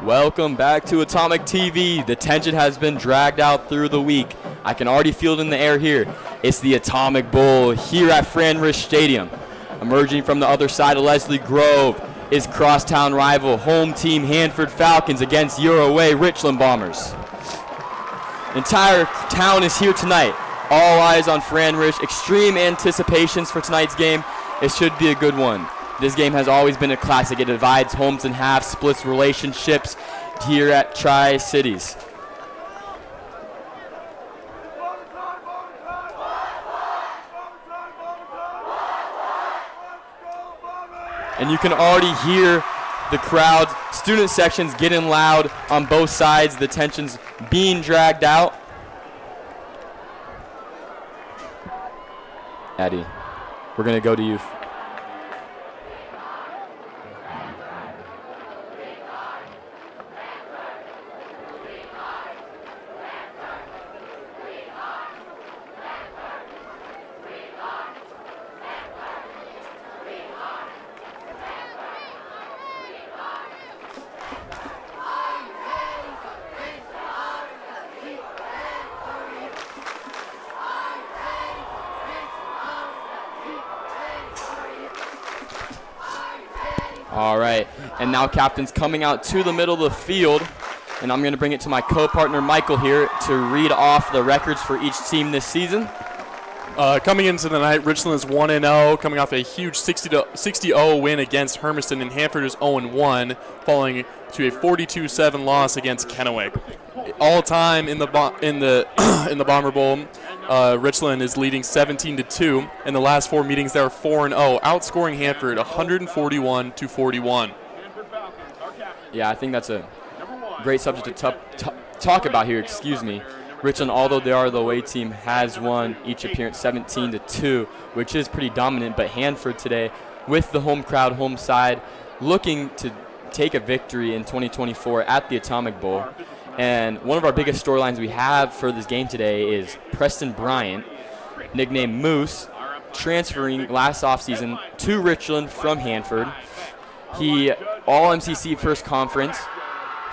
Welcome back to Atomic TV. The tension has been dragged out through the week. I can already feel it in the air here. It's the Atomic Bowl here at Fran Rish Stadium. Emerging from the other side of Leslie Grove is crosstown rival home team Hanford Falcons against your away Richland Bombers. The entire town is here tonight. All eyes on Fran Rish. Extreme anticipations for tonight's game. It should be a good one. This game has always been a classic. It divides homes in half, splits relationships here at Tri-Cities. And you can already hear the crowd, student sections getting loud on both sides, the tensions being dragged out. Addie, we're going to go to you. All right, and now captain's coming out to the middle of the field, and I'm going to bring it to my co-partner Michael here to read off the records for each team this season. Coming into the night, Richland is 1-0, coming off a huge 60-0 win against Hermiston, and Hanford is 0-1, falling to a 42-7 loss against Kennewick. All time in the Bomber Bowl, Richland is leading 17-2. In the last four meetings, they are 4-0, outscoring Hanford 141-41. Yeah, I think that's a great subject to talk about here. Excuse me. Richland, although they are the away team, has won each appearance 17-2, which is pretty dominant. But Hanford today, with the home crowd, home side, looking to take a victory in 2024 at the Atomic Bowl. And one of our biggest storylines we have for this game today is Preston Bryant, nicknamed Moose, transferring last offseason to Richland from Hanford. He all MCC first conference.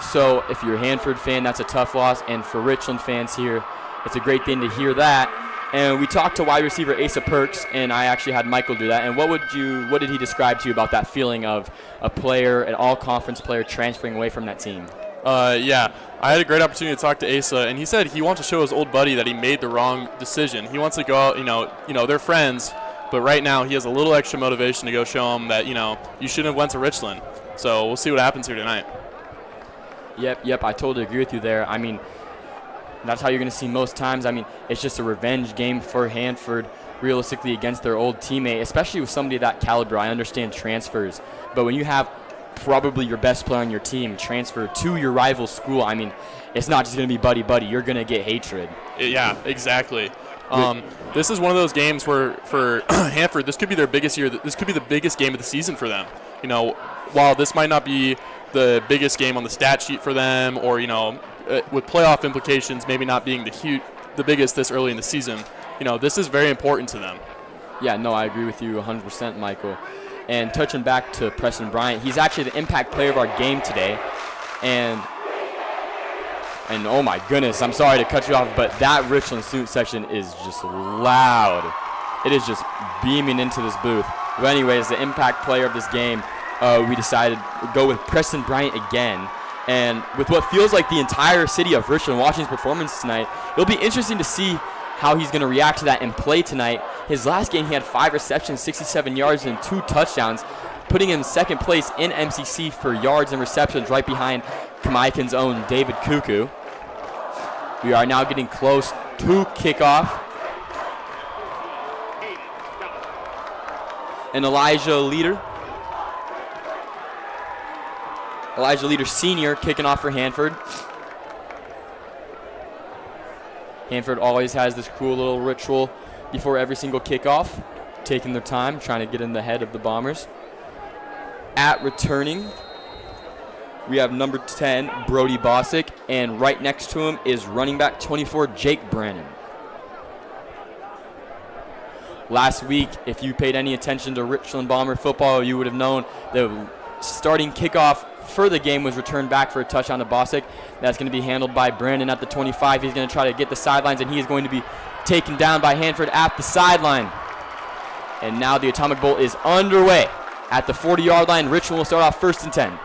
So if you're a Hanford fan, that's a tough loss. And for Richland fans here, it's a great thing to hear that. And we talked to wide receiver Asa Perks, and I actually had Michael do that. And what did he describe to you about that feeling of a player, an all-conference player, transferring away from that team? Yeah, I had a great opportunity to talk to Asa, and he said he wants to show his old buddy that he made the wrong decision. He wants to go out, you know, they're friends, but right now he has a little extra motivation to go show him that, you shouldn't have went to Richland. So we'll see what happens here tonight. Yep, I totally agree with you there. I mean, that's how you're going to see most times. I mean, it's just a revenge game for Hanford, realistically, against their old teammate, especially with somebody of that caliber. I understand transfers, but when you have probably your best player on your team transfer to your rival school, I mean, it's not just going to be buddy-buddy. You're going to get hatred. Yeah, exactly. This is one of those games where for Hanford, this could be their biggest year. This could be the biggest game of the season for them. While this might not be the biggest game on the stat sheet for them, or with playoff implications maybe not being the biggest this early in the season, this is very important to them. Yeah, no, I agree with you 100%, Michael. And touching back to Preston Bryant, he's actually the impact player of our game today. And oh my goodness, I'm sorry to cut you off, but that Richland student section is just loud. It is just beaming into this booth. But anyways, the impact player of this game, we decided to go with Preston Bryant again. And with what feels like the entire city of Richland watching his performance tonight, it'll be interesting to see how he's going to react to that and play tonight. His last game, he had 5 receptions, 67 yards, and 2 touchdowns, putting him in second place in MCC for yards and receptions, right behind Kamaikan's own David Cuckoo. We are now getting close to kickoff. And Elijah Leader Sr. kicking off for Hanford. Hanford always has this cool little ritual before every single kickoff, taking their time, trying to get in the head of the Bombers. At returning, we have number 10, Brody Bosick, and right next to him is running back 24, Jake Brannon. Last week, if you paid any attention to Richland Bomber football, you would have known the starting kickoff for the game was returned back for a touchdown to Bosick. That's going to be handled by Brandon at the 25. He's going to try to get the sidelines, and he is going to be taken down by Hanford at the sideline. And now the Atomic Bolt is underway at the 40-yard line. Richland will start off 1st and 10.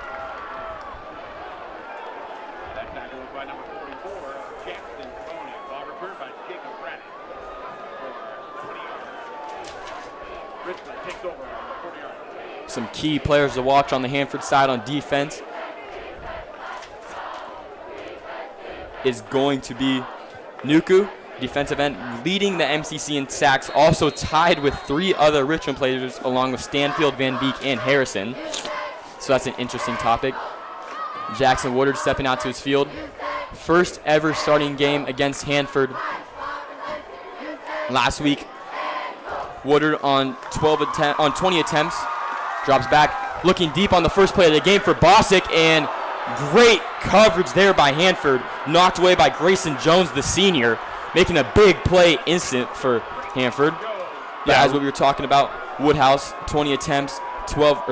Some key players to watch on the Hanford side on defense is going to be Nuku, defensive end, leading the MCC in sacks, also tied with 3 other Richland players along with Stanfield, Van Beek, and Harrison. So that's an interesting topic. Jackson Woodard stepping out to his field. First ever starting game against Hanford. Last week, Woodard on 20 attempts. Drops back, looking deep on the first play of the game for Bosick, and great coverage there by Hanford. Knocked away by Grayson Jones, the senior, making a big play instant for Hanford. Yeah, as what we were talking about, Woodard, 20 attempts, 12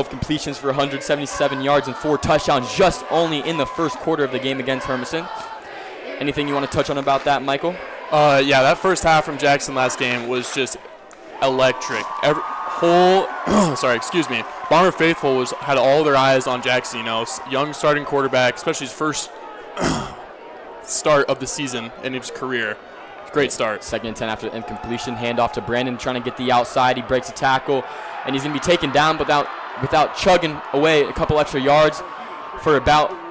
completions for 177 yards and 4 touchdowns just only in the first quarter of the game against Hermiston. Anything you want to touch on about that, Michael? Yeah, that first half from Jackson last game was just electric. Bomber Faithful had all their eyes on Jackson. Young starting quarterback, especially his first start of the season in his career. Great start. 2nd and 10 after the incompletion. Handoff to Brandon, trying to get the outside. He breaks a tackle, and he's going to be taken down without chugging away a couple extra yards for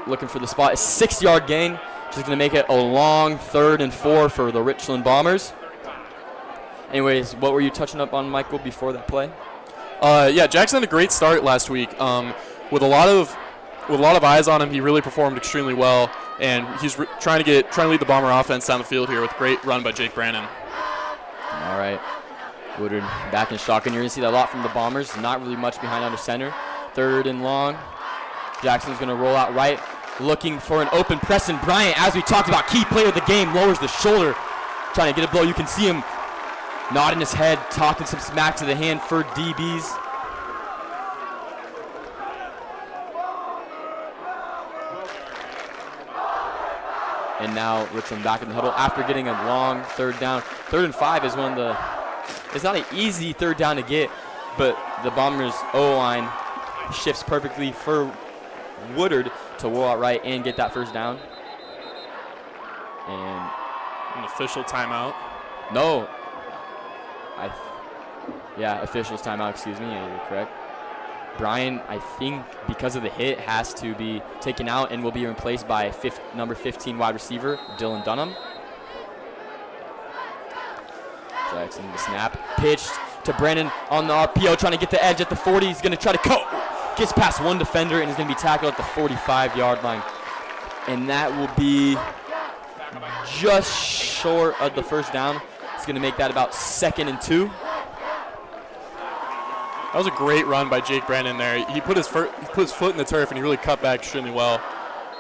looking for the spot. A 6-yard gain, which is going to make it a long 3rd and 4 for the Richland Bombers. Anyways, what were you touching up on, Michael, before that play? Yeah, Jackson had a great start last week. With a lot of eyes on him, he really performed extremely well, and he's trying to lead the Bomber offense down the field here with a great run by Jake Brannon. All right, Woodard back in shotgun. You're going to see that a lot from the Bombers. Not really much behind under center. 3rd and long. Jackson's going to roll out right, looking for an open Preston Bryant. As we talked about, key player of the game, lowers the shoulder, trying to get a blow. You can see him nodding his head, talking some smack to the Hanford DBs. And now Richland back in the huddle after getting a long 3rd down. 3rd and 5 is it's not an easy 3rd down to get, but the Bombers' O-line shifts perfectly for Woodard to roll out right and get that 1st down. And an official timeout. No. Official's timeout, excuse me. Yeah, you're correct. Brian, I think because of the hit, has to be taken out and will be replaced by number 15 wide receiver, Dylan Dunham. Jackson, the snap. Pitched to Brandon on the RPO, trying to get the edge at the 40. He's going to try to gets past one defender and is going to be tackled at the 45-yard line. And that will be just short of the 1st down. It's going to make that about 2nd and 2. That was a great run by Jake Brandon there. He put his foot in the turf, and he really cut back extremely well.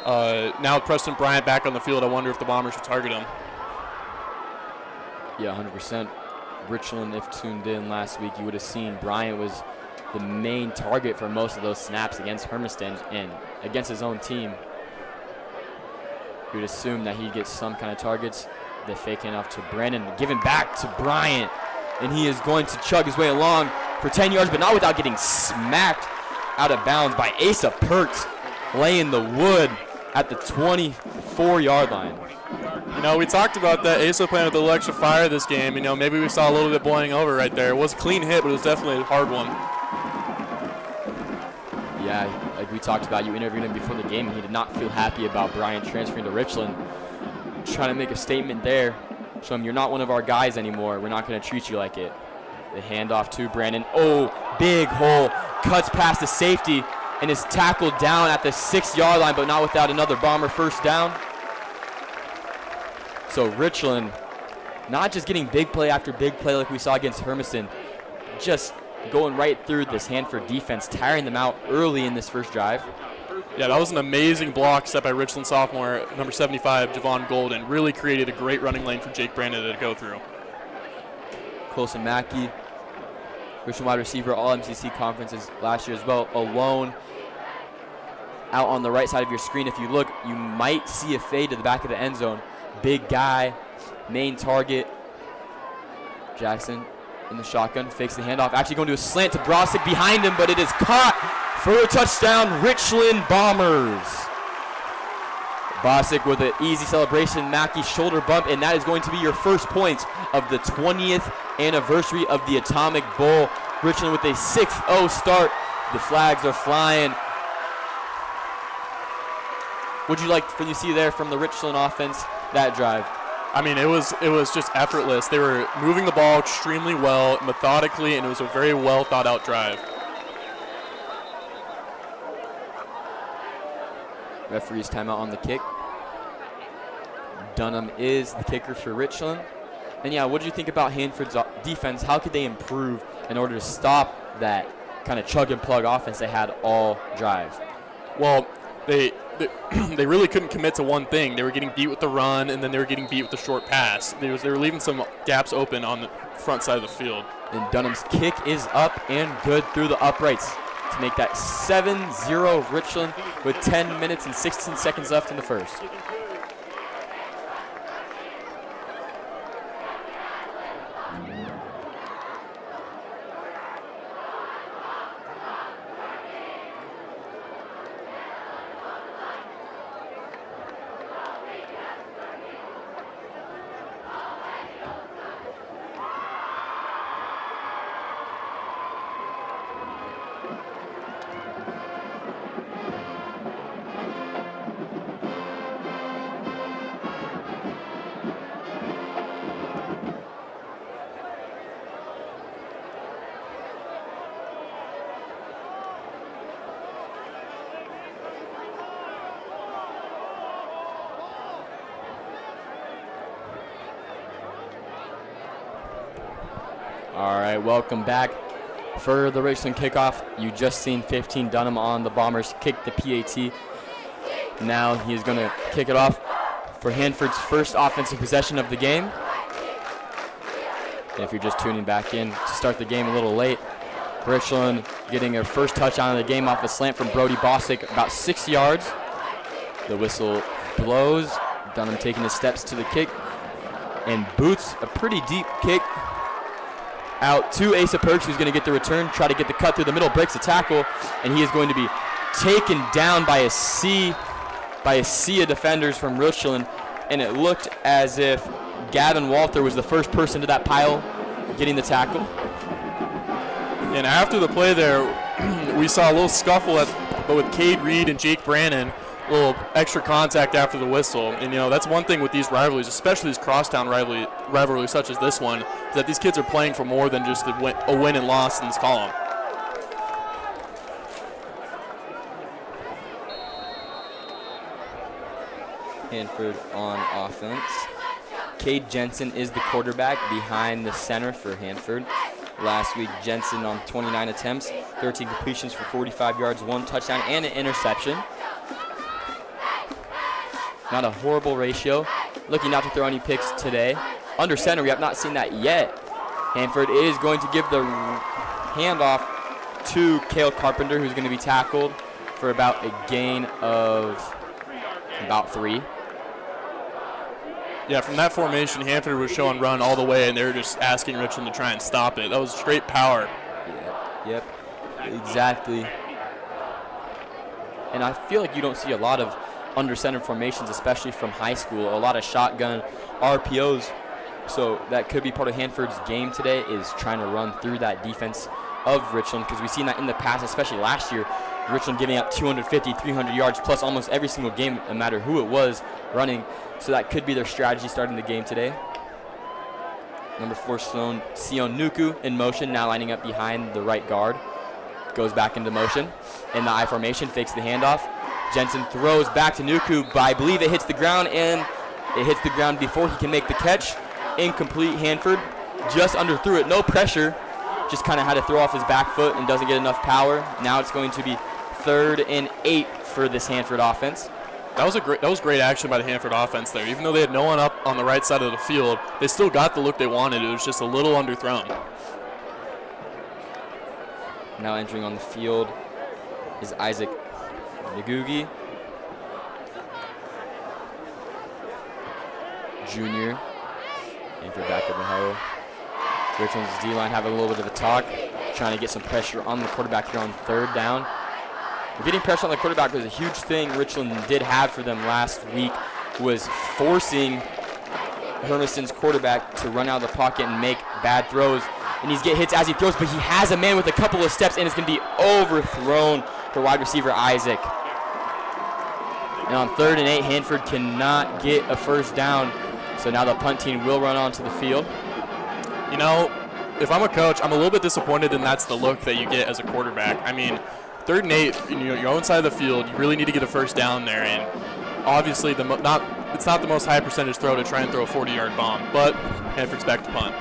Now with Preston Bryant back on the field, I wonder if the Bombers should target him. Yeah, 100%. Richland, if tuned in last week, you would have seen Bryant was the main target for most of those snaps against Hermiston and against his own team. You would assume that he'd get some kind of targets. They fake handoff to Brandon, giving back to Bryant, and he is going to chug his way along for 10 yards, but not without getting smacked out of bounds by Asa Pertz, laying the wood at the 24-yard line. We talked about that Asa playing with a little extra fire this game. Maybe we saw a little bit boiling over right there. It was a clean hit, but it was definitely a hard one. Yeah, like we talked about, you interviewed him before the game, and he did not feel happy about Bryant transferring to Richland. Trying to make a statement there. Show him you're not one of our guys anymore. We're not going to treat you like it. The handoff to Brandon. Oh, big hole. Cuts past the safety and is tackled down at the 6-yard line, but not without another Bomber 1st down. So Richland not just getting big play after big play like we saw against Hermiston, just going right through this Hanford defense, tiring them out early in this 1st drive. Yeah, that was an amazing block set by Richland sophomore, number 75, Javon Golden. Really created a great running lane for Jake Brandon to go through. Colson Mackey Richland wide receiver, all MCC conferences last year as well, alone out on the right side of your screen. If you look, you might see a fade to the back of the end zone. Big guy, main target. Jackson in the shotgun, fakes the handoff, actually going to a slant to Brosick behind him, but it is caught for a touchdown, Richland Bombers. Brosick with an easy celebration, Mackey shoulder bump, and that is going to be your first points of the 20th anniversary of the Atomic Bowl. Richland with a 6-0 start. The flags are flying. What would you like to see there from the Richland offense, that drive? I mean, it was just effortless. They were moving the ball extremely well, methodically, and it was a very well thought out drive. Referee's timeout on the kick. Dunham is the kicker for Richland. And yeah, what did you think about Hanford's defense? How could they improve in order to stop that kind of chug and plug offense they had all drive? Well, they really couldn't commit to one thing. They were getting beat with the run, and then they were getting beat with the short pass. They were leaving some gaps open on the front side of the field. And Dunham's kick is up and good through the uprights to make that 7-0 Richland with 10 minutes and 16 seconds left in the first. All right, welcome back. For the Richland kickoff, you just seen 15 Dunham on the Bombers kick the PAT. Now he's going to kick it off for Hanford's first offensive possession of the game. And if you're just tuning back in to start the game a little late, Richland getting their first touchdown of the game off a slant from Brody Bosick, about 6 yards. The whistle blows. Dunham taking his steps to the kick and boots a pretty deep kick out to Asa Perks, who's going to get the return, try to get the cut through the middle, breaks the tackle, and he is going to be taken down by a sea of defenders from Richland. And it looked as if Gavin Walter was the first person to that pile getting the tackle. And after the play there, we saw a little scuffle with Cade Reed and Jake Brannon, a little extra contact after the whistle. And, that's one thing with these rivalries, especially these crosstown rivalries such as this one, is that these kids are playing for more than just a win and loss in this column. Hanford on offense. Cade Jensen is the quarterback behind the center for Hanford. Last week, Jensen on 29 attempts, 13 completions for 45 yards, 1 touchdown, and an interception. Not a horrible ratio. Looking not to throw any picks today. Under center, we have not seen that yet. Hanford is going to give the handoff to Cale Carpenter, who's going to be tackled for about a gain of about 3. Yeah, from that formation, Hanford was showing run all the way, and they were just asking Richland to try and stop it. That was straight power. Yep, exactly. And I feel like you don't see a lot of under center formations, especially from high school, a lot of shotgun RPOs. So that could be part of Hanford's game today, is trying to run through that defense of Richland, because we've seen that in the past, especially last year, Richland giving up 250, 300 yards plus almost every single game, no matter who it was running. So that could be their strategy starting the game today. Number 4, Sion Nuku in motion, now lining up behind the right guard. Goes back into motion. In the I formation, fakes the handoff. Jensen throws back to Nuku, but I believe it hits the ground, and it hits the ground before he can make the catch. Incomplete. Hanford just underthrew it, no pressure. Just kind of had to throw off his back foot and doesn't get enough power. Now it's going to be 3rd and 8 for this Hanford offense. That was great action by the Hanford offense there. Even though they had no one up on the right side of the field, they still got the look they wanted. It was just a little underthrown. Now entering on the field is Isaac Nagugi, junior. Anchor back in the huddle. Richland's D-line having a little bit of a talk, trying to get some pressure on the quarterback here on 3rd down. Getting pressure on the quarterback was a huge thing Richland did have for them last week, was forcing Hermiston's quarterback to run out of the pocket and make bad throws. And he's get hits as he throws, but he has a man with a couple of steps, and it's going to be overthrown for wide receiver Isaac. And on 3rd and 8, Hanford cannot get a first down. So now the punt team will run onto the field. You know, if I'm a coach, I'm a little bit disappointed, and that's the look that you get as a quarterback. I mean, 3rd and 8, your own side of the field, you really need to get a first down there. And obviously, it's not the most high percentage throw to try and throw a 40-yard bomb, but Hanford's back to punt.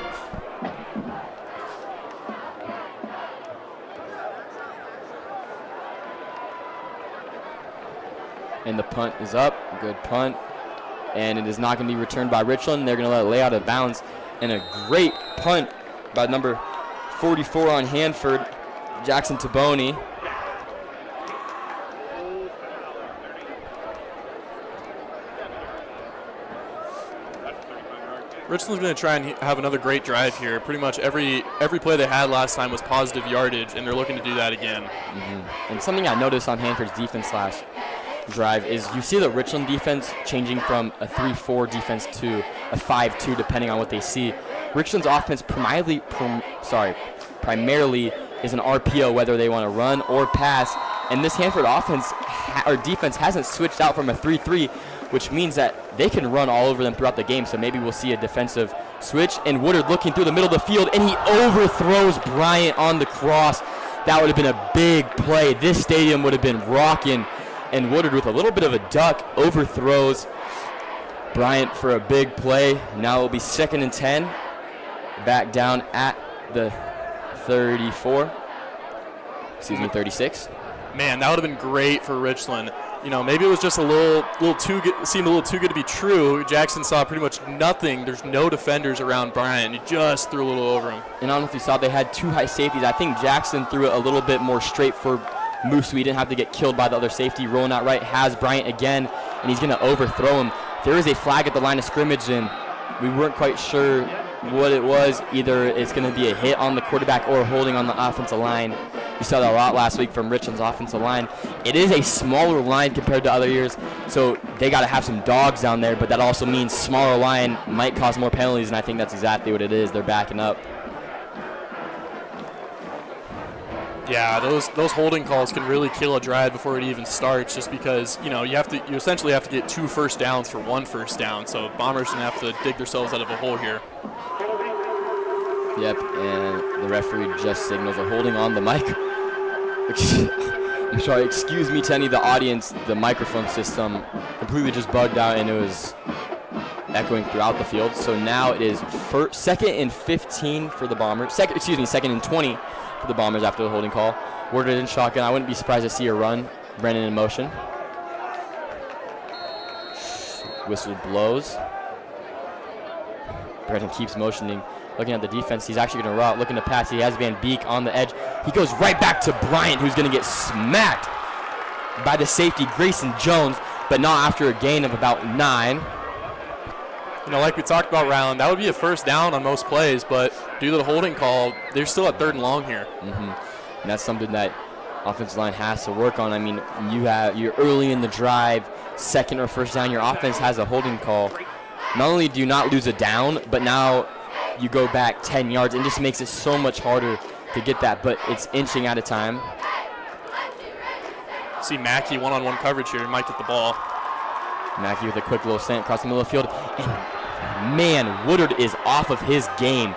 And the punt is up. Good punt. And it is not going to be returned by Richland. They're going to let it lay out of bounds. And a great punt by number 44 on Hanford, Jackson Taboni. Richland's going to try and have another great drive here. Pretty much every play they had last time was positive yardage, and they're looking to do that again. And something I noticed on Hanford's defense last drive is you see the Richland defense changing from a 3-4 defense to a 5-2 depending on what they see. Richland's offense primarily is an RPO, whether they want to run or pass. And this Hanford offense or defense hasn't switched out from a 3-3, which means that they can run all over them throughout the game. So maybe we'll see a defensive switch. And Woodard looking through the middle of the field, and he overthrows Bryant on the cross. That would have been a big play. This stadium would have been rocking. And Woodard, with a little bit of a duck, overthrows Bryant for a big play. Now it will be 2nd and 10. Back down at the 34. 36. Man, that would have been great for Richland. You know, maybe it was just a little too good, seemed a little too good to be true. Jackson saw pretty much nothing. There's no defenders around Bryant. He just threw a little over him. And I don't know if you saw, they had 2 high safeties. I think Jackson threw it a little bit more straight for Moose, so he didn't have to get killed by the other safety. Rolling out right, has Bryant again, and he's going to overthrow him. There is a flag at the line of scrimmage, and we weren't quite sure what it was. Either it's going to be a hit on the quarterback or holding on the offensive line. We saw that a lot last week from Richland's offensive line. It is a smaller line compared to other years, so they got to have some dogs down there, but that also means smaller line might cause more penalties, and I think that's exactly what it is. They're backing up. Yeah, those holding calls can really kill a drive before it even starts, just because, you know, you essentially have to get 2 first downs for 1 first down. So Bombers gonna have to dig themselves out of a hole here. Yep, and the referee just signals a holding on the mic. I'm sorry, excuse me to any of the audience. The microphone system completely just bugged out, and it was echoing throughout the field. So now it is 2nd and 15 for the Bombers. 2nd and 20 for the Bombers after the holding call. Woodard in shotgun. I wouldn't be surprised to see a run. Brennan in motion. Whistle blows. Brennan keeps motioning. Looking at the defense, he's actually going to route, looking to pass. He has Van Beek on the edge. He goes right back to Bryant, who's going to get smacked by the safety, Grayson Jones, but not after a gain of about 9. You know, like we talked about, Ryland, that would be a first down on most plays, but due to the holding call, they're still at 3rd and long here. And that's something that offensive line has to work on. I mean, you're early in the drive, 2nd or first down, your offense has a holding call. Not only do you not lose a down, but now you go back 10 yards, and just makes it so much harder to get that, but it's inching at a time. See Mackey one-on-one coverage here. He might get the ball. Mackey with a quick little slant across the middle of the field. And man, Woodard is off of his game.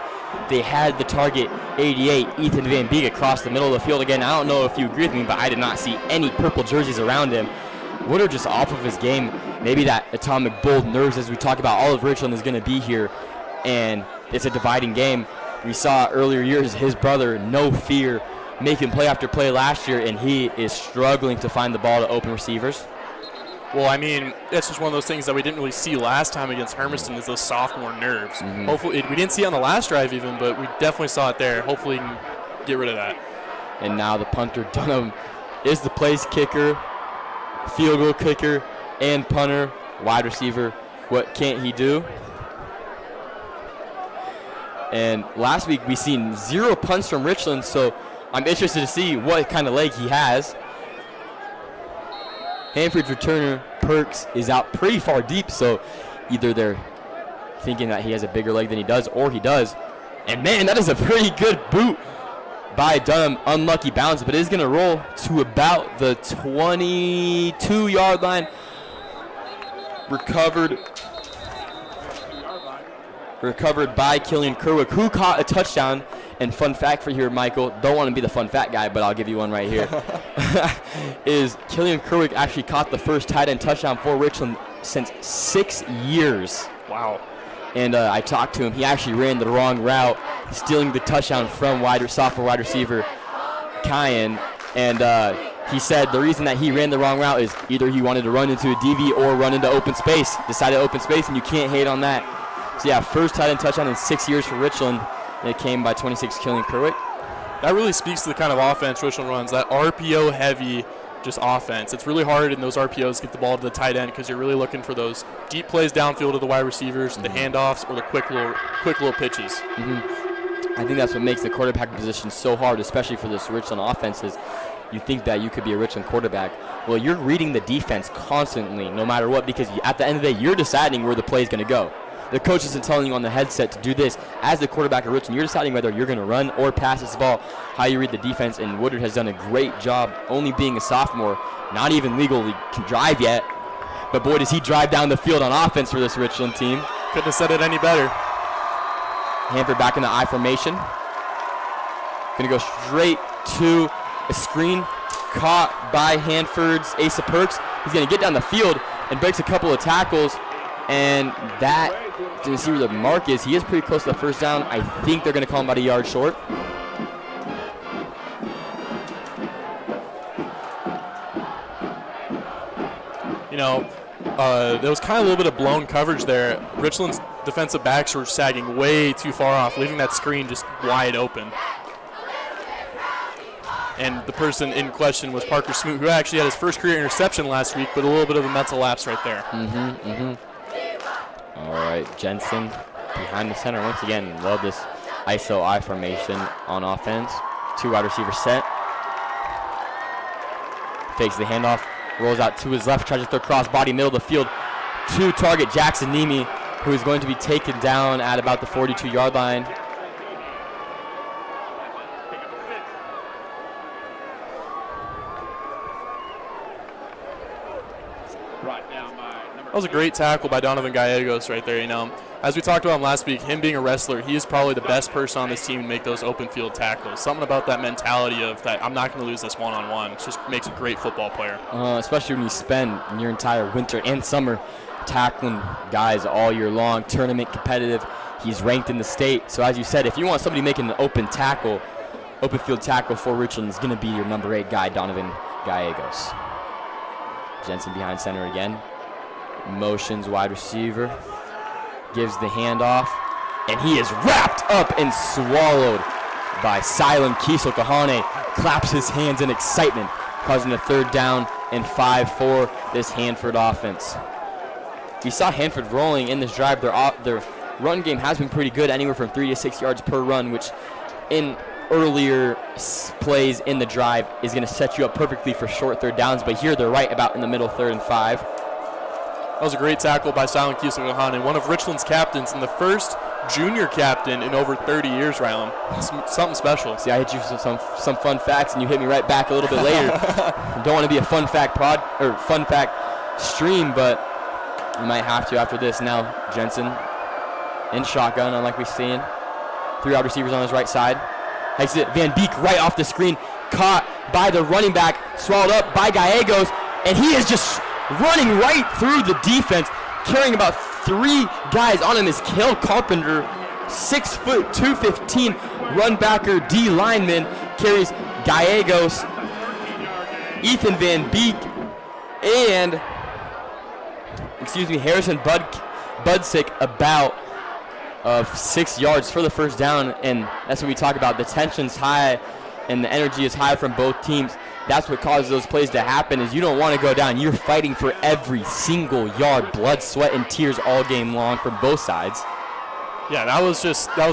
They had the target 88, Ethan Van Beek, across the middle of the field again. I don't know if you agree with me, but I did not see any purple jerseys around him. Woodard just off of his game. Maybe that atomic bold nerves, as we talk about, all of Richland is going to be here. And it's a dividing game. We saw earlier years his brother, No Fear, making play after play last year, and he is struggling to find the ball to open receivers. Well, I mean, that's just one of those things that we didn't really see last time against Hermiston, is those sophomore nerves. Hopefully, we didn't see it on the last drive even, but we definitely saw it there. Hopefully we can get rid of that. And now the punter, Dunham, is the place kicker, field goal kicker, and punter, wide receiver. What can't he do? And last week we seen 0 punts from Richland, so I'm interested to see what kind of leg he has. Hanford's returner, Perks, is out pretty far deep, so either they're thinking that he has a bigger leg than he does, or he does. And man, that is a pretty good boot by Dunham. Unlucky bounce, but it is going to roll to about the 22-yard line. Recovered by Killian Kerwick, who caught a touchdown. And fun fact for here, Michael, don't want to be the fun fat guy, but I'll give you one right here, is Killian Kerwick actually caught the first tight end touchdown for Richland since 6 years. Wow. And I talked to him. He actually ran the wrong route, stealing the touchdown from sophomore wide receiver Kyan. And he said the reason that he ran the wrong route is either he wanted to run into a DV or run into open space. Decided open space, and you can't hate on that. So, yeah, first tight end touchdown in 6 years for Richland. And it came by 26 Killian Kerwick. That really speaks to the kind of offense Richland runs, that RPO-heavy just offense. It's really hard in those RPOs to get the ball to the tight end because you're really looking for those deep plays downfield to the wide receivers, the handoffs, or the quick little pitches. I think that's what makes the quarterback position so hard, especially for this Richland offense, is you think that you could be a Richland quarterback. Well, you're reading the defense constantly, no matter what, because at the end of the day, you're deciding where the play is going to go. The coach isn't telling you on the headset to do this. As the quarterback of Richland, you're deciding whether you're going to run or pass this ball, how you read the defense, and Woodard has done a great job, only being a sophomore, not even legally can drive yet. But boy, does he drive down the field on offense for this Richland team. Couldn't have said it any better. Hanford back in the I formation. Going to go straight to a screen caught by Hanford's Asa Perks. He's going to get down the field and breaks a couple of tackles. And that, to see where the mark is, he is pretty close to the first down. I think they're going to call him about a yard short. You know, there was kind of a little bit of blown coverage there. Richland's defensive backs were sagging way too far off, leaving that screen just wide open. And the person in question was Parker Smoot, who actually had his first career interception last week, but a little bit of a mental lapse right there. All right, Jensen behind the center once again. Love this ISO I formation on offense. 2 wide receivers set. Fakes the handoff, rolls out to his left, tries to throw cross-body middle of the field to target Jackson Nemi, who is going to be taken down at about the 42-yard line. That was a great tackle by Donovan Gallegos right there. You know, as we talked about him last week, him being a wrestler, he is probably the best person on this team to make those open field tackles. Something about that mentality of that I'm not going to lose this one-on-one. It just makes a great football player. Especially when you spend your entire winter and summer tackling guys all year long, tournament competitive. He's ranked in the state. So as you said, if you want somebody making an open field tackle for Richland, is going to be your number 8 guy, Donovan Gallegos. Jensen behind center again. Motions wide receiver, gives the handoff, and he is wrapped up and swallowed by Silent Kiesel Kahane. Claps his hands in excitement, causing a 3rd down and 5 for this Hanford offense. We saw Hanford rolling in this drive. Their run game has been pretty good, anywhere from 3 to 6 yards per run, which in earlier plays in the drive is going to set you up perfectly for short 3rd downs, but here they're right about in the middle, 3rd and 5. That was a great tackle by Silent Kiesel Kahane, one of Richland's captains and the first junior captain in over 30 years, Rylan. It's something special. See, I hit you with some fun facts, and you hit me right back a little bit later. Don't want to be a fun fact stream, but you might have to after this. Now Jensen in shotgun, unlike we've seen. 3 wide receivers on his right side. Takes it Van Beek right off the screen, caught by the running back, swallowed up by Gallegos, and he is just running right through the defense, carrying about 3 guys on him. Is Cale Carpenter, 6 foot 215 run backer D lineman, carries Gallegos, Ethan Van Beek, and Harrison Budsick about 6 yards for the first down. And that's what we talk about. The tension's high and the energy is high from both teams. That's what causes those plays to happen, is you don't want to go down. You're fighting for every single yard, blood, sweat, and tears all game long from both sides. Yeah, that was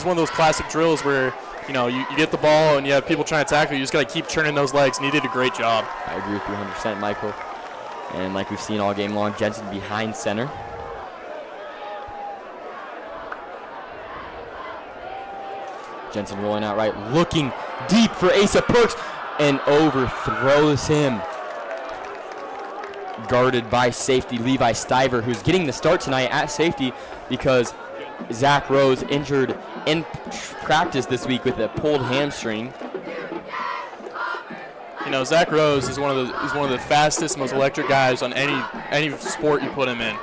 one of those classic drills where, you get the ball and you have people trying to tackle. You just got to keep churning those legs, and he did a great job. I agree with you 100%, Michael. And like we've seen all game long, Jensen behind center. Jensen rolling out right, looking deep for Asa Perks, and overthrows him. Guarded by safety Levi Stiver, who's getting the start tonight at safety because Zach Rose injured in practice this week with a pulled hamstring. Zach Rose is one of the fastest, most electric guys on any sport you put him in.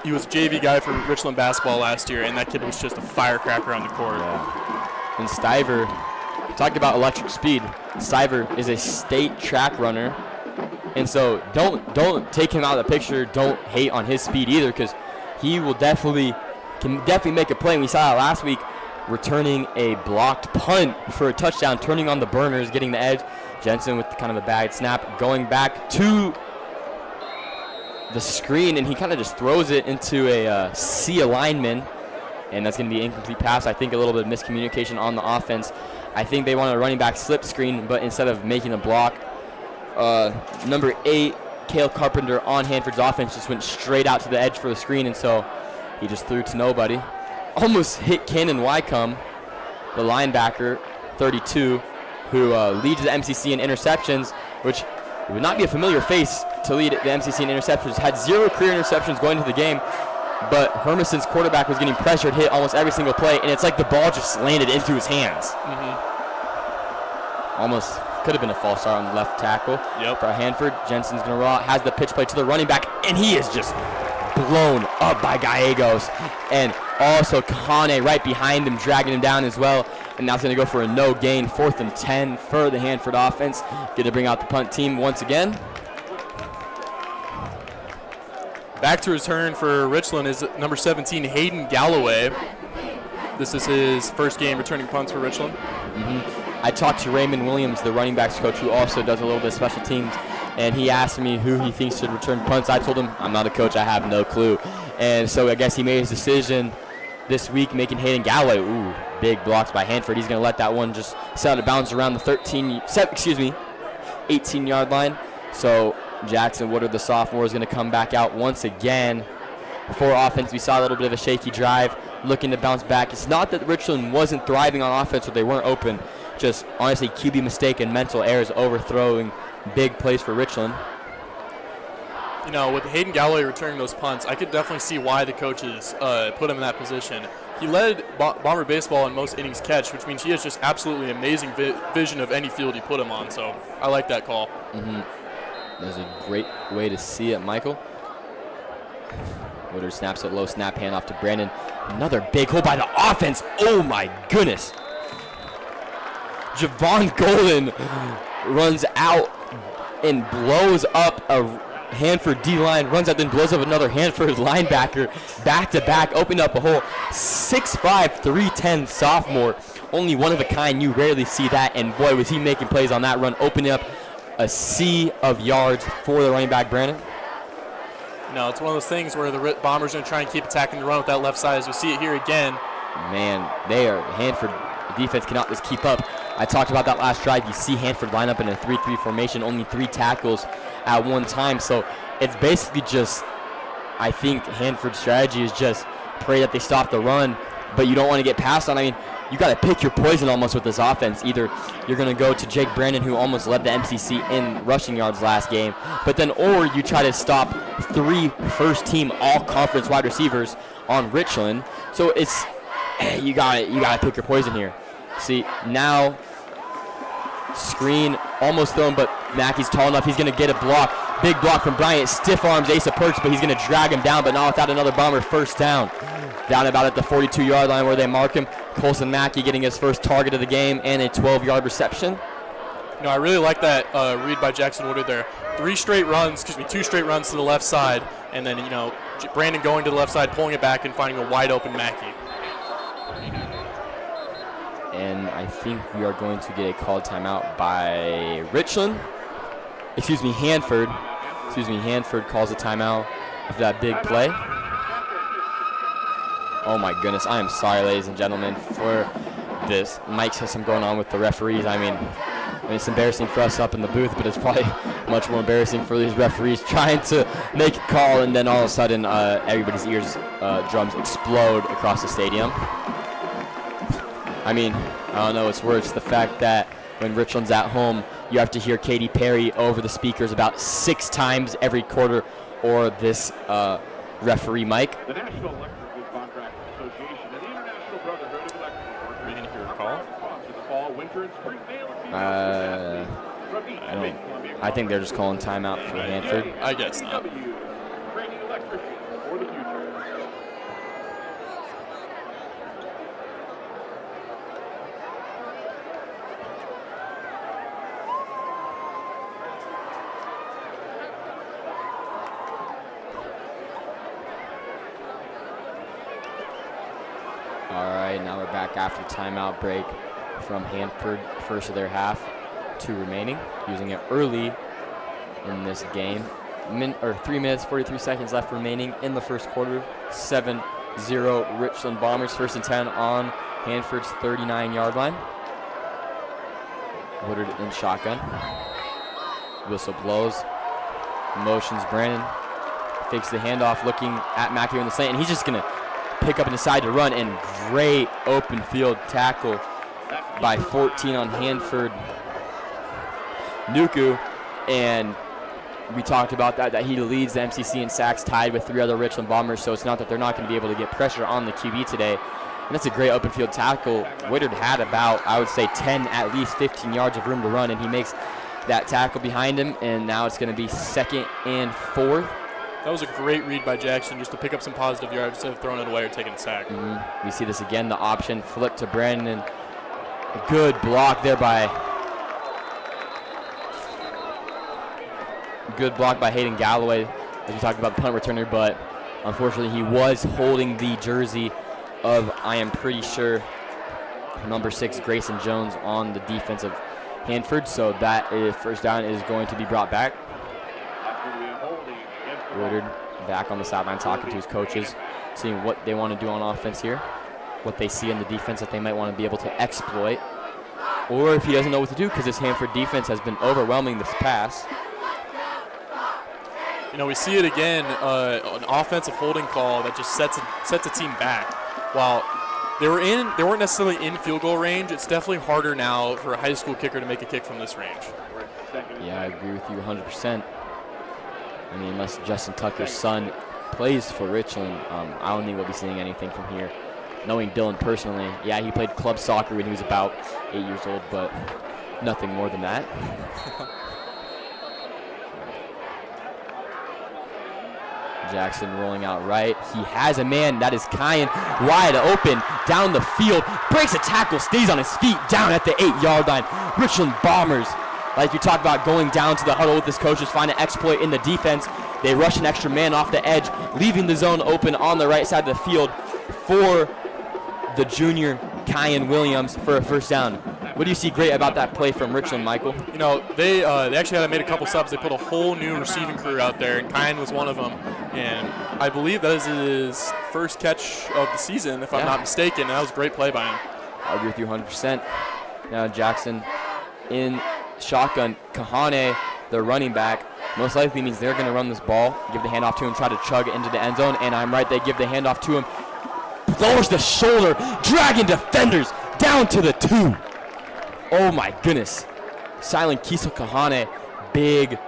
He was a JV guy for Richland basketball last year, and that kid was just a firecracker on the court. Yeah. And Stiver, talking about electric speed, Stiver is a state track runner, and so don't take him out of the picture. Don't hate on his speed either, because he can definitely make a play. And we saw that last week, returning a blocked punt for a touchdown, turning on the burners, getting the edge. Jensen with kind of a bad snap, going back to the screen, and he kind of just throws it into a C alignment, and that's going to be an incomplete pass. I think a little bit of miscommunication on the offense. I think they wanted a running back slip screen, but instead of making a block, number 8, Cale Carpenter on Hanford's offense just went straight out to the edge for the screen, and so he just threw to nobody. Almost hit Cannon Wycombe, the linebacker, 32, who leads the MCC in interceptions, which would not be a familiar face to lead the MCC in interceptions. Had 0 career interceptions going into the game, but Hermison's quarterback was getting pressured, hit almost every single play, and it's like the ball just landed into his hands. Almost could have been a false start on the left tackle for Hanford. Jensen's going to roll out, has the pitch play to the running back, and he is just blown up by Gallegos. And also Kane right behind him, dragging him down as well. And now it's going to go for a no gain, 4th and 10 for the Hanford offense. Going to bring out the punt team once again. Back to return for Richland is number 17, Hayden Galloway. This is his first game returning punts for Richland. I talked to Raymond Williams, the running backs coach, who also does a little bit of special teams, and he asked me who he thinks should return punts. I told him, I'm not a coach, I have no clue. And so I guess he made his decision this week, making Hayden Galloway. Ooh, big blocks by Hanford. He's going to let that one just set out of bounds around the 18-yard line. So Jackson Woodard, the sophomore, is going to come back out once again. For offense, we saw a little bit of a shaky drive, looking to bounce back. It's not that Richland wasn't thriving on offense or they weren't open. Just honestly, QB mistake and mental errors overthrowing big plays for Richland. With Hayden Galloway returning those punts, I could definitely see why the coaches put him in that position. He led Bomber baseball in most innings catch, which means he has just absolutely amazing vision of any field you put him on. So I like that call. That's a great way to see it, Michael. Woodard snaps it low, snap handoff to Brandon. Another big hole by the offense. Oh my goodness. Javon Golden runs out and blows up a Hanford D-line, runs out, then blows up another Hanford linebacker back-to-back, opened up a hole. 6'5", 310 sophomore. Only one of a kind. You rarely see that, and boy, was he making plays on that run, opening up a sea of yards for the running back, Brandon. It's one of those things where the Bombers are going to try and keep attacking the run with that left side, as we see it here again. Man, Hanford defense cannot just keep up. I talked about that last drive. You see Hanford line up in a 3-3 formation, only 3 tackles at one time. So it's basically just, I think Hanford's strategy is just pray that they stop the run, but you don't want to get passed on. I mean, you got to pick your poison almost with this offense. Either you're going to go to Jake Brandon, who almost led the MCC in rushing yards last game, or you try to stop 3 first-team all-conference wide receivers on Richland. So it's you got to pick your poison here. See, now screen almost thrown, but Mackey's tall enough. He's going to get a block. Big block from Bryant. Stiff arms Asa Perks, but he's going to drag him down, but not without another Bomber first down. Down about at the 42-yard line where they mark him. Colson Mackey getting his first target of the game and a 12-yard reception. I really like that read by Jackson Woodard there. 2 straight runs to the left side, and then, Brandon going to the left side, pulling it back and finding a wide open Mackey. And I think we are going to get a called timeout by Richland. Excuse me, Hanford. Hanford calls a timeout after that big play. Oh my goodness, I am sorry, ladies and gentlemen, for this mic system going on with the referees. I mean, it's embarrassing for us up in the booth, but it's probably much more embarrassing for these referees trying to make a call, and then all of a sudden everybody's drums explode across the stadium. I mean, I don't know what's worse, the fact that when Richland's at home, you have to hear Katy Perry over the speakers about 6 times every quarter, or this referee mic. The National Electrical Contract Association and the International Brotherhood of Electrical Workers. Reading here, call. The fall, winter, and spring I think they're just calling timeout for Hanford. I guess not. Training electricians for the future. All right, now we're back after timeout break from Hanford, first of their half, 2 remaining, using it early in this game. 3 minutes, 43 seconds left remaining in the first quarter. 7-0 Richland Bombers, 1st and 10 on Hanford's 39-yard line. Woodard in shotgun. Whistle blows. Motions Brandon. Fakes the handoff, looking at Mackey in the slant, and he's just going to pick up and decide to run, and great open field tackle by 14 on Hanford Nuku. And we talked about that he leads the MCC in sacks, tied with 3 other Richland Bombers, so it's not that they're not going to be able to get pressure on the QB today. And that's a great open field tackle. Woodard had about, I would say, 10, at least 15 yards of room to run, and he makes that tackle behind him, and now it's going to be 2nd and 4. That was a great read by Jackson, just to pick up some positive yards instead of throwing it away or taking a sack. We see this again, the option flip to Brandon. A good block there by Hayden Galloway, as we talked about the punt returner, but unfortunately he was holding the jersey of, I am pretty sure, number 6 Grayson Jones on the defense of Hanford, so that is first down is going to be brought back. Woodard back on the sideline talking to his coaches, seeing what they want to do on offense here, what they see in the defense that they might want to be able to exploit, or if he doesn't know what to do, because this Hanford defense has been overwhelming this pass. You know, we see it again, an offensive holding call that just sets a team back. While they weren't necessarily in field goal range, it's definitely harder now for a high school kicker to make a kick from this range. Yeah, I agree with you 100%. I mean, unless Justin Tucker's son plays for Richland, I don't think we'll be seeing anything from here. Knowing Dylan personally, yeah, he played club soccer when he was about 8 years old, but nothing more than that. Jackson rolling out right. He has a man, that is Kyan, wide open down the field. Breaks a tackle, stays on his feet down at the 8-yard line. Richland Bombers, like you talked about, going down to the huddle with his coaches, find an exploit in the defense. They rush an extra man off the edge, leaving the zone open on the right side of the field for the junior Kyan Williams for a first down. What do you see great about that play from Richland, Michael? You know, they actually had made a couple subs. They put a whole new receiving crew out there, and Kyan was one of them. And I believe that is his first catch of the season, if I'm not mistaken. And that was a great play by him. I agree with you 100%. Now Jackson in shotgun. Kahane, the running back, most likely means they're going to run this ball, give the handoff to him, try to chug it into the end zone, and I'm right, they give the handoff to him. Lowers the shoulder, dragging defenders down to the 2. Oh my goodness. Silent Kiso Kahane, big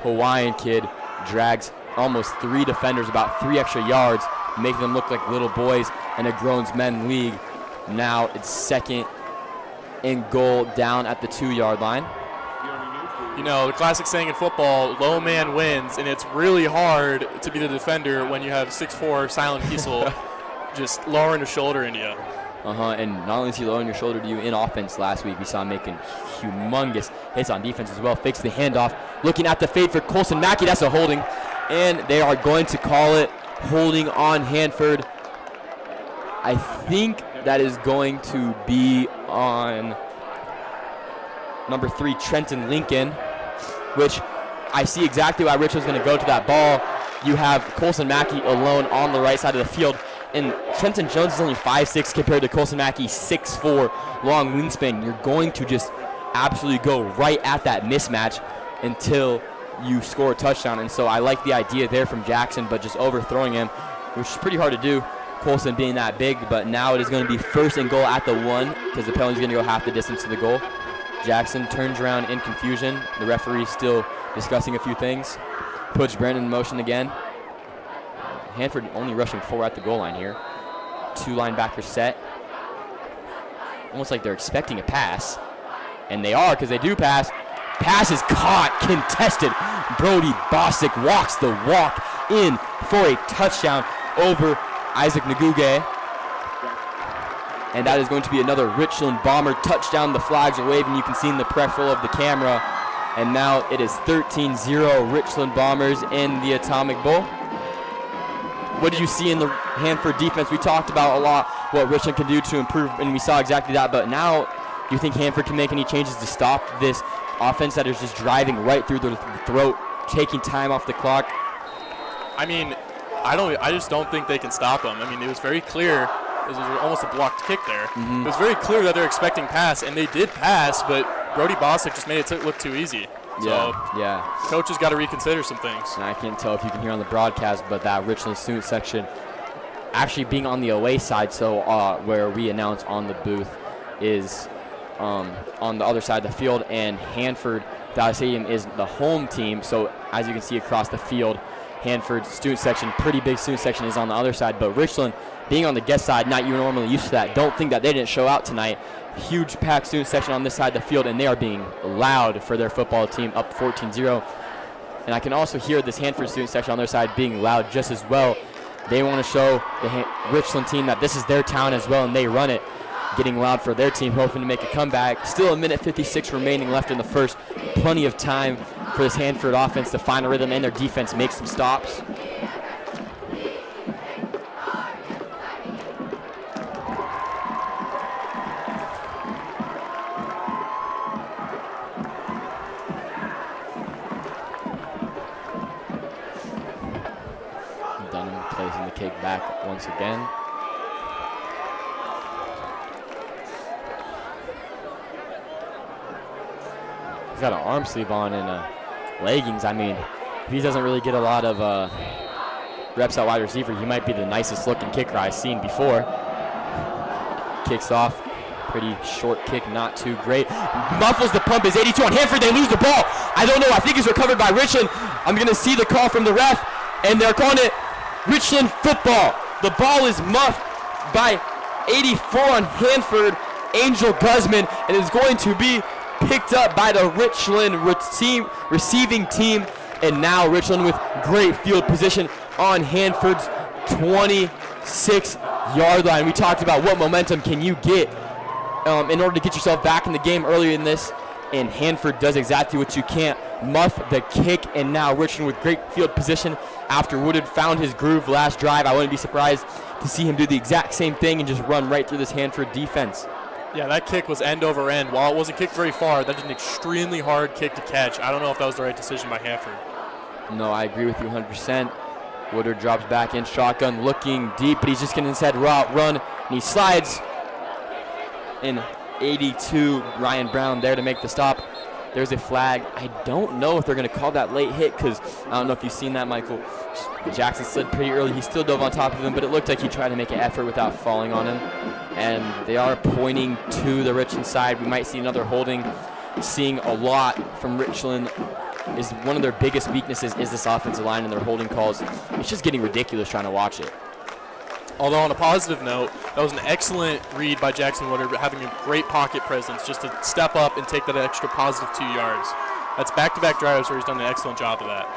Hawaiian kid, drags almost 3 defenders, about 3 extra yards, making them look like little boys in a grown men league. Now it's 2nd and goal down at the 2-yard line. You know, the classic saying in football, low man wins, and it's really hard to be the defender when you have 6'4" Silent Kiesel just lowering the shoulder into you. And not only is he lowering your shoulder to you in offense last week, we saw him making humongous hits on defense as well. Fakes the handoff, looking at the fade for Colson Mackey. That's a holding, and they are going to call it holding on Hanford. I think that is going to be on number 3, Trenton Lincoln, which I see exactly why Richland's going to go to that ball. You have Colson Mackey alone on the right side of the field, and Trenton Jones is only 5'6" compared to Colson Mackey's 6'4" long wingspan. You're going to just absolutely go right at that mismatch until you score a touchdown. And so I like the idea there from Jackson, but just overthrowing him, which is pretty hard to do, Colson being that big. But now it is going to be 1st and goal at the 1 because the penalty is going to go half the distance to the goal. Jackson turns around in confusion. The referee still discussing a few things. Puts Brandon in motion again. Hanford only rushing 4 at the goal line here. 2 linebackers set. Almost like they're expecting a pass. And they are, because they do pass. Pass is caught, contested. Brody Bosick walks the walk in for a touchdown over Isaac Naguge. And that is going to be another Richland Bomber touchdown. The flags are waving. You can see in the peripheral of the camera. And now it is 13-0 Richland Bombers in the Atomic Bowl. What did you see in the Hanford defense? We talked about a lot what Richland can do to improve, and we saw exactly that. But now, do you think Hanford can make any changes to stop this offense that is just driving right through their throat, taking time off the clock? I mean, I just don't think they can stop them. I mean, it was very clear. It was almost a blocked kick there. Mm-hmm. It was very clear that they're expecting pass, and they did pass, but Brody Bosick just made it look too easy. Yeah. Coaches got to reconsider some things. And I can't tell if you can hear on the broadcast, but that Richland student section actually being on the away side, so where we announce on the booth is on the other side of the field, and Hanford Valley Stadium is the home team. So as you can see across the field, Hanford's student section, pretty big student section, is on the other side, but Richland being on the guest side, not you normally used to that. Don't think that they didn't show out tonight. Huge packed student section on this side of the field, and they are being loud for their football team, up 14-0. And I can also hear this Hanford student section on their side being loud just as well. They want to show the Richland team that this is their town as well, and they run it, getting loud for their team, hoping to make a comeback. Still a minute 56 remaining left in the first. Plenty of time for this Hanford offense to find a rhythm, and their defense make some stops. Placing the kick back once again. He's got an arm sleeve on and leggings. I mean, if he doesn't really get a lot of reps at wide receiver, he might be the nicest looking kicker I've seen before. Kicks off. Pretty short kick, not too great. Muffles the pump, is 82 on Hanford. They lose the ball. I don't know. I think it's recovered by Richland. I'm going to see the call from the ref, and they're calling it Richland football. The ball is muffed by 84 on Hanford, Angel Guzman, and is going to be picked up by the Richland receiving team. And now Richland with great field position on Hanford's 26-yard line. We talked about what momentum can you get in order to get yourself back in the game earlier in this, and Hanford does exactly what you can't. Muff the kick, and now Richland with great field position after Woodard found his groove last drive. I wouldn't be surprised to see him do the exact same thing and just run right through this Hanford defense. Yeah, that kick was end over end. While it wasn't kicked very far, that is an extremely hard kick to catch. I don't know if that was the right decision by Hanford. No, I agree with you 100%. Woodard drops back in shotgun, looking deep, but he's just going to instead run, and he slides in 82. Ryan Brown there to make the stop. There's a flag. I don't know if they're going to call that late hit, because I don't know if you've seen that, Michael. Jackson slid pretty early. He still dove on top of him, but it looked like he tried to make an effort without falling on him. And they are pointing to the Richland side. We might see another holding. Seeing a lot from Richland is one of their biggest weaknesses is this offensive line and their holding calls. It's just getting ridiculous trying to watch it. Although on a positive note, that was an excellent read by Jackson Woodard, having a great pocket presence just to step up and take that extra positive 2 yards. That's back-to-back drives where he's done an excellent job of that.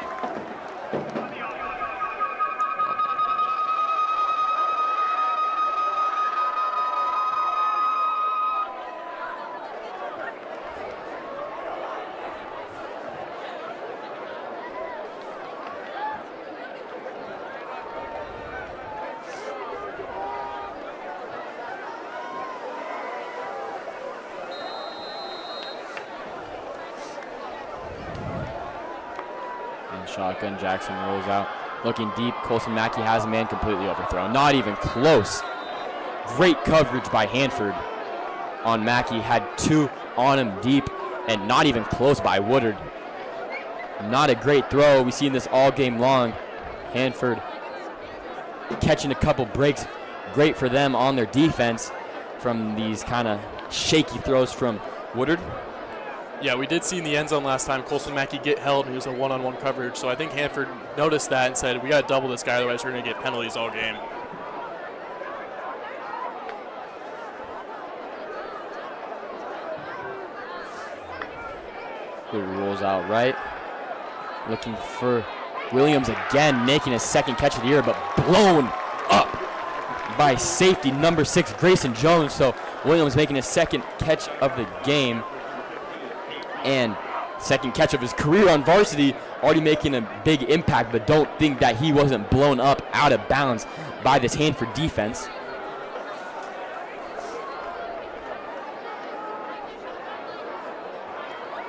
shotgun. Jackson rolls out. Looking deep. Colson Mackey has a man completely overthrown. Not even close. Great coverage by Hanford on Mackey. Had 2 on him deep and not even close by Woodard. Not a great throw. We've seen this all game long. Hanford catching a couple breaks. Great for them on their defense from these kind of shaky throws from Woodard. Yeah, we did see in the end zone last time Colson Mackey get held. He was a one-on-one coverage. So I think Hanford noticed that and said, we got to double this guy, otherwise we're going to get penalties all game. Woodard rolls out right. Looking for Williams again, making his second catch of the year, but blown up by safety number 6, Grayson Jones. So Williams making his second catch of the game and second catch of his career on varsity, already making a big impact, but don't think that he wasn't blown up out of bounds by this Hanford defense.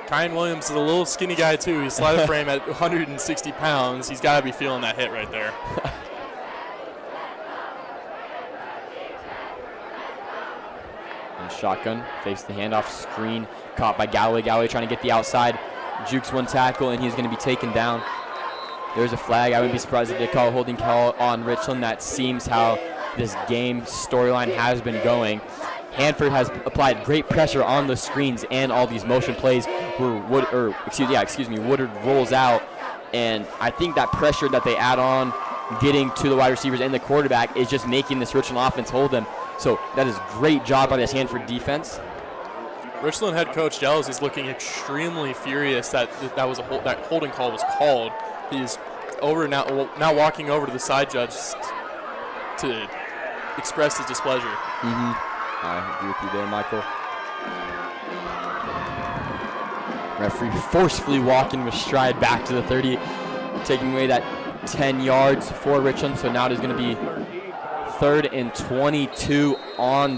Kyan Williams is a little skinny guy too. He's slide of frame at 160 pounds. He's got to be feeling that hit right there. And shotgun, fakes the handoff, screen caught by Galloway. Galloway trying to get the outside, jukes one tackle, and he's going to be taken down. There's a flag. I wouldn't be surprised if they call a holding call on Richland. That seems how this game storyline has been going. Hanford has applied great pressure on the screens and all these motion plays where Woodard rolls out, and I think that pressure that they add on getting to the wide receivers and the quarterback is just making this Richland offense hold them. So that is great job by this Hanford defense. Richland head coach Jellis is looking extremely furious that that holding call was called. He's now walking over to the side judge to express his displeasure. I agree with you there, Michael. Referee forcefully walking with stride back to the 30, taking away that 10 yards for Richland. So now it is going to be 3rd and 22 on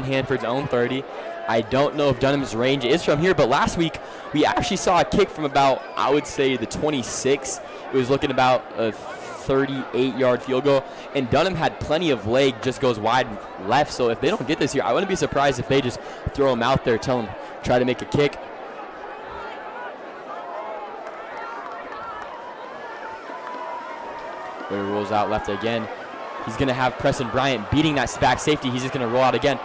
Hanford's own 30. I don't know if Dunham's range is from here, but last week we actually saw a kick from about, I would say, the 26. It was looking about a 38-yard field goal, and Dunham had plenty of leg, just goes wide left. So if they don't get this here, I wouldn't be surprised if they just throw him out there, tell him try to make a kick. But he rolls out left again. He's going to have Preston Bryant beating that back safety. He's just going to roll out again.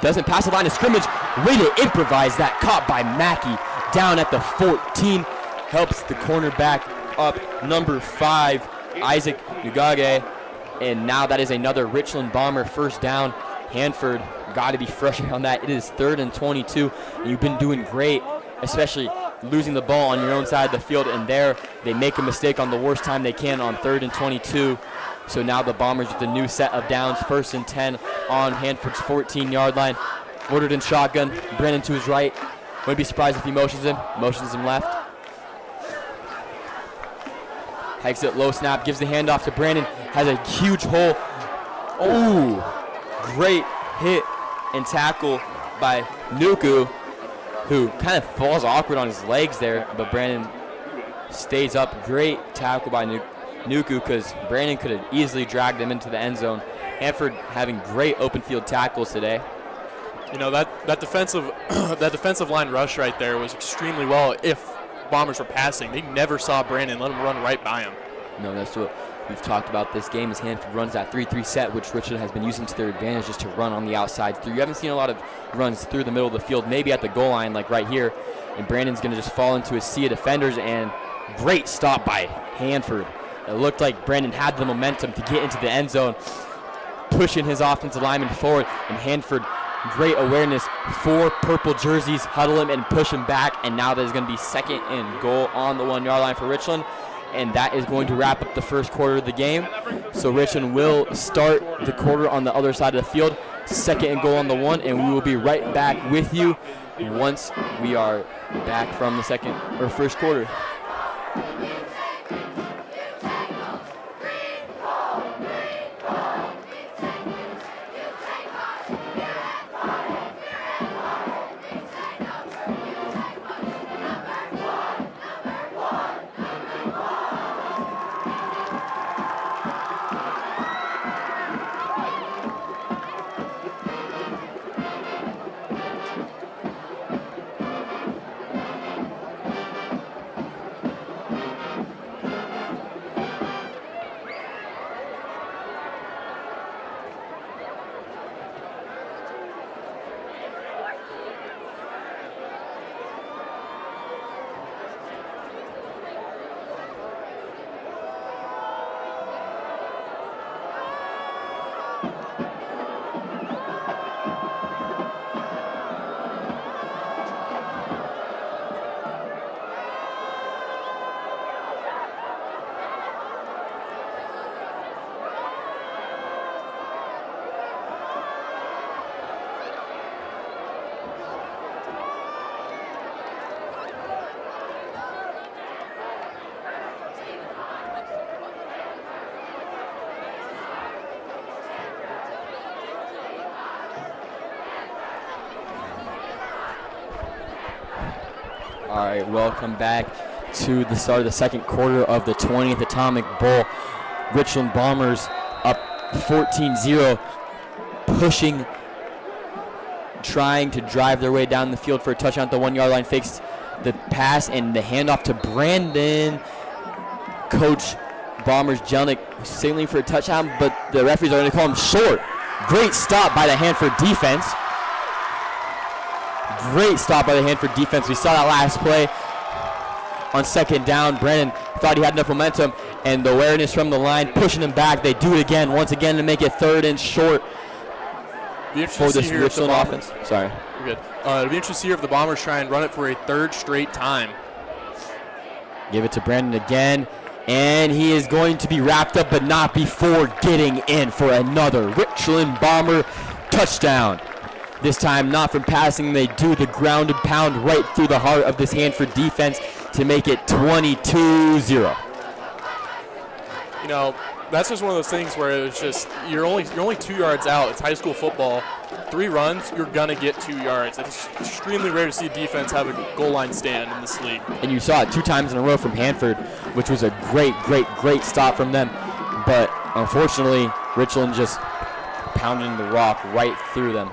Doesn't pass the line of scrimmage. Way to improvise that. Caught by Mackey down at the 14. Helps the cornerback up, number 5, Isaac Nugage. And now that is another Richland Bomber first down. Hanford got to be frustrated on that. It is 3rd and 22. And you've been doing great, especially losing the ball on your own side of the field. And there they make a mistake on the worst time they can on 3rd and 22. So now the Bombers with a new set of downs, 1st and 10 on Hanford's 14-yard line. Woodard in shotgun, Brennan to his right. Wouldn't be surprised if he motions him left. Hikes it low snap, gives the handoff to Brandon, has a huge hole. Oh, great hit and tackle by Nuku, who kind of falls awkward on his legs there, but Brandon stays up. Great tackle by Nuku, because Brandon could have easily dragged him into the end zone. Hanford having great open field tackles today. You know, that defensive line rush right there was extremely well. If Bombers were passing, they never saw Brandon, let him run right by him. No, that's what we've talked about this game, as Hanford runs that 3-3 set, which Richland has been using to their advantage, just to run on the outside through. You haven't seen a lot of runs through the middle of the field, maybe at the goal line like right here, and Brandon's going to just fall into a sea of defenders, and great stop by Hanford. It looked like Brandon had the momentum to get into the end zone, pushing his offensive lineman forward, and Hanford, great awareness. 4 purple jerseys huddle him and push him back, and now there's going to be 2nd and goal on the 1-yard line for Richland, and that is going to wrap up the first quarter of the game. So Richland will start the quarter on the other side of the field, 2nd and goal on the 1, and we will be right back with you once we are back from the first quarter. All right, welcome back to the start of the second quarter of the 20th Atomic Bowl. Richland Bombers up 14-0, pushing, trying to drive their way down the field for a touchdown at the 1 yard line. Fakes the pass and the handoff to Brandon. Coach Bombers Jelnick signaling for a touchdown, but the referees are going to call him short. Great stop by the Hanford defense. Great stop by the Hanford defense. We saw that last play on second down. Brandon thought he had enough momentum, and the awareness from the line pushing him back. They do it again, once again, to make it 3rd and short for this Richland offense. Sorry. You're good. It'll be interesting to see if the Bombers try and run it for a 3rd straight time. Give it to Brandon again, and he is going to be wrapped up, but not before getting in for another Richland Bomber touchdown. This time not from passing, they do the grounded pound right through the heart of this Hanford defense to make it 22-0. You know, that's just one of those things where it's just you're only 2 yards out. It's high school football. 3 runs, you're gonna get 2 yards. It's extremely rare to see a defense have a goal line stand in this league. And you saw it 2 times in a row from Hanford, which was a great stop from them. But unfortunately, Richland just pounding the rock right through them.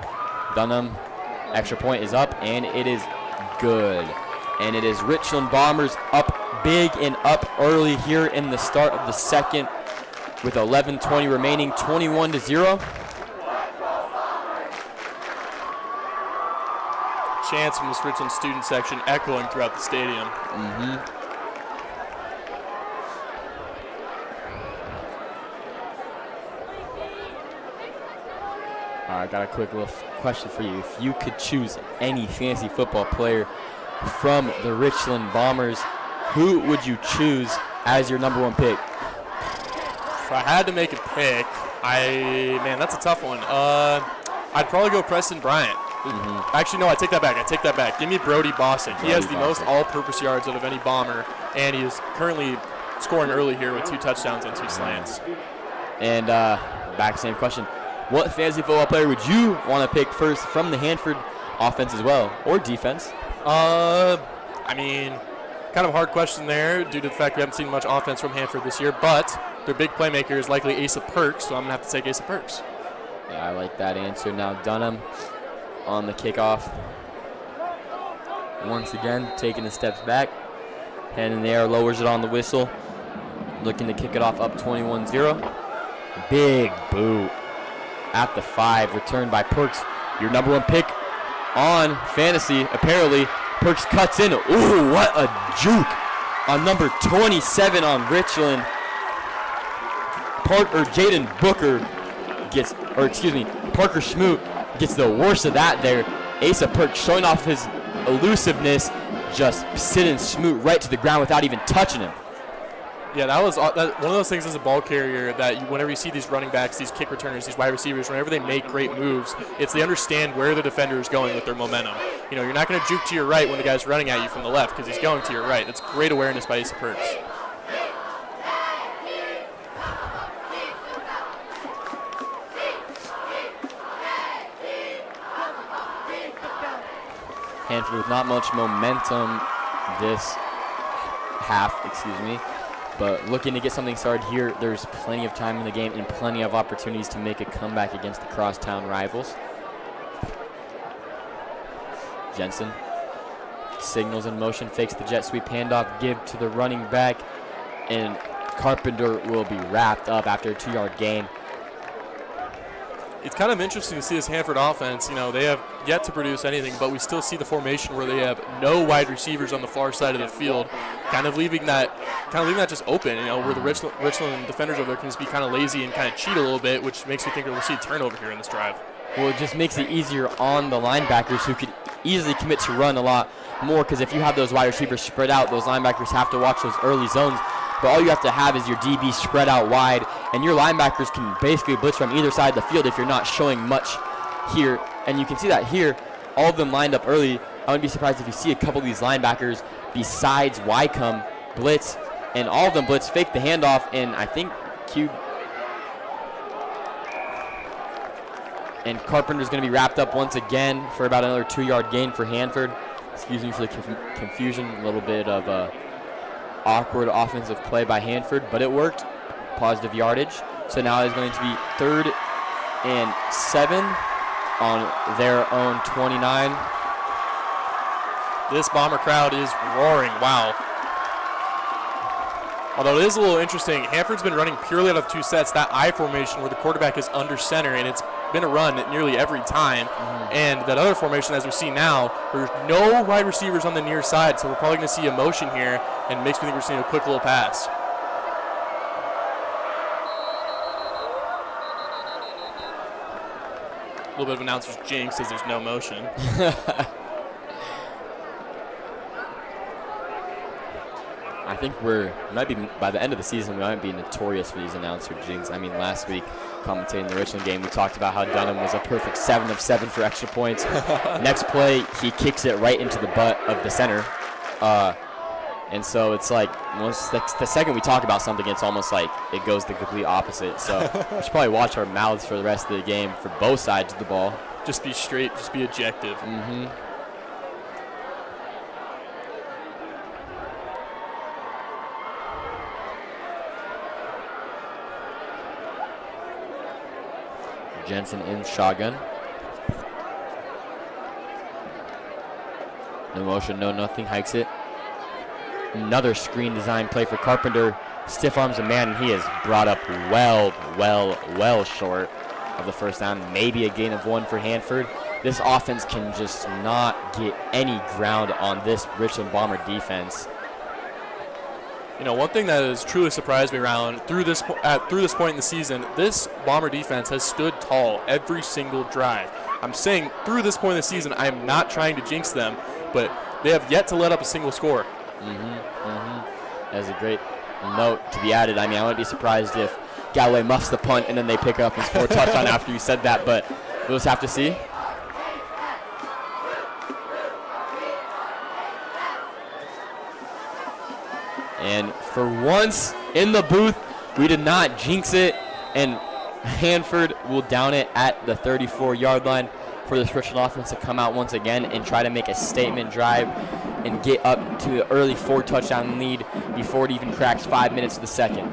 Dunham, extra point is up, and it is good. And it is Richland Bombers up big and up early here in the start of the second with 11:20 remaining, 21-0. Chants from this Richland student section echoing throughout the stadium. I got a quick little question for you. If you could choose any fantasy football player from the Richland Bombers, who would you choose as your number 1 pick? If I had to make a pick, man, that's a tough one. I'd probably go Preston Bryant. Actually, no, I take that back. Give me Brody Boston. He has the most all-purpose yards out of any Bomber, and he is currently scoring early here with 2 touchdowns and 2 slants. And back same question. What fantasy football player would you want to pick first from the Hanford offense as well, or defense? I mean, kind of a hard question there due to the fact we haven't seen much offense from Hanford this year, but their big playmaker is likely Asa Perks, so I'm going to have to take Asa Perks. Yeah, I like that answer. Now Dunham on the kickoff. Once again, taking the steps back. Hand in the air, lowers it on the whistle. Looking to kick it off up 21-0. Big boot at the 5, returned by Perks. Your number 1 pick on fantasy, apparently. Perks cuts in. Ooh, what a juke on number 27 on Richland. Jaden Booker gets, Parker Schmoot gets the worst of that there. Asa Perks showing off his elusiveness, just sitting Schmoot right to the ground without even touching him. Yeah, that was one of those things as a ball carrier that whenever you see these running backs, these kick returners, these wide receivers, whenever they make great moves, it's they understand where the defender is going with their momentum. You know, you're not going to juke to your right when the guy's running at you from the left because he's going to your right. That's great awareness by Asa Perks. Hanford with not much momentum this half, but looking to get something started here. There's plenty of time in the game and plenty of opportunities to make a comeback against the crosstown rivals. Jensen signals in motion, fakes the jet sweep handoff, give to the running back, and Carpenter will be wrapped up after a 2-yard gain. It's kind of interesting to see this Hanford offense. You know, they have yet to produce anything, but we still see the formation where they have no wide receivers on the far side of the field, kind of leaving that just open. You know, where the Richland defenders over there can just be kind of lazy and kind of cheat a little bit, which makes me think we'll see a turnover here in this drive. Well, it just makes it easier on the linebackers who could easily commit to run a lot more, because if you have those wide receivers spread out, those linebackers have to watch those early zones. But all you have to have is your DB spread out wide, and your linebackers can basically blitz from either side of the field if you're not showing much here. And you can see that here, all of them lined up early. I wouldn't be surprised if you see a couple of these linebackers besides Wycombe blitz, and all of them blitz, fake the handoff, and I think Carpenter's going to be wrapped up once again for about another 2-yard gain for Hanford. Excuse me for the confusion, a little bit of awkward offensive play by Hanford, but it worked. Positive yardage. So now it's going to be 3rd and 7 on their own 29. This Bomber crowd is roaring. Wow. Although it is a little interesting, Hanford's been running purely out of 2 sets, that I formation where the quarterback is under center, and it's been a run nearly every time. And that other formation, as we see now, there's no wide receivers on the near side, so we're probably going to see a motion here, and makes me think we're seeing a quick little pass. A little bit of announcer's jinx as there's no motion. I think might be by the end of the season, we might be notorious for these announcer jinx. I mean, last week, commentating the Richland game, we talked about how Dunham was a perfect 7 of 7 for extra points. Next play, he kicks it right into the butt of the center. And so it's like, the second we talk about something, it's almost like it goes the complete opposite. So we should probably watch our mouths for the rest of the game for both sides of the ball. Just be straight, just be objective. Jensen in shotgun. No motion, no nothing, hikes it. Another screen design play for Carpenter. Stiff arms a man, and he is brought up well short of the first down. Maybe a gain of 1 for Hanford. This offense can just not get any ground on this Richland Bomber defense. You know, one thing that has truly surprised me around through this point in the season, this Bomber defense has stood tall every single drive. I'm saying through this point in the season, I am not trying to jinx them, but they have yet to let up a single score. That's a great note to be added. I mean, I wouldn't be surprised if Galloway muffs the punt and then they pick up and score a touchdown after you said that, but we'll just have to see. And for once in the booth, we did not jinx it, and Hanford will down it at the 34-yard line for this Richland offense to come out once again and try to make a statement drive and get up to the early 4-touchdown lead before it even cracks 5 minutes of the second.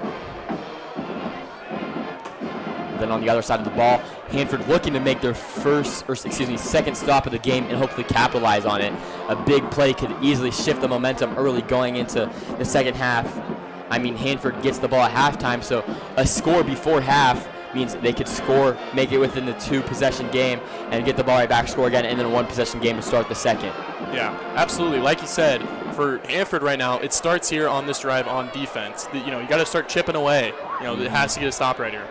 Then on the other side of the ball, Hanford looking to make their second stop of the game and hopefully capitalize on it. A big play could easily shift the momentum early going into the second half. I mean, Hanford gets the ball at halftime, so a score before half means they could score, make it within the 2-possession game, and get the ball right back, score again, and then a 1-possession game to start the second. Yeah, absolutely. Like you said, for Hanford right now, it starts here on this drive on defense. You got to start chipping away. It has to get a stop right here.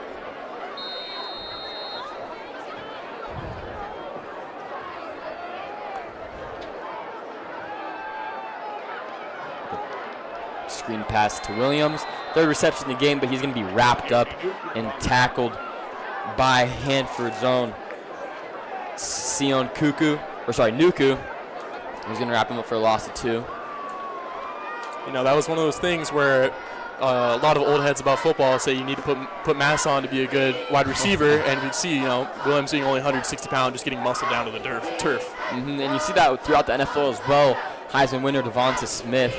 Screen pass to Williams. 3rd reception in the game, but he's going to be wrapped up and tackled by Hanford's own Nuku. He's going to wrap him up for a loss of 2. That was one of those things where a lot of old heads about football say you need to put mass on to be a good wide receiver, and you see, Williams being only 160 pounds, just getting muscled down to the turf. And you see that throughout the NFL as well. Heisman winner Devonta Smith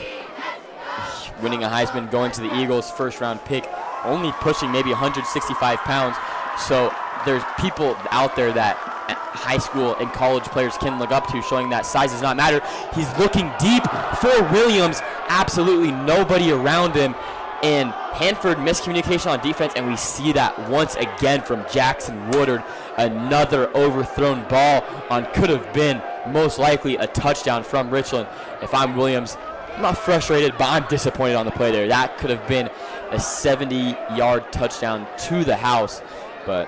winning a Heisman, going to the Eagles' first-round pick, only pushing maybe 165 pounds. So there's people out there that high school and college players can look up to, showing that size does not matter. He's looking deep for Williams. Absolutely nobody around him. And Hanford miscommunication on defense, and we see that once again from Jackson Woodard. Another overthrown ball on could have been most likely a touchdown from Richland. If I'm Williams, I'm not frustrated, but I'm disappointed on the play there. That could have been a 70-yard touchdown to the house. But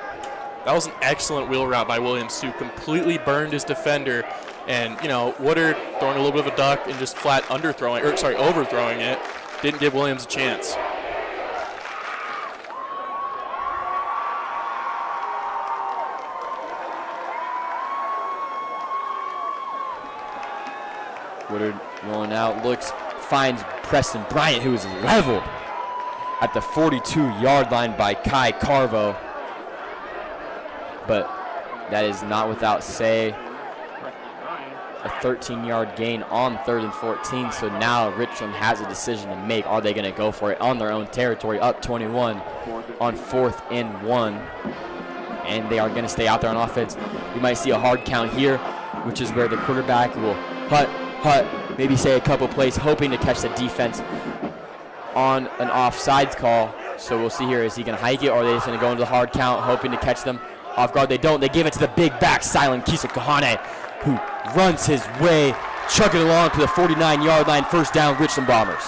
that was an excellent wheel route by Williams, who completely burned his defender. And, Woodard throwing a little bit of a duck and just flat overthrowing it. Didn't give Williams a chance. Woodard rolling out, finds Preston Bryant, who is leveled at the 42-yard line by Kai Carvo. But that is not without say. a 13-yard gain on 3rd and 14. So now Richland has a decision to make. Are they going to go for it on their own territory, up 21 on 4th and 1? And they are going to stay out there on offense. You might see a hard count here, which is where the quarterback will hut, maybe say a couple plays, hoping to catch the defense on an offsides call. So we'll see here. Is he going to hike it, or are they just going to go into the hard count, hoping to catch them off guard? They don't. They give it to the big back, Silent Kisa Kahane, who runs his way, chugging along to the 49-yard line, first down, Richland Bombers.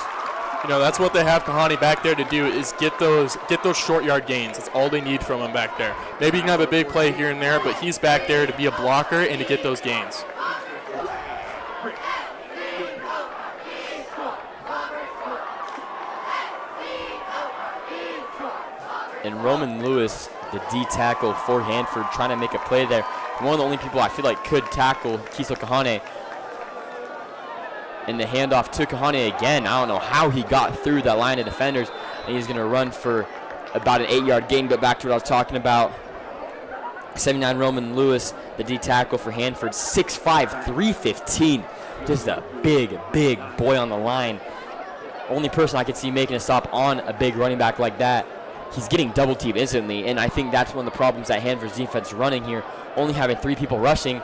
You know, that's what they have Kahani back there to do, is get those short yard gains. That's all they need from him back there. Maybe he can have a big play here and there, but he's back there to be a blocker and to get those gains. And Roman Lewis, the D tackle for Hanford, trying to make a play there. One of the only people I feel like could tackle Kiso Kahane. And the handoff to Kahane again. I don't know how he got through that line of defenders. And he's going to run for about an 8-yard gain. But back to what I was talking about. 79 Roman Lewis, the D tackle for Hanford, 6'5", 315. Just a big, big boy on the line. Only person I could see making a stop on a big running back like that. He's getting double teamed instantly, and I think that's one of the problems that Hanford's defense is running here. Only having 3 people rushing,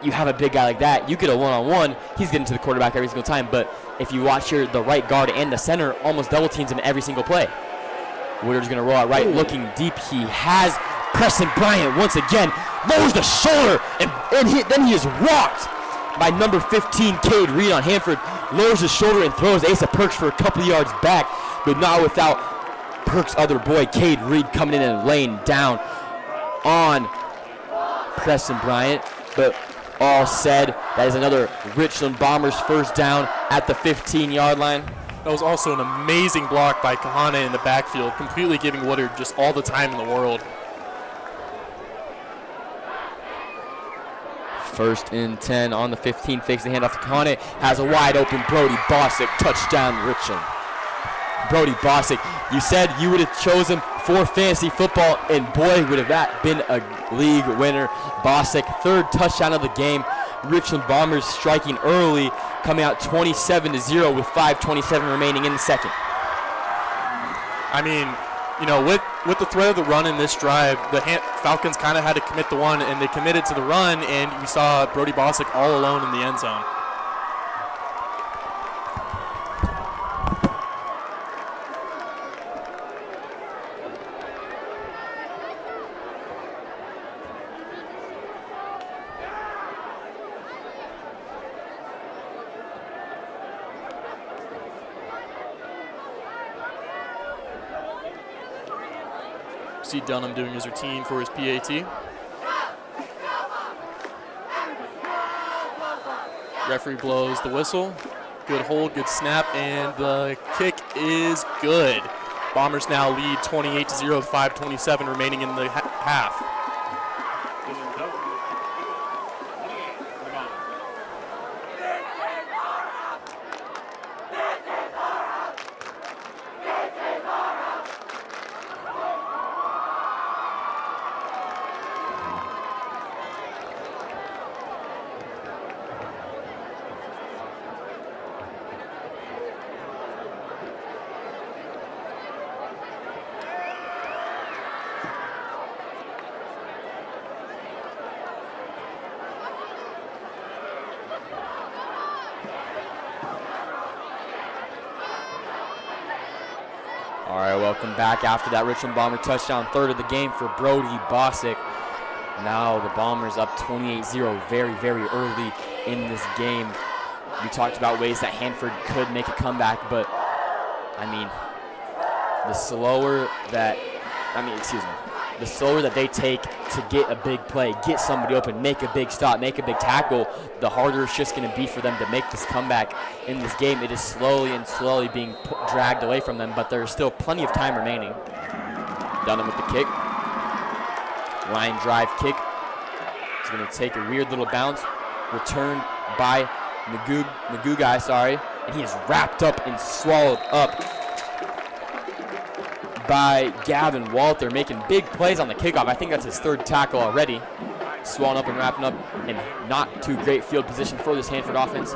you have a big guy like that, you get a one-on-one, he's getting to the quarterback every single time. But if you watch here, the right guard and the center almost double teams him every single play. Woodard's going to roll out right, looking deep. He has Preston Bryant once again, lowers the shoulder, and then he is walked by number 15, Cade Reed on Hanford. Lowers his shoulder and throws Asa Perks for a couple yards back, but not without Perks' other boy, Cade Reed, coming in and laying down on Preston Bryant. But all said, that is another Richland Bombers first down at the 15-yard line. That was also an amazing block by Kahane in the backfield, completely giving Woodard just all the time in the world. First and 10 on the 15, fakes the handoff to Kahane, has a wide open Brody Bosick, touchdown Richland. Brody Bosick, you said you would have chosen for fantasy football, and boy, would have that been a league winner. Bosick, 3rd touchdown of the game. Richland Bombers striking early, coming out 27-0 with 5:27 remaining in the second. I mean, you know, with the threat of the run in this drive, the Falcons kind of had to commit the one, and they committed to the run, and we saw Brody Bosick all alone in the end zone. See Dunham doing his routine for his PAT. Referee blows the whistle. Good hold, good snap, and the kick is good. Bombers now lead 28-0, 5:27 remaining in the half. All right, welcome back after that Richland Bomber touchdown, 3rd of the game for Brody Bosick. Now the Bombers up 28-0 very, very early in this game. We talked about ways that Hanford could make a comeback, but, I mean, the slower that they take to get a big play, get somebody open, make a big stop, make a big tackle, the harder it's just going to be for them to make this comeback in this game. It is slowly and slowly being dragged away from them, but there's still plenty of time remaining. Dunham with the kick. Line drive kick. It's going to take a weird little bounce. Returned by Magugai, and he is wrapped up and swallowed up by Gavin Walter, making big plays on the kickoff. I think that's his 3rd tackle already. swelling up and wrapping up, and not too great field position for this Hanford offense.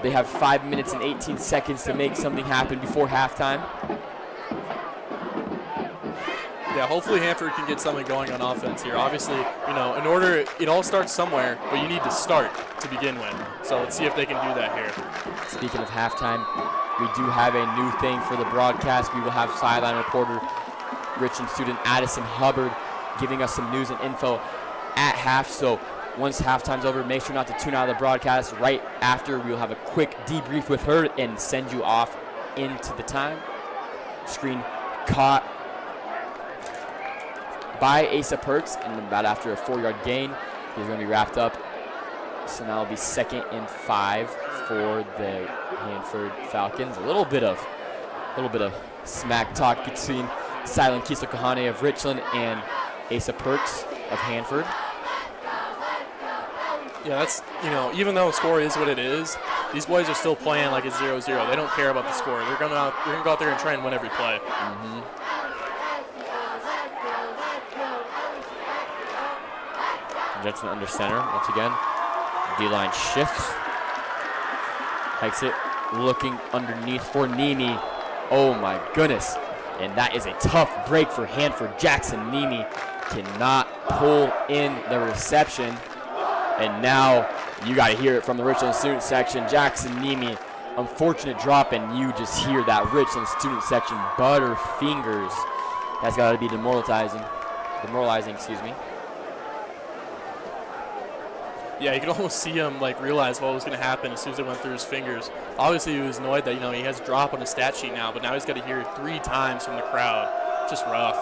They have 5 minutes and 18 seconds to make something happen before halftime. Yeah, hopefully Hanford can get something going on offense here. Obviously, you know, in order, it all starts somewhere, but you need to start to begin with. So let's see if they can do that here. Speaking of halftime, we do have a new thing for the broadcast. We will have sideline reporter, Richland student Addison Hubbard, giving us some news and info at half. So once halftime's over, make sure not to tune out of the broadcast. Right after, we will have a quick debrief with her and send you off into the time. Screen caught by Asa Perks, and about after a 4-yard gain, he's going to be wrapped up. So now it'll be 2nd and 5 for the Hanford Falcons. A little bit of smack talk between Silent Kisa Kahane of Richland and Asa Perks of Hanford. Yeah, that's, you know, even though the score is what it is, these boys are still playing like it's 0-0. They don't care about the score. They're going to go out there and try and win every play. Mm-hmm. Jensen under center once again. D-line shifts. Hikes it. Looking underneath for Nimi. Oh my goodness. And that is a tough break for Hanford. Jackson Nimi cannot pull in the reception. And now you got to hear it from the Richland student section. Jackson Nimi, unfortunate drop, and you just hear that Richland student section butter fingers. That's got to be demoralizing, excuse me. Yeah, you could almost see him like realize what was going to happen as soon as it went through his fingers. Obviously, he was annoyed that, you know, he has a drop on his stat sheet now, but now he's got to hear it 3 times from the crowd. Just rough.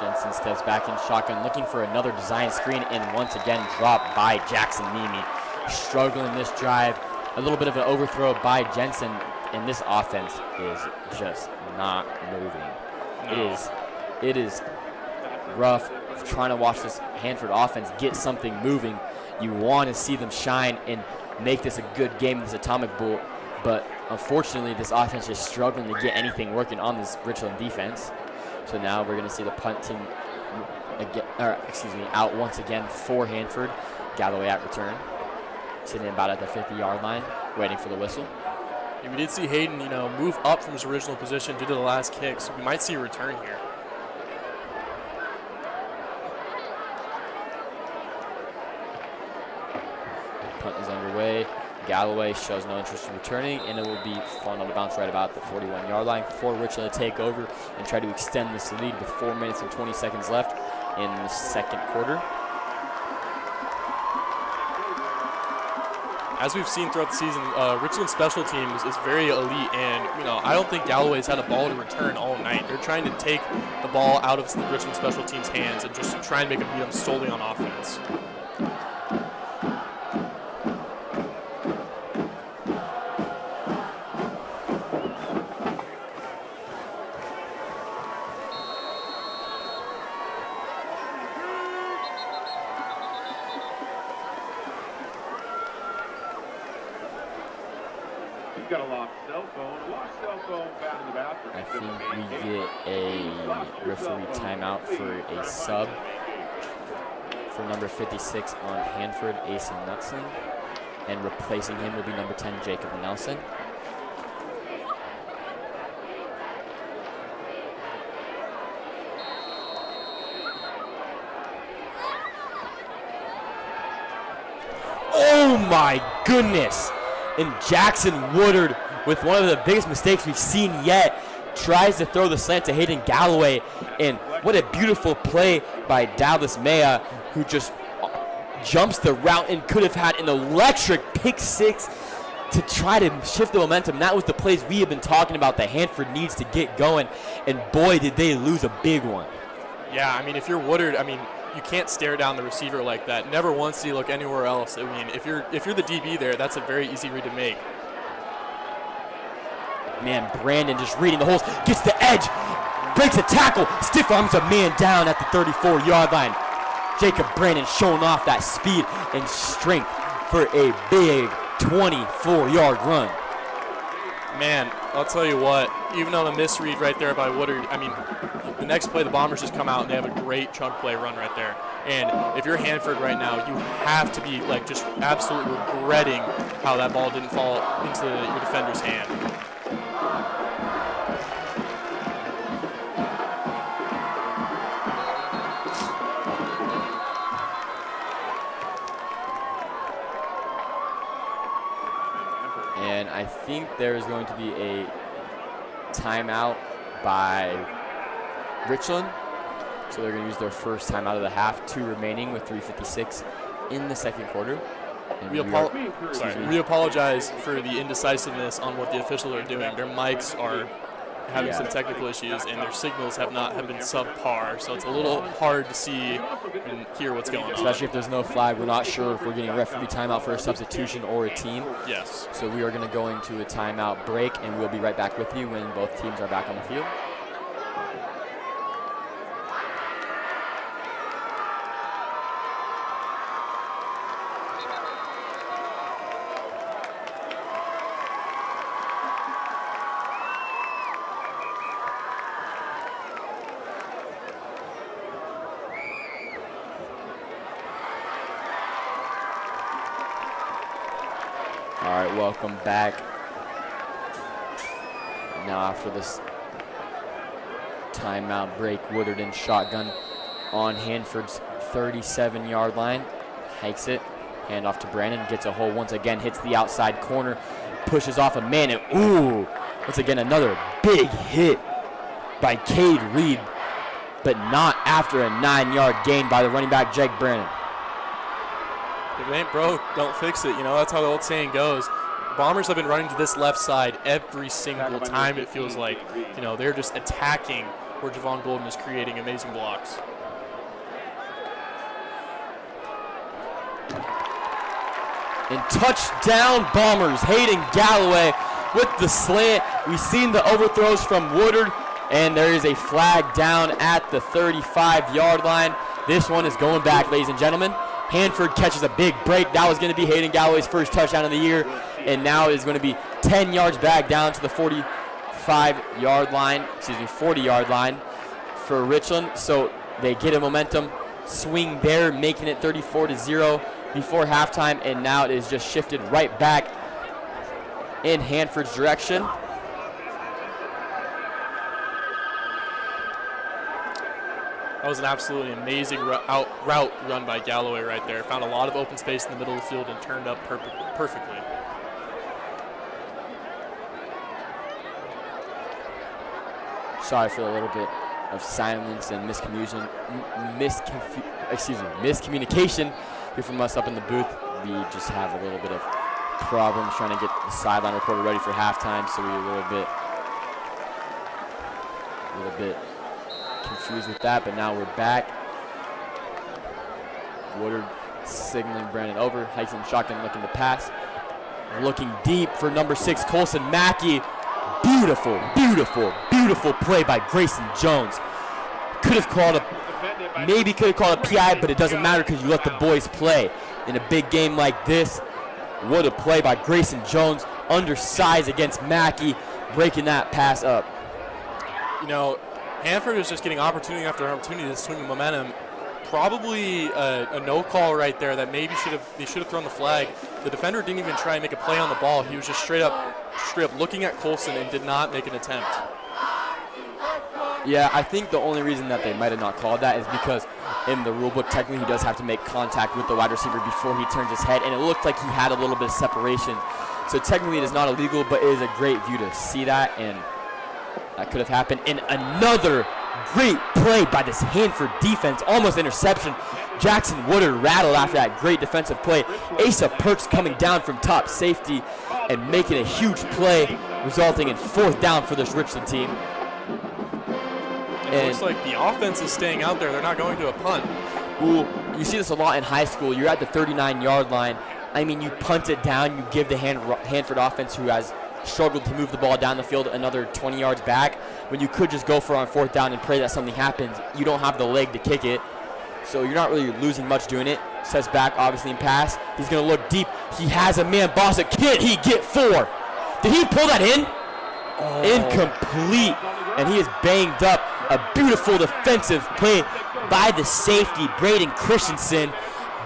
Jensen steps back in shotgun, looking for another design screen, and once again dropped by Jackson Nimi. Struggling this drive. A little bit of an overthrow by Jensen, and this offense is just not moving. No. It is rough trying to watch this Hanford offense get something moving. You want to see them shine and make this a good game in this Atomic Bowl, but unfortunately this offense is struggling to get anything working on this Richland defense. So now we're going to see the punt team out once again for Hanford. Galloway at return. Sitting about at the 50-yard line, waiting for the whistle. Yeah, we did see Hayden, you know, move up from his original position due to the last kick, so we might see a return here. Punt is underway. Galloway shows no interest in returning, and it will be falling on the bounce right about the 41-yard line for Richland to take over and try to extend this lead with 4 minutes and 20 seconds left in the second quarter. As we've seen throughout the season, Richland's special teams is very elite, and, you know, I don't think Galloway's had a ball to return all night. They're trying to take the ball out of the Richland special teams' hands and just try and make them beat them solely on offense. Got a lost cell phone. Lost cell phone found in the bathroom. I think we get a referee timeout for a sub for number 56 on Hanford, Asa Knutson, and replacing him will be number 10, Jacob Nelson. Oh my goodness! And Jackson Woodard, with one of the biggest mistakes we've seen yet, tries to throw the slant to Hayden Galloway. And what a beautiful play by Dallas Maya, who just jumps the route and could have had an electric pick 6 to try to shift the momentum. That was the plays we have been talking about that Hanford needs to get going. And boy, did they lose a big one. Yeah, I mean, if you're Woodard, I mean, you can't stare down the receiver like that. Never once do you look anywhere else. I mean, if you're the DB there, that's a very easy read to make. Man, Brandon just reading the holes, gets the edge, breaks a tackle, stiff arms a man down at the 34-yard line. Jacob Brandon showing off that speed and strength for a big 24-yard run. Man, I'll tell you what, even on a misread right there by Woodard, I mean, the next play, the Bombers just come out and they have a great chunk play run right there. And if you're Hanford right now, you have to be like just absolutely regretting how that ball didn't fall into your defender's hand. And I think there is going to be a timeout by Richland. So they're going to use their first timeout of the half, 2 remaining with 3:56 in the second quarter. And we apologize for the indecisiveness on what the officials are doing. Their mics are having some technical issues, and their signals have been subpar. So it's a little hard to see and hear what's going on. Especially if there's no flag. We're not sure if we're getting a referee timeout for a substitution or a team. Yes. So we are going to go into a timeout break, and we'll be right back with you when both teams are back on the field. All right, welcome back. Now after this timeout break, Woodard in shotgun on Hanford's 37-yard line. Hikes it, hand off to Brandon, gets a hole once again, hits the outside corner, pushes off a man, and ooh, once again another big hit by Cade Reed, but not after a 9-yard gain by the running back, Jake Brandon. If it ain't broke, don't fix it. You know, that's how the old saying goes. Bombers have been running to this left side every single time, it feels like. You know, they're just attacking where Javon Golden is creating amazing blocks. And touchdown Bombers. Hayden Galloway with the slant. We've seen the overthrows from Woodard, and there is a flag down at the 35-yard line. This one is going back, ladies and gentlemen. Hanford catches a big break. That was going to be Hayden Galloway's first touchdown of the year, and now it is going to be 10 yards back down to the 40-yard line for Richland. So they get a momentum swing there, making it 34-0 before halftime, and now it is just shifted right back in Hanford's direction. That was an absolutely amazing route run by Galloway right there. Found a lot of open space in the middle of the field and turned up perfectly. Sorry for a little bit of silence and miscommunication here from us up in the booth. We just have a little bit of problems trying to get the sideline reporter ready for halftime, so we're a little bit confused with that, but now we're back. Woodard signaling Brandon over. Hikes in shotgun, looking to pass. Looking deep for number 6, Colson Mackey. Beautiful, beautiful, beautiful play by Grayson Jones. Could have called a PI, but it doesn't matter because you let the boys play. In a big game like this, what a play by Grayson Jones. Undersized against Mackey, breaking that pass up. You know, Hanford is just getting opportunity after opportunity to swing the momentum. Probably a no call right there that maybe they should have thrown the flag. The defender didn't even try and make a play on the ball. He was just straight up looking at Colson and did not make an attempt. Yeah, I think the only reason that they might have not called that is because in the rule book, technically he does have to make contact with the wide receiver before he turns his head, and it looked like he had a little bit of separation. So technically it is not illegal, but it is a great view to see that, and that could have happened. And another great play by this Hanford defense, almost interception. Jackson Woodard rattled after that great defensive play. Asa Perks coming down from top safety and making a huge play, resulting in 4th down for this Richland team. It looks like the offense is staying out there. They're not going to a punt. Ooh, you see this a lot in high school. You're at the 39-yard line. I mean, you punt it down. You give the Hanford offense, who has struggled to move the ball down the field, another 20 yards back, when you could just go for on 4th down and pray that something happens. You don't have the leg to kick it. so you're not really losing much doing it. Steps back, obviously, in pass. He's going to look deep. He has a man, Bossa. Can't he get 4? Did he pull that in? Incomplete. And he is banged up. A beautiful defensive play by the safety, Braden Christensen,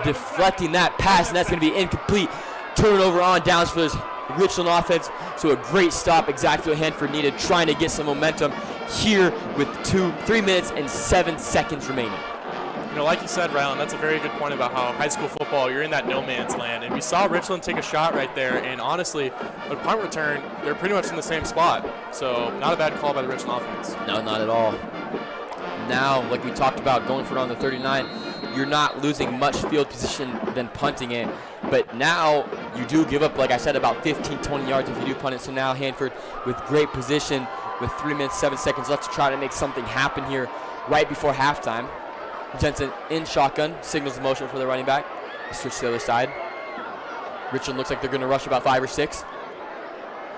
deflecting that pass, and that's going to be incomplete. Turnover on downs for this Richland offense. So a great stop, exactly what Hanford needed, trying to get some momentum here with 3 minutes and 7 seconds remaining. You know, like you said, Rylan, that's a very good point about how high school football, you're in that no man's land. And we saw Richland take a shot right there, and honestly, with punt return, they're pretty much in the same spot. So not a bad call by the Richland offense. No, not at all. Now, like we talked about, going for it on the 39, you're not losing much field position than punting it. But now you do give up, like I said, about 15, 20 yards if you do punt it. So now Hanford with great position with 3 minutes, 7 seconds left to try to make something happen here right before halftime. Jensen in shotgun, signals the motion for the running back. Switch to the other side. Richland looks like they're going to rush about 5 or 6.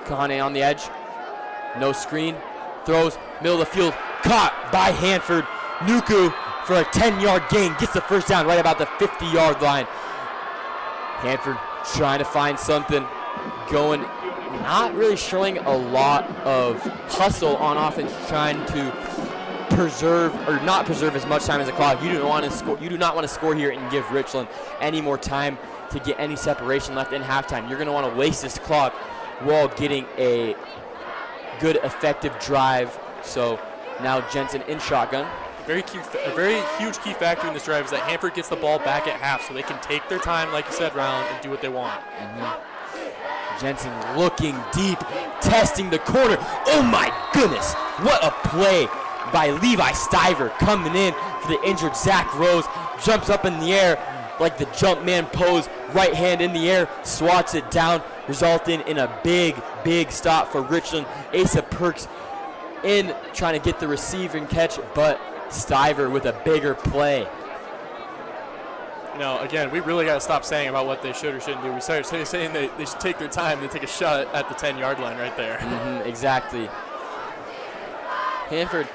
Kahane on the edge. No screen. Throws, middle of the field. Caught by Hanford. Nuku for a 10-yard gain. Gets the first down right about the 50-yard line. Hanford trying to find something. Going, not really showing a lot of hustle on offense, trying to preserve or not preserve as much time as the clock. You do not want to score here and give Richland any more time to get any separation left in halftime. You're going to want to waste this clock while getting a good effective drive. So now Jensen in shotgun. A very huge key factor in this drive is that Hanford gets the ball back at half so they can take their time, like you said, Rylan, and do what they want. Jensen looking deep, testing the corner. Oh my goodness, what a play by Levi Stiver coming in for the injured Zach Rose. Jumps up in the air like the jump man pose, right hand in the air, swats it down, resulting in a big stop for Richland. Asa Perks in trying to get the receiving catch, but Stiver with a bigger play. You know, again, we really got to stop saying about what they should or shouldn't do. We started saying they should take their time to take a shot at the 10-yard line right there. Exactly. Hanford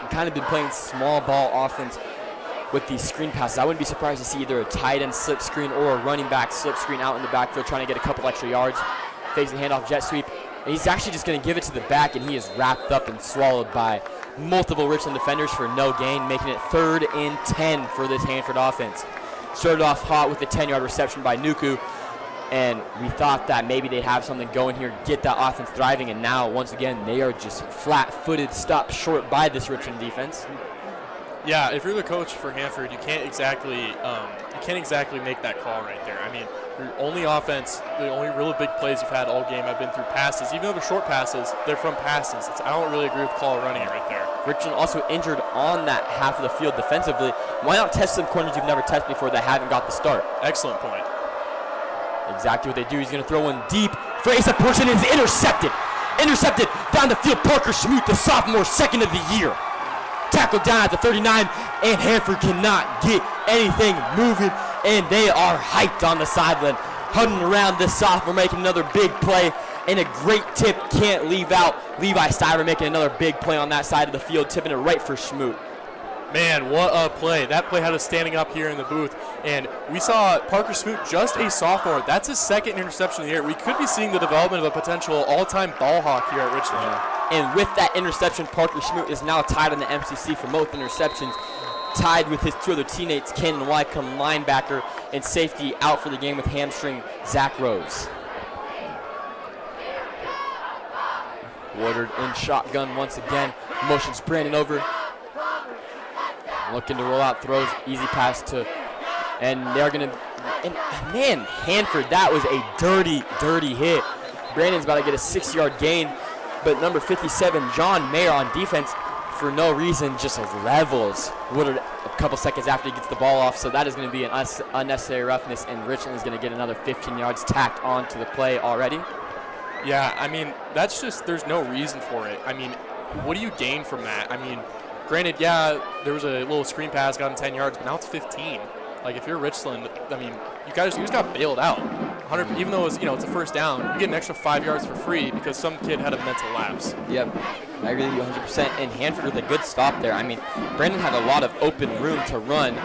kind of been playing small ball offense with these screen passes. I wouldn't be surprised to see either a tight end slip screen or a running back slip screen out in the backfield trying to get a couple extra yards. Fakes the handoff, jet sweep. And he's actually just going to give it to the back, and he is wrapped up and swallowed by multiple Richland defenders for no gain, making it 3rd and 10 for this Hanford offense. Started off hot with a 10-yard reception by Nuku, and we thought that maybe they'd have something going here, get that offense thriving, and now, once again, they are just flat-footed, stopped short by this Richland defense. Yeah, if you're the coach for Hanford, you can't exactly make that call right there. I mean, your only offense, the only really big plays you've had all game have been through passes. Even though they're short passes, they're from passes. I don't really agree with the call of running it right there. Richland also injured on that half of the field defensively. Why not test some corners you've never tested before that haven't got the start? Excellent point. Exactly what they do. He's going to throw one deep. Face a person is intercepted. Intercepted down the field. Parker Schmoot, the sophomore, 2nd of the year. Tackled down at the 39, and Hanford cannot get anything moving, and they are hyped on the sideline. Huddling around this sophomore, making another big play, and a great tip can't leave out. Levi Stiver making another big play on that side of the field, tipping it right for Schmoot. Man, what a play. That play had us standing up here in the booth, and we saw Parker Schmoot, just a sophomore. That's his 2nd interception of the year. We could be seeing the development of a potential all-time ball hawk here at Richland. And with that interception, Parker Schmoot is now tied on the MCC for most interceptions, tied with his 2 other teammates, Cannon Wycombe, linebacker, and safety out for the game with hamstring, Zach Rose. Woodard in shotgun once again, motions Brandon over. Looking to roll out, throws, easy pass to, and they're going to, and man, Hanford, that was a dirty hit. Brandon's about to get a 6-yard gain, but number 57, John Mayer on defense, for no reason, just levels Woodard a couple seconds after he gets the ball off, so that is going to be an unnecessary roughness, and Richland is going to get another 15 yards tacked onto the play already. Yeah, I mean, that's just, there's no reason for it. I mean, what do you gain from that? I mean, granted, yeah, there was a little screen pass, got him 10 yards, but now it's 15. Like, if you're Richland, I mean, you guys just got bailed out. 100. Even though it's a first down, you get an extra 5 yards for free because some kid had a mental lapse. Yep, I agree with you 100%. And Hanford with a good stop there. I mean, Brandon had a lot of open room to run,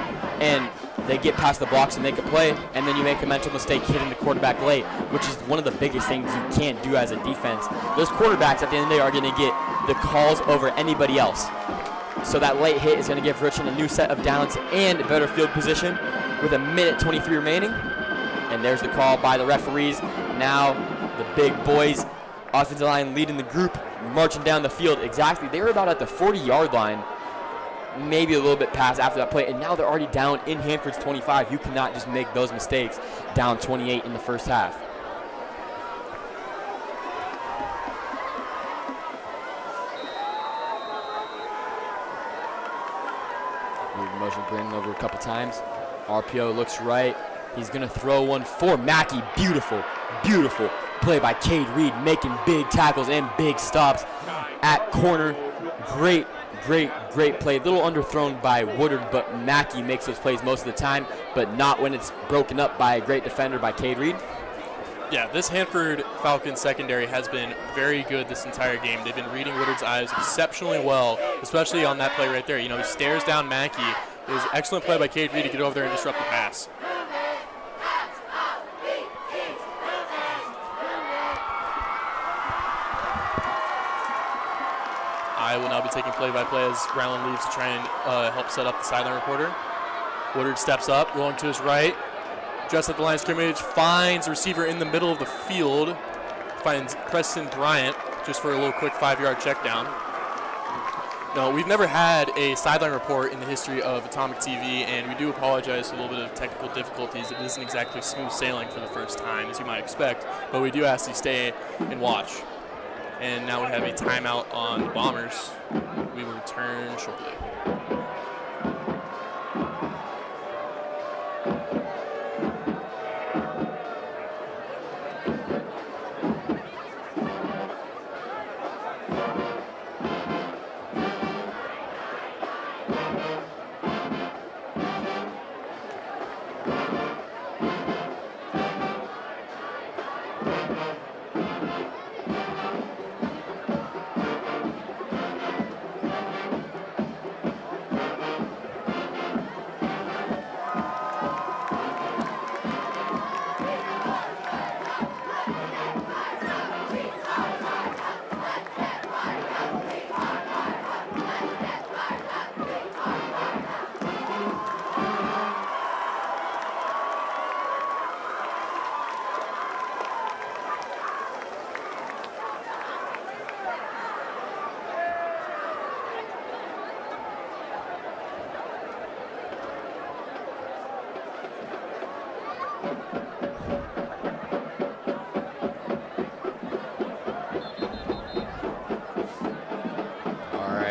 and they get past the blocks and make a play, and then you make a mental mistake hitting the quarterback late, which is one of the biggest things you can't do as a defense. Those quarterbacks at the end of the day are going to get the calls over anybody else. So that late hit is going to give Richland a new set of downs and a better field position with 1:23 remaining. And there's the call by the referees. Now the big boys, offensive line leading the group, marching down the field. Exactly, they were about at the 40-yard line, maybe a little bit past after that play, and now they're already down in Hanford's 25. You cannot just make those mistakes, down 28 in the first half. Motion Brandon over a couple times. RPO looks right. He's going to throw one for Mackey. Beautiful, beautiful play by Cade Reed, making big tackles and big stops at corner. Great, great, great play. A little underthrown by Woodard, but Mackey makes those plays most of the time, but not when it's broken up by a great defender by Cade Reed. Yeah, this Hanford Falcons secondary has been very good this entire game. They've been reading Woodard's eyes exceptionally well, especially on that play right there. He stares down Mackey. It was an excellent play by Cade Reed to get over there and disrupt the pass. I will now be taking play-by-play as Ryland leaves to try and help set up the sideline reporter. Woodard steps up, rolling to his right. Just at the line of scrimmage, finds a receiver in the middle of the field. Finds Preston Bryant just for a little quick 5-yard check down. No, we've never had a sideline report in the history of Atomic TV, and we do apologize for a little bit of technical difficulties. It isn't exactly smooth sailing for the first time, as you might expect, but we do ask you to stay and watch. And now we have a timeout on the Bombers. We will return shortly.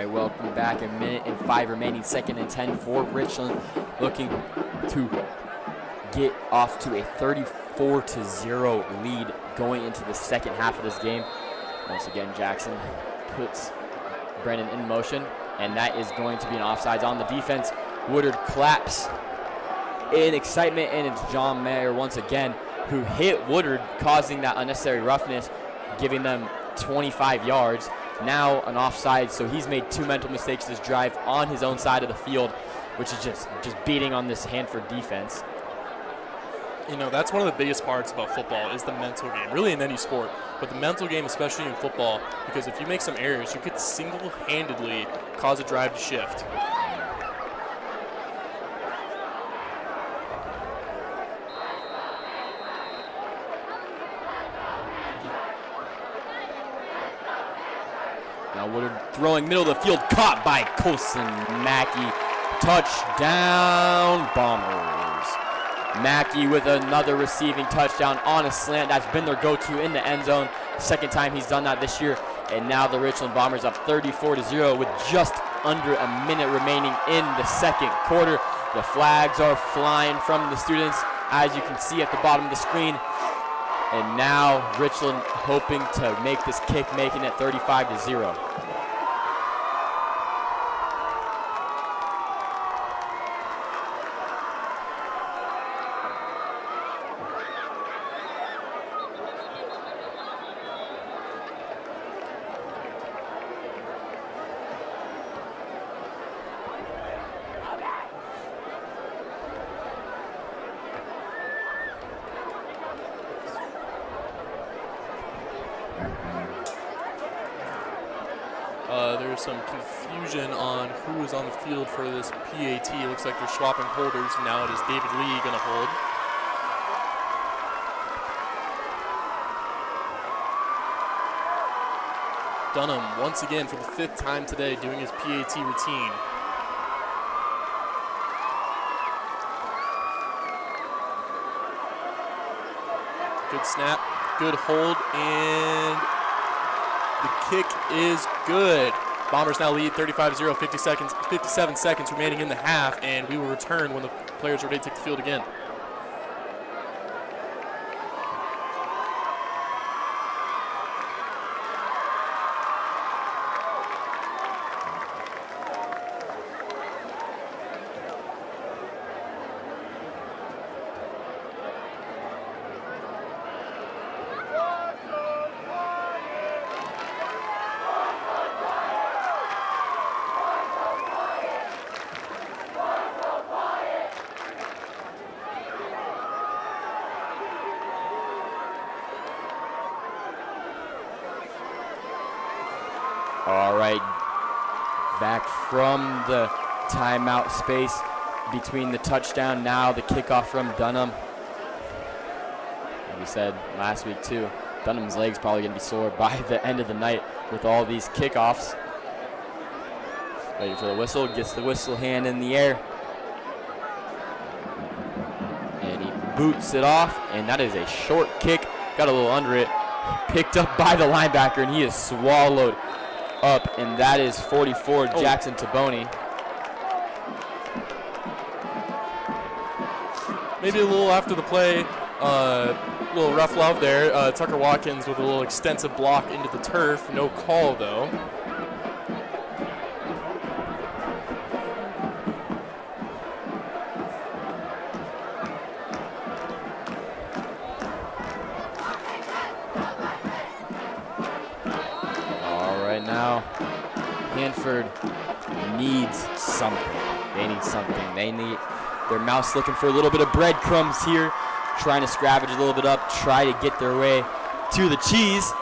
Welcome back. 1:05 remaining, 2nd and 10 for Richland, looking to get off to a 34-0 lead going into the second half of this game. Once again, Jackson puts Brennan in motion, and that is going to be an offsides on the defense. Woodard claps in excitement, and it's John Mayer once again who hit Woodard, causing that unnecessary roughness, giving them 25 yards. Now an offside, so he's made 2 mental mistakes this drive on his own side of the field, which is just beating on this Hanford defense. That's one of the biggest parts about football is the mental game, really in any sport, but the mental game, especially in football, because if you make some errors, you could single-handedly cause a drive to shift. Now Woodard throwing middle of the field, caught by Colson Mackey. Touchdown, Bombers. Mackey with another receiving touchdown on a slant. That's been their go-to in the end zone. Second time he's done that this year. And now the Richland Bombers up 34-0 with just under a minute remaining in the second quarter. The flags are flying from the students, as you can see at the bottom of the screen. And now Richland hoping to make this kick, making it 35-0. There's some confusion on who is on the field for this PAT. It looks like they're swapping holders. Now it is David Lee going to hold. Dunham, once again, for the 5th time today, doing his PAT routine. Good snap, good hold, and the kick is good. Bombers now lead 35-0, 57 seconds remaining in the half, and we will return when the players are ready to take the field again. All right, back from the timeout space between the touchdown, now the kickoff from Dunham. Like we said last week too, Dunham's legs probably going to be sore by the end of the night with all these kickoffs. Ready for the whistle, gets the whistle hand in the air. And he boots it off, and that is a short kick. Got a little under it, picked up by the linebacker, and he is swallowed up, and that is 44, Jackson Taboni. Maybe a little after the play, a little rough love there. Tucker Watkins with a little extensive block into the turf. No call, though. Now, Hanford needs something. They need something. They need their mouse looking for a little bit of breadcrumbs here, trying to scavenge a little bit up, try to get their way to the cheese.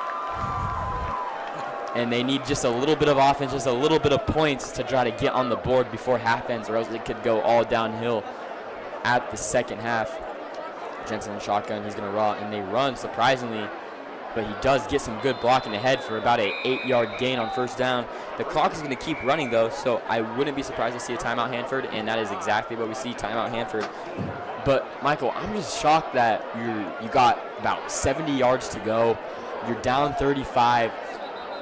And they need just a little bit of offense, just a little bit of points to try to get on the board before half ends, or else it could go all downhill at the second half. Jensen in shotgun, he's going to run, and they run surprisingly. But he does get some good blocking ahead for about an 8-yard gain on first down. The clock is going to keep running, though, so I wouldn't be surprised to see a timeout Hanford, and that is exactly what we see, timeout Hanford. But, Michael, I'm just shocked that you got about 70 yards to go. You're down 35,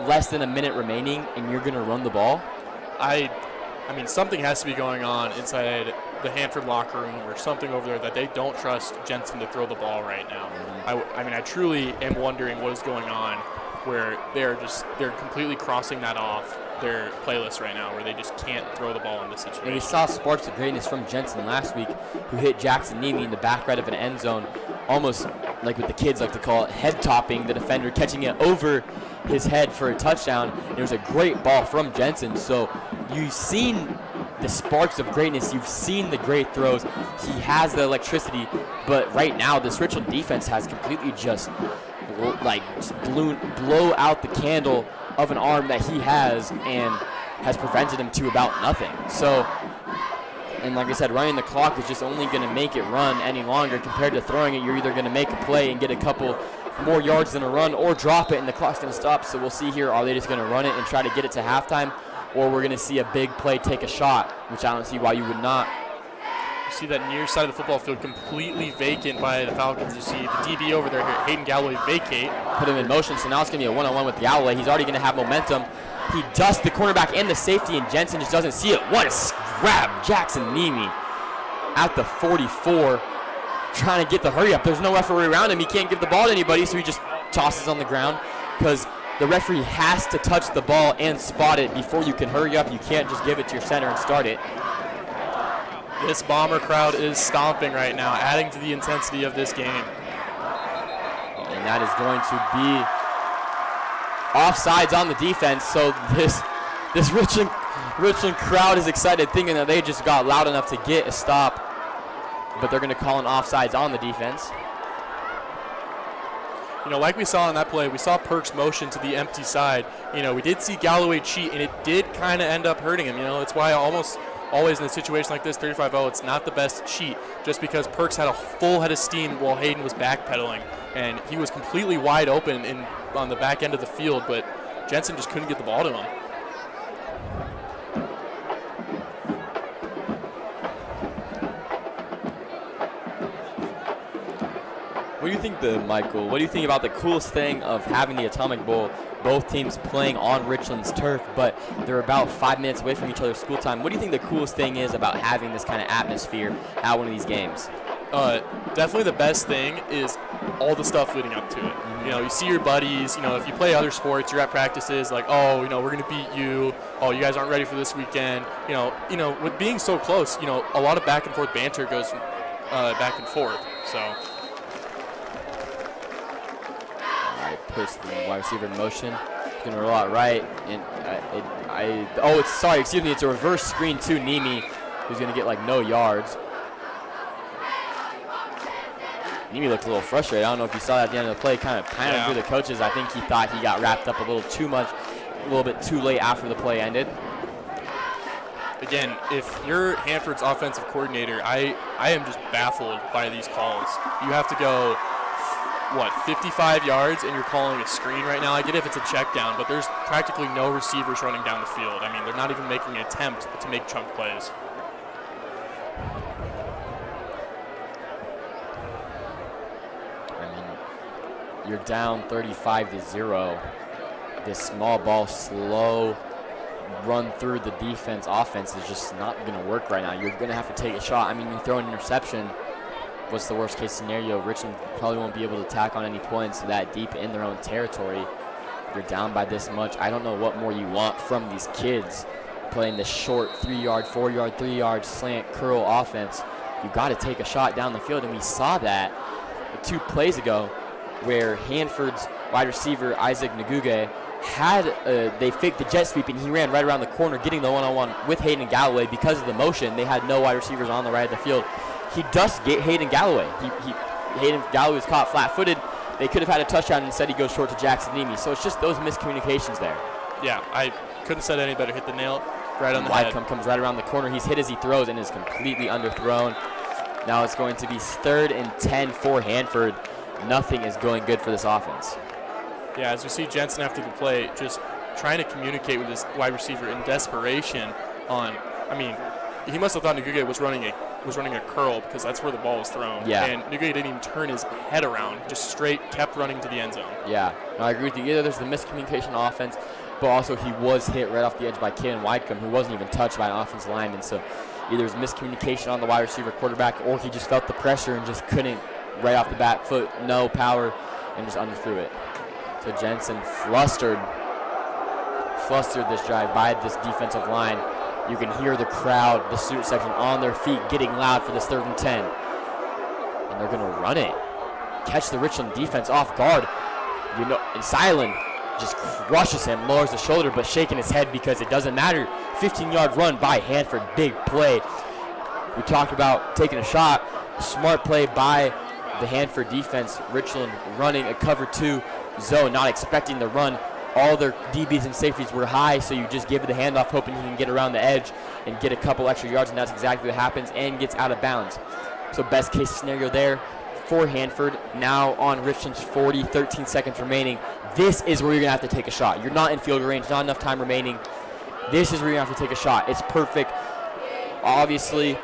less than a minute remaining, and you're going to run the ball? I mean, something has to be going on inside the Hanford locker room or something over there that they don't trust Jensen to throw the ball right now. I mean, I truly am wondering what is going on where they're completely crossing that off their playlist right now, where they just can't throw the ball in this situation. And we saw sparks of greatness from Jensen last week, who hit Jackson Nemi in the back right of an end zone, almost like what the kids like to call it, head-topping the defender, catching it over his head for a touchdown. And it was a great ball from Jensen. So you've seen the sparks of greatness. You've seen the great throws. He has the electricity, but right now this Richland defense has completely just blow out the candle of an arm that he has and has prevented him to about nothing. So, and like I said, running the clock is just only going to make it run any longer compared to throwing it. You're either going to make a play and get a couple more yards than a run, or drop it and the clock's going to stop. So we'll see here, are they just going to run it and try to get it to halftime, or we're going to see a big play take a shot, which I don't see why you would not. You see that near side of the football field completely vacant by the Falcons. You see the DB over there, Hayden Galloway, vacate. Put him in motion, so now it's going to be a one-on-one with Galloway. He's already going to have momentum. He dusts the cornerback and the safety, and Jensen just doesn't see it. What a grab, Jackson Nemi at the 44, trying to get the hurry up. There's no referee around him. He can't give the ball to anybody, so he just tosses on the ground because the referee has to touch the ball and spot it before you can hurry up. You can't just give it to your center and start it. This Bomber crowd is stomping right now, adding to the intensity of this game. And that is going to be offsides on the defense. So this Richland crowd is excited, thinking that they just got loud enough to get a stop. But they're going to call an offsides on the defense. like we saw on that play, we saw Perks motion to the empty side. We did see Galloway cheat, and it did kind of end up hurting him. It's why almost always in a situation like this, 35-0, it's not the best cheat, just because Perks had a full head of steam while Hayden was backpedaling, and he was completely wide open on the back end of the field, but Jensen just couldn't get the ball to him. What do you think, Michael? What do you think about the coolest thing of having the Atomic Bowl? Both teams playing on Richland's turf, but they're about 5 minutes away from each other's school time. What do you think the coolest thing is about having this kind of atmosphere at one of these games? Definitely the best thing is all the stuff leading up to it. You see your buddies. If you play other sports, you're at practices like, we're going to beat you. Oh, you guys aren't ready for this weekend. With being so close, a lot of back and forth banter goes back and forth. So. Puts the wide receiver in motion. He's going to roll out right. And it's a reverse screen to Nemi, who's going to get like no yards. Nemi looked a little frustrated. I don't know if you saw that at the end of the play, kind of through the coaches. I think he thought he got wrapped up a little too much, a little bit too late after the play ended. Again, if you're Hanford's offensive coordinator, I am just baffled by these calls. You have to go 55 yards, and you're calling a screen right now. I get if it's a check down, but there's practically no receivers running down the field. I mean, they're not even making an attempt to make chunk plays. I mean, you're down 35-0. This small ball, slow run through the offense is just not going to work right now. You're going to have to take a shot. I mean, you throw an interception. What's the worst case scenario? Richland probably won't be able to tack on any points that deep in their own territory. You're down by this much. I don't know what more you want from these kids playing this short 3-yard, 4-yard, 3-yard slant curl offense. You got to take a shot down the field, and we saw that 2 plays ago where Hanford's wide receiver Isaac Nguge they faked the jet sweep, and he ran right around the corner getting the one-on-one with Hayden Galloway. Because of the motion, they had no wide receivers on the right of the field. He does get Hayden Galloway. Hayden Galloway was caught flat-footed. They could have had a touchdown, and instead he goes short to Jackson Nemi. So it's just those miscommunications there. Yeah, I couldn't have said any better. Hit the nail right on the head. Whitecomb comes right around the corner. He's hit as he throws and is completely underthrown. Now it's going to be 3rd and 10 for Hanford. Nothing is going good for this offense. Yeah, as we see Jensen after the play, just trying to communicate with his wide receiver in desperation he must have thought Nguge was running a curl, because that's where the ball was thrown. Yeah. And Nguge didn't even turn his head around, just straight kept running to the end zone. Yeah, no, I agree with you. Either there's the miscommunication on offense, but also he was hit right off the edge by Caden Whitecomb, who wasn't even touched by an offensive lineman. So either there's miscommunication on the wide receiver quarterback, or he just felt the pressure and just couldn't right off the back foot, no power, and just underthrew it. So Jensen flustered this drive by this defensive line. You can hear the crowd, the student section on their feet getting loud for this 3rd and 10. And they're going to run it. Catch the Richland defense off guard. And Silent just crushes him, lowers the shoulder, but shaking his head because it doesn't matter. 15-yard run by Hanford, big play. We talked about taking a shot. Smart play by the Hanford defense. Richland running a cover 2 zone, not expecting the run. All their DBs and safeties were high, so you just give it the handoff, hoping he can get around the edge and get a couple extra yards, and that's exactly what happens, and gets out of bounds. So best case scenario there for Hanford. Now on Richland's 40, 13 seconds remaining. This is where you're going to have to take a shot. You're not in field range, not enough time remaining. This is where you're going to have to take a shot. It's perfect. Obviously,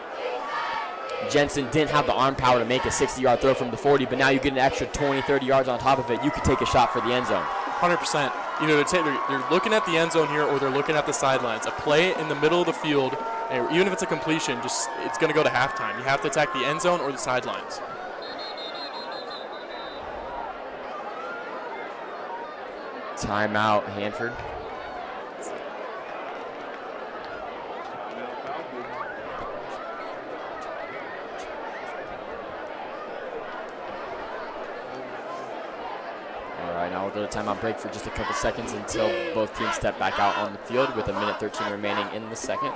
Jensen didn't have the arm power to make a 60-yard throw from the 40, but now you get an extra 20, 30 yards on top of it. You could take a shot for the end zone. 100%. They're looking at the end zone here, or they're looking at the sidelines. A play in the middle of the field, even if it's a completion, it's going to go to halftime. You have to attack the end zone or the sidelines. Timeout, Hanford. Now we'll go to timeout break for just a couple seconds until both teams step back out on the field with 1:13 remaining in the second.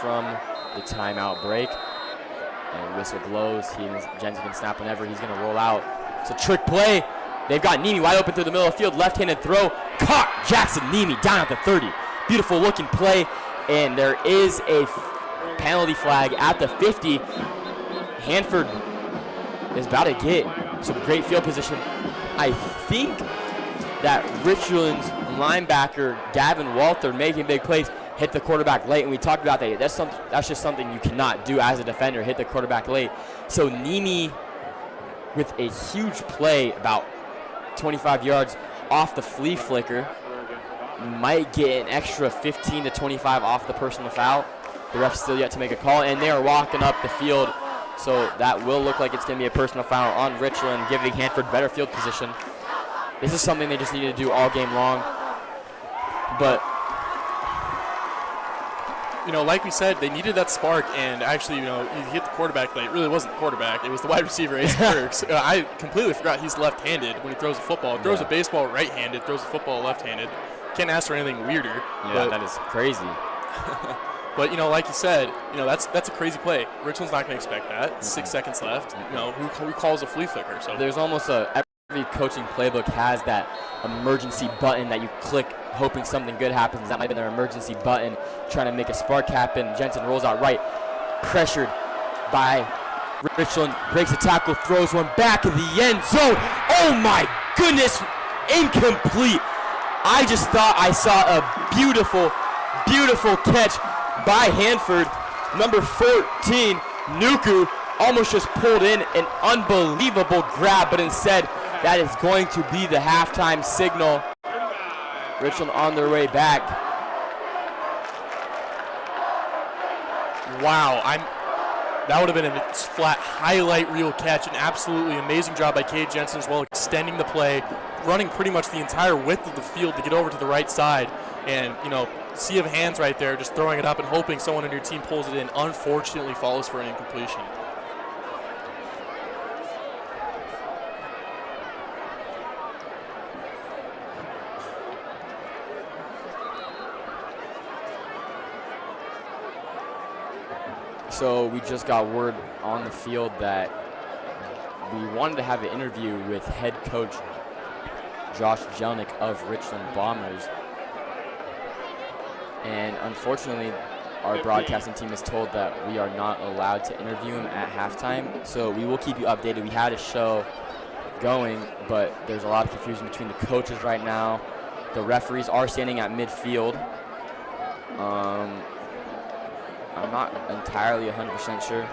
from the timeout break. And whistle blows. Jensen can snap whenever. He's going to roll out. It's a trick play. They've got Nemi wide open through the middle of the field. Left-handed throw. Caught Jackson Nemi down at the 30. Beautiful looking play. And there is a penalty flag at the 50. Hanford is about to get some great field position. I think that Richland's linebacker, Gavin Walter, making big plays, hit the quarterback late, and we talked about that. That's just something you cannot do as a defender, hit the quarterback late. So Nemi, with a huge play about 25 yards off the flea flicker, might get an extra 15 to 25 off the personal foul. The ref's still yet to make a call, and they are walking up the field. So that will look like it's going to be a personal foul on Richland, giving Hanford better field position. This is something they just need to do all game long. But, you know, like we said, they needed that spark, and actually, you know, he hit the quarterback late. It really wasn't the quarterback. It was the wide receiver, Ace Burks. I completely forgot he's left-handed when he throws a football. Throws a baseball right-handed, throws a football left-handed. Can't ask for anything weirder. Yeah, that is crazy. But, you know, like you said, you know, that's a crazy play. Richland's not going to expect that. 6 seconds left. You know, who calls a flea flicker? So there's almost every coaching playbook has that emergency button that you click hoping something good happens. That might be their emergency button trying to make a spark happen. Jensen rolls out right, pressured by Richland, breaks a tackle, throws one back in the end zone. Oh my goodness, incomplete. I just thought I saw a beautiful, beautiful catch by Hanford. Number 14, Nuku, almost just pulled in an unbelievable grab, but instead that is going to be the halftime signal. Richland on their way back. Wow, that would have been a flat highlight reel catch. An absolutely amazing job by Cade Jensen as well, extending the play, running pretty much the entire width of the field to get over to the right side. And, you know, sea of hands right there, just throwing it up and hoping someone on your team pulls it in. Unfortunately, falls for an incompletion. So we just got word on the field that we wanted to have an interview with head coach Josh Jelnick of Richland Bombers. And unfortunately, our broadcasting team is told that we are not allowed to interview him at halftime. So we will keep you updated. We had a show going, but there's a lot of confusion between the coaches right now. The referees are standing at midfield. I'm not entirely 100% sure.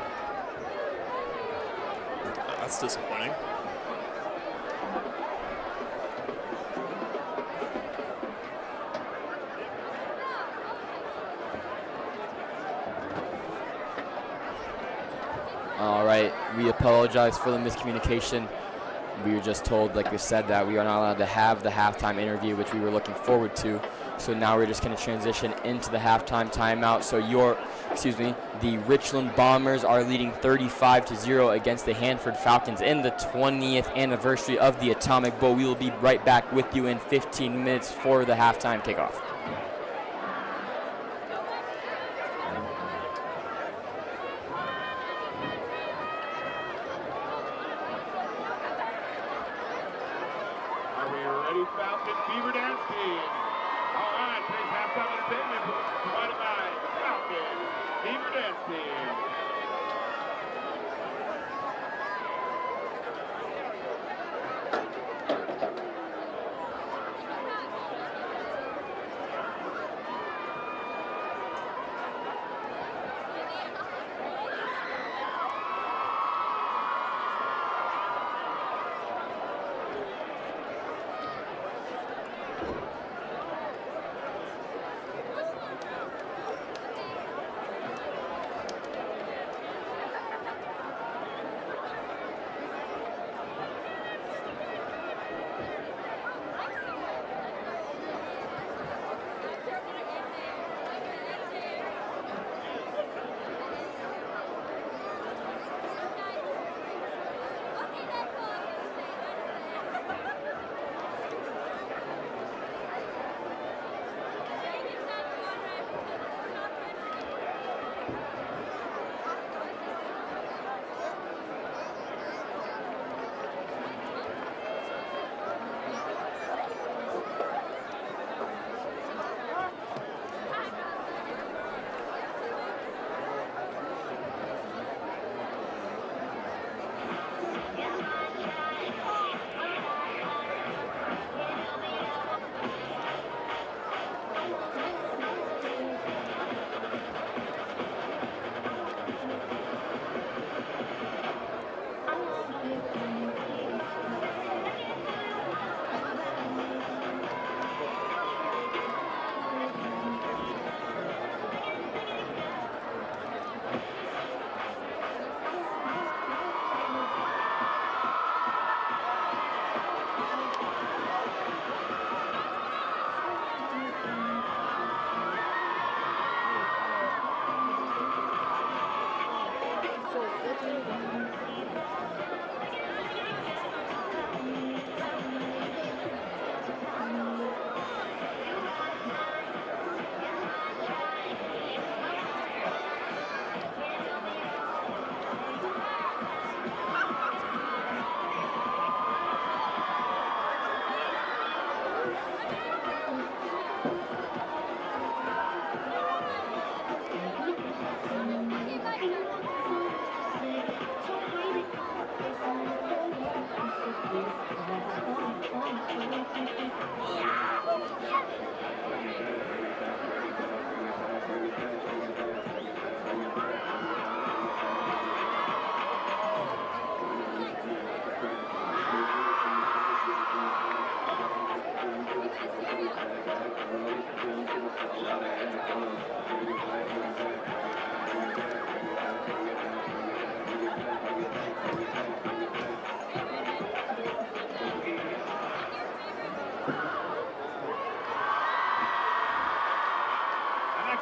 That's disappointing. All right, we apologize for the miscommunication. We were just told, like we said, that we are not allowed to have the halftime interview, which we were looking forward to. So now we're just going to transition into the halftime timeout. So the Richland Bombers are leading 35-0 against the Hanford Falcons in the 20th anniversary of the Atomic Bowl. We will be right back with you in 15 minutes for the halftime kickoff. Falcon Beaver Dance Team. All right, today's halftime entertainment provided by Falcon Beaver Dance Team.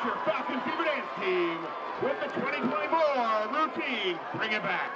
it's your Falcons Beaver Dance team with the 2024 routine. Bring it back.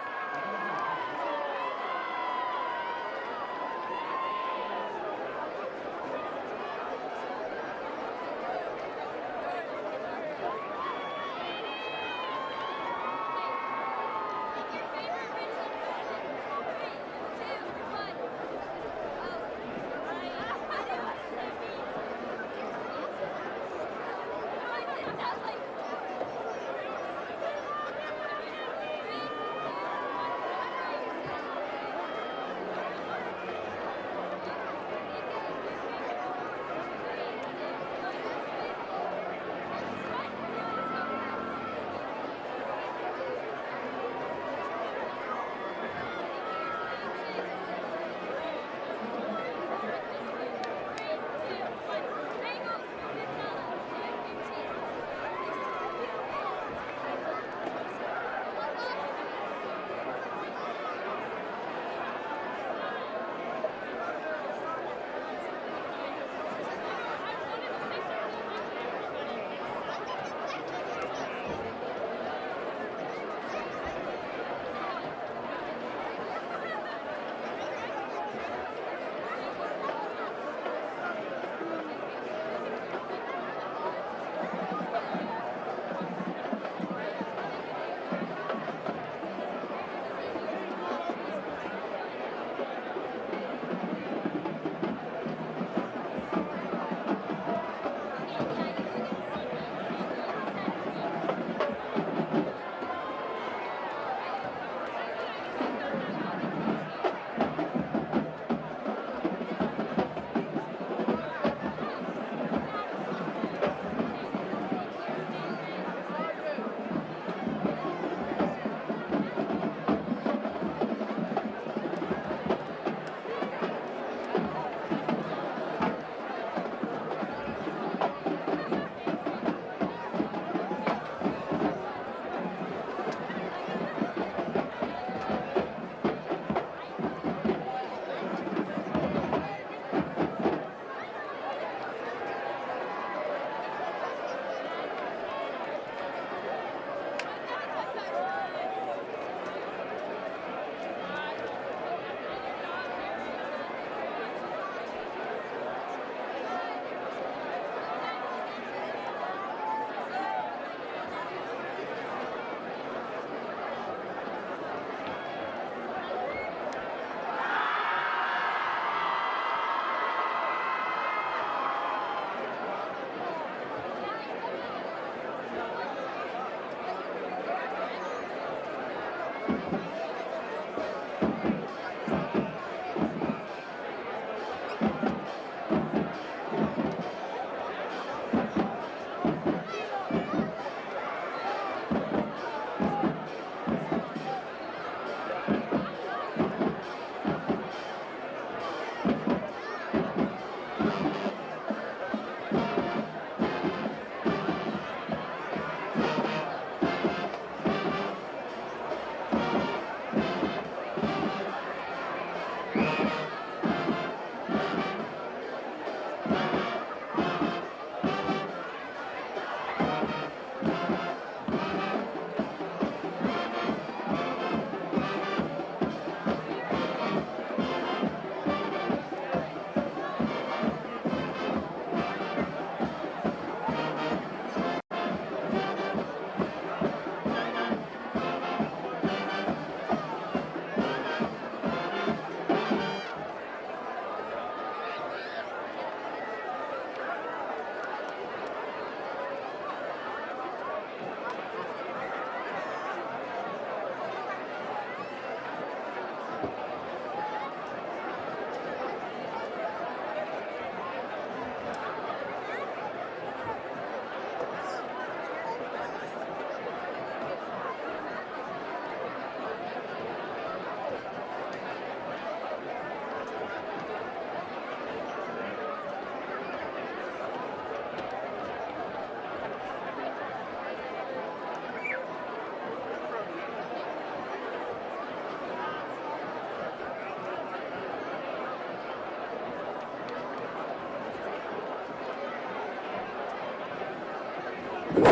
All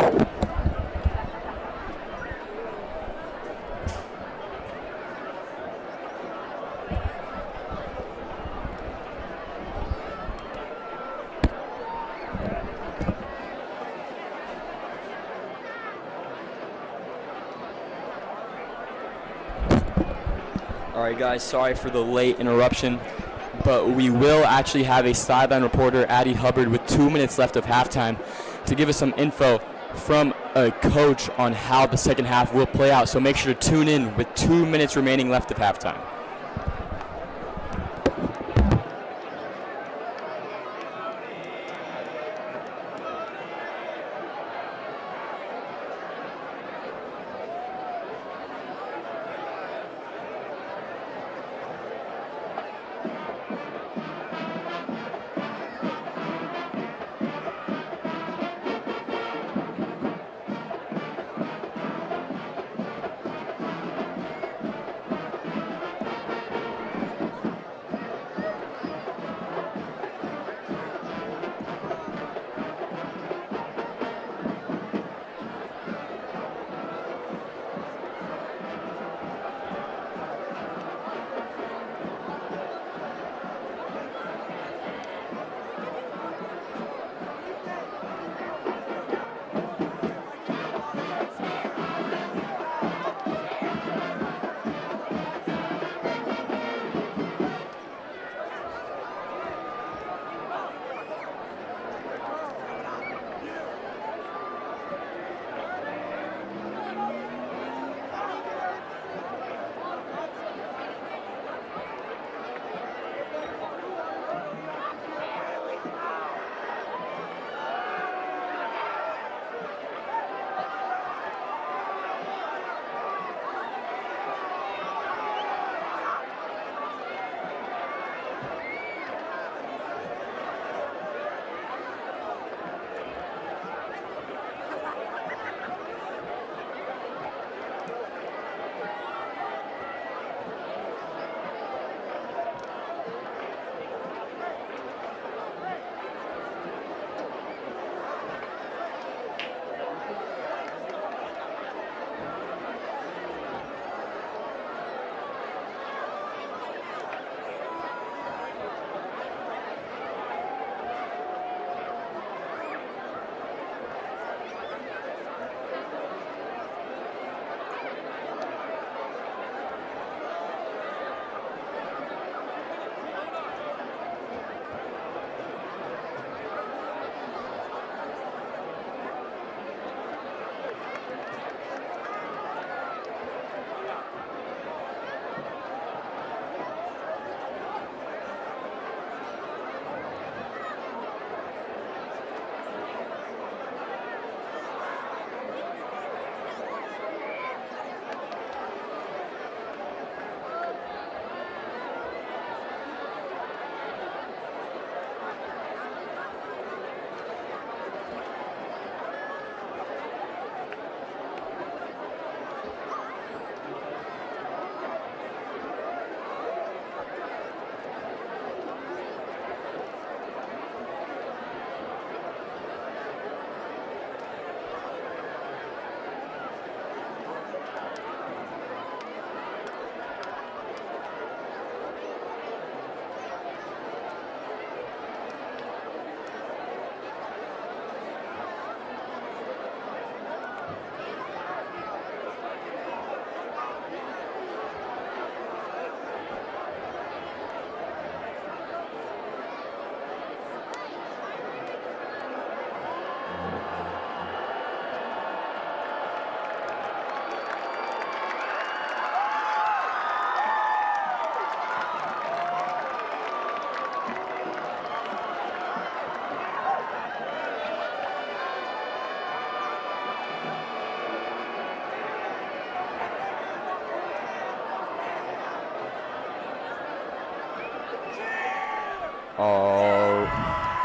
right, guys, sorry for the late interruption, but we will actually have a sideline reporter, Addie Hubbard, with 2 minutes left of halftime to give us some info from a coach on how the second half will play out. So make sure to tune in with 2 minutes remaining left of halftime.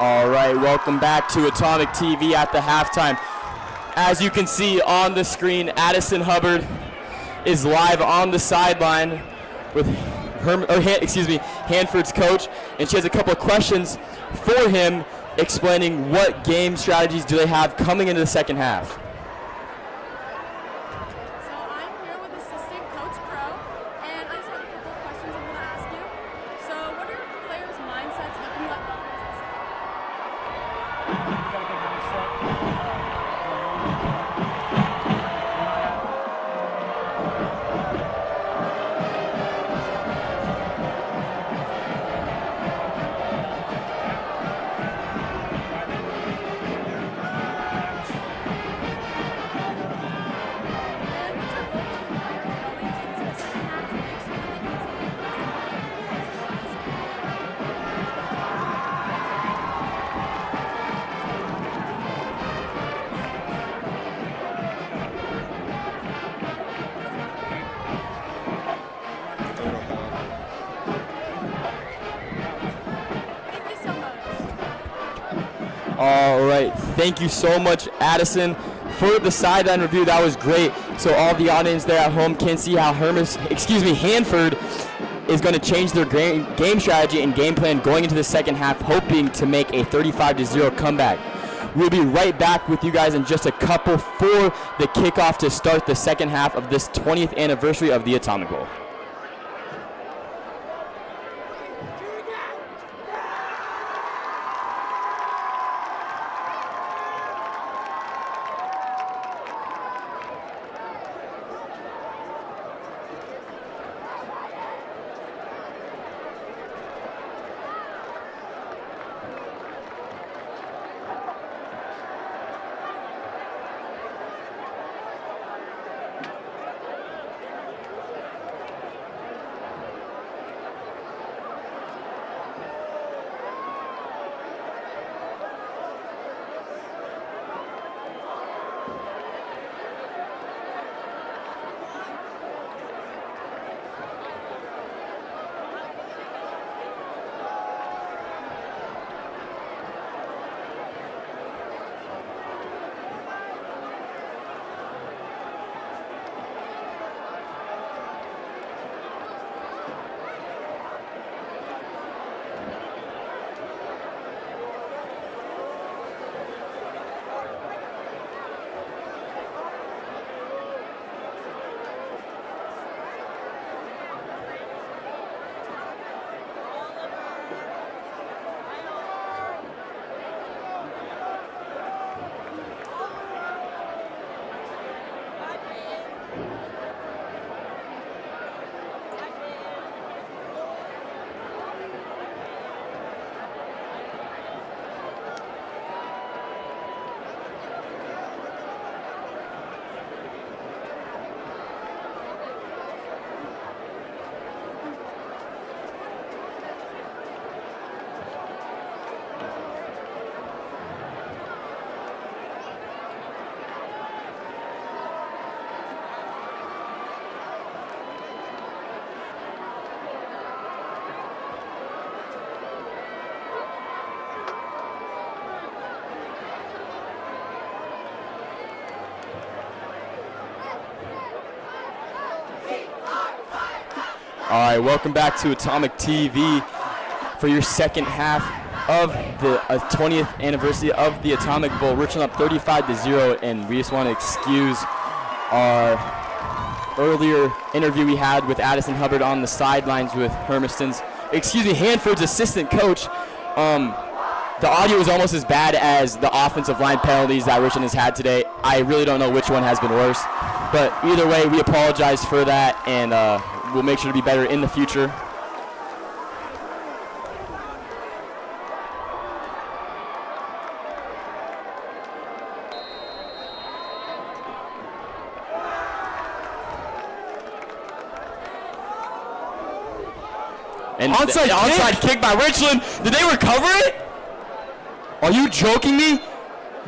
All right, welcome back to Atomic TV at the halftime. As you can see on the screen, Addison Hubbard is live on the sideline with Hanford's coach, and she has a couple of questions for him explaining what game strategies do they have coming into the second half. So I'm here with assistant Coach Crow, and I just have a couple of questions I want to ask you. So what are your players' mindsets looking like? All right, thank you so much, Addison, for the sideline review. That was great. So all the audience there at home can see how Hanford is going to change their game strategy and game plan going into the second half, hoping to make a 35-0 comeback. We'll be right back with you guys in just a couple for the kickoff to start the second half of this 20th anniversary of the Atomic Bowl. All right, welcome back to Atomic TV for your second half of the 20th anniversary of the Atomic Bowl. Richland up 35-0, and we just want to excuse our earlier interview we had with Addison Hubbard on the sidelines with Hanford's assistant coach. The audio is almost as bad as the offensive line penalties that Richland has had today. I really don't know which one has been worse. But either way, we apologize for that, and we'll make sure to be better in the future. And onside kick by Richland. Did they recover it? Are you joking me?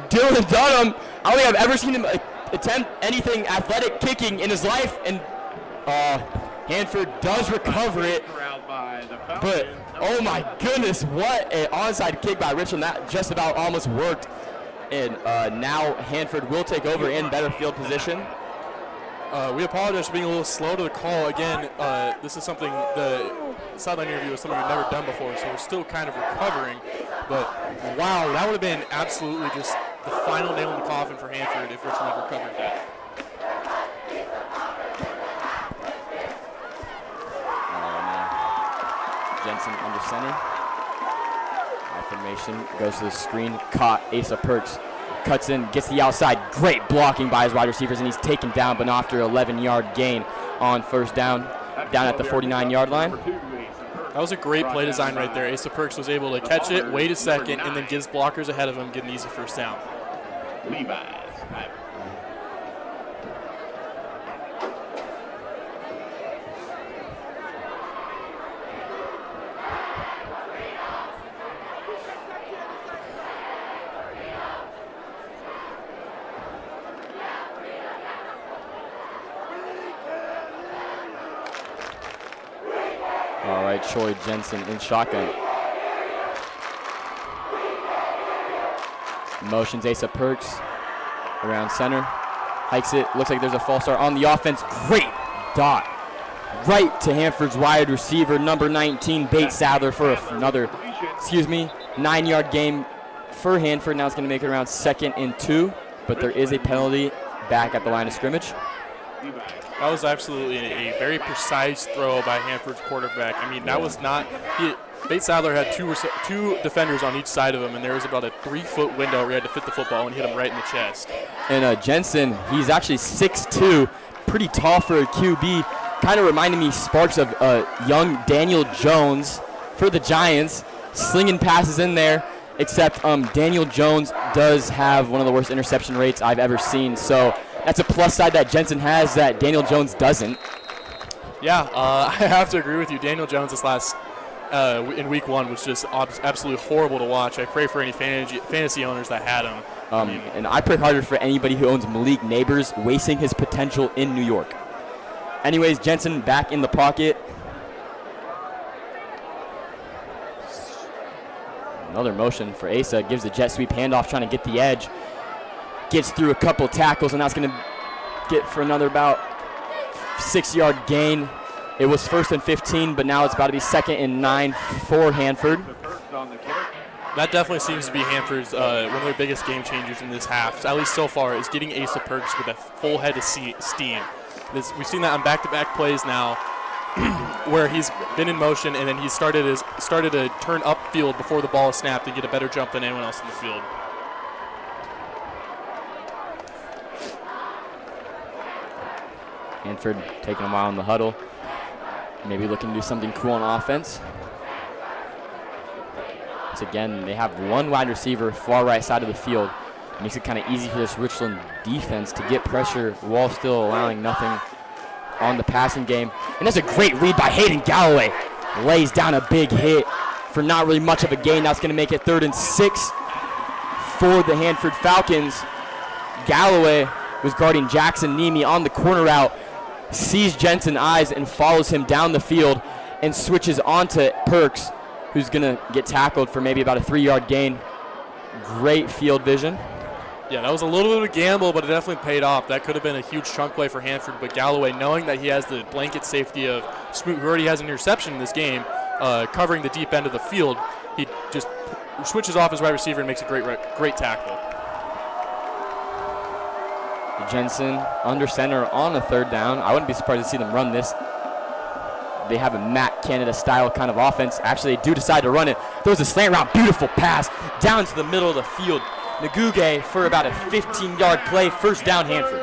Dylan Dunham, I don't think I've ever seen him attempt anything athletic kicking in his life, and Hanford does recover it. But, oh my goodness, what an onside kick by Richland. That just about almost worked. And now Hanford will take over in better field position. We apologize for being a little slow to the call. Again, this is something, the sideline interview is something we've never done before, so we're still kind of recovering. But, wow, that would have been absolutely just the final nail in the coffin for Hanford if Richland had recovered that. Jensen under center. Formation goes to the screen. Caught. Asa Perks cuts in, gets the outside. Great blocking by his wide receivers, and he's taken down, but after 11-yard gain on first down at the 49-yard line. That was a great play design right there. Asa Perks was able to catch it, wait a second, and then gives blockers ahead of him, get an easy first down. All right, Troy Jensen in shotgun. Motions Asa Perks around center. Hikes it. Looks like there's a false start on the offense. Great dot. Right to Hanford's wide receiver, number 19, Bates Sadler for another, 9-yard gain for Hanford. Now it's going to make it around 2nd and 2, but there is a penalty back at the line of scrimmage. That was absolutely a very precise throw by Hanford's quarterback. I mean, that was not – Bates Sadler had two defenders on each side of him, and there was about a 3-foot window where he had to fit the football and hit him right in the chest. And Jensen, he's actually 6'2", pretty tall for a QB. Kind of reminded me sparks of young Daniel Jones for the Giants, slinging passes in there, except Daniel Jones does have one of the worst interception rates I've ever seen. So that's a plus side that Jensen has that Daniel Jones doesn't. Yeah, I have to agree with you. Daniel Jones this last in week 1 was just absolutely horrible to watch. I pray for any fantasy owners that had him. And I pray harder for anybody who owns Malik Neighbors, wasting his potential in New York. Anyways, Jensen back in the pocket. Another motion for Asa. Gives the jet sweep handoff, trying to get the edge. Gets through a couple tackles, and that's going to get for another about 6-yard gain. It was 1st and 15, but now it's about to be 2nd and 9 for Hanford. That definitely seems to be Hanford's one of their biggest game changers in this half, at least so far, is getting Asa Perks with a full head of steam. We've seen that on back-to-back plays now where he's been in motion and then he started to turn upfield before the ball is snapped and get a better jump than anyone else in the field. Hanford taking a while in the huddle. Maybe looking to do something cool on offense. Once again, they have one wide receiver far right side of the field. Makes it kind of easy for this Richland defense to get pressure while still allowing nothing on the passing game. And that's a great read by Hayden Galloway. Lays down a big hit for not really much of a gain. That's going to make it 3rd and 6 for the Hanford Falcons. Galloway was guarding Jackson Nemi on the corner route, sees Jensen eyes and follows him down the field and switches onto Perks, who's going to get tackled for maybe about a 3-yard gain. Great field vision. Yeah, that was a little bit of a gamble, but it definitely paid off. That could have been a huge chunk play for Hanford, but Galloway, knowing that he has the blanket safety of Smoot, who already has an interception in this game, covering the deep end of the field, he just switches off his wide receiver and makes a great tackle. Jensen under center on a 3rd down. I wouldn't be surprised to see them run this. They have a Matt Canada style kind of offense. Actually, they do decide to run it. Throws a slant route, beautiful pass down to the middle of the field. Naguge for about a 15-yard play, 1st down Hanford.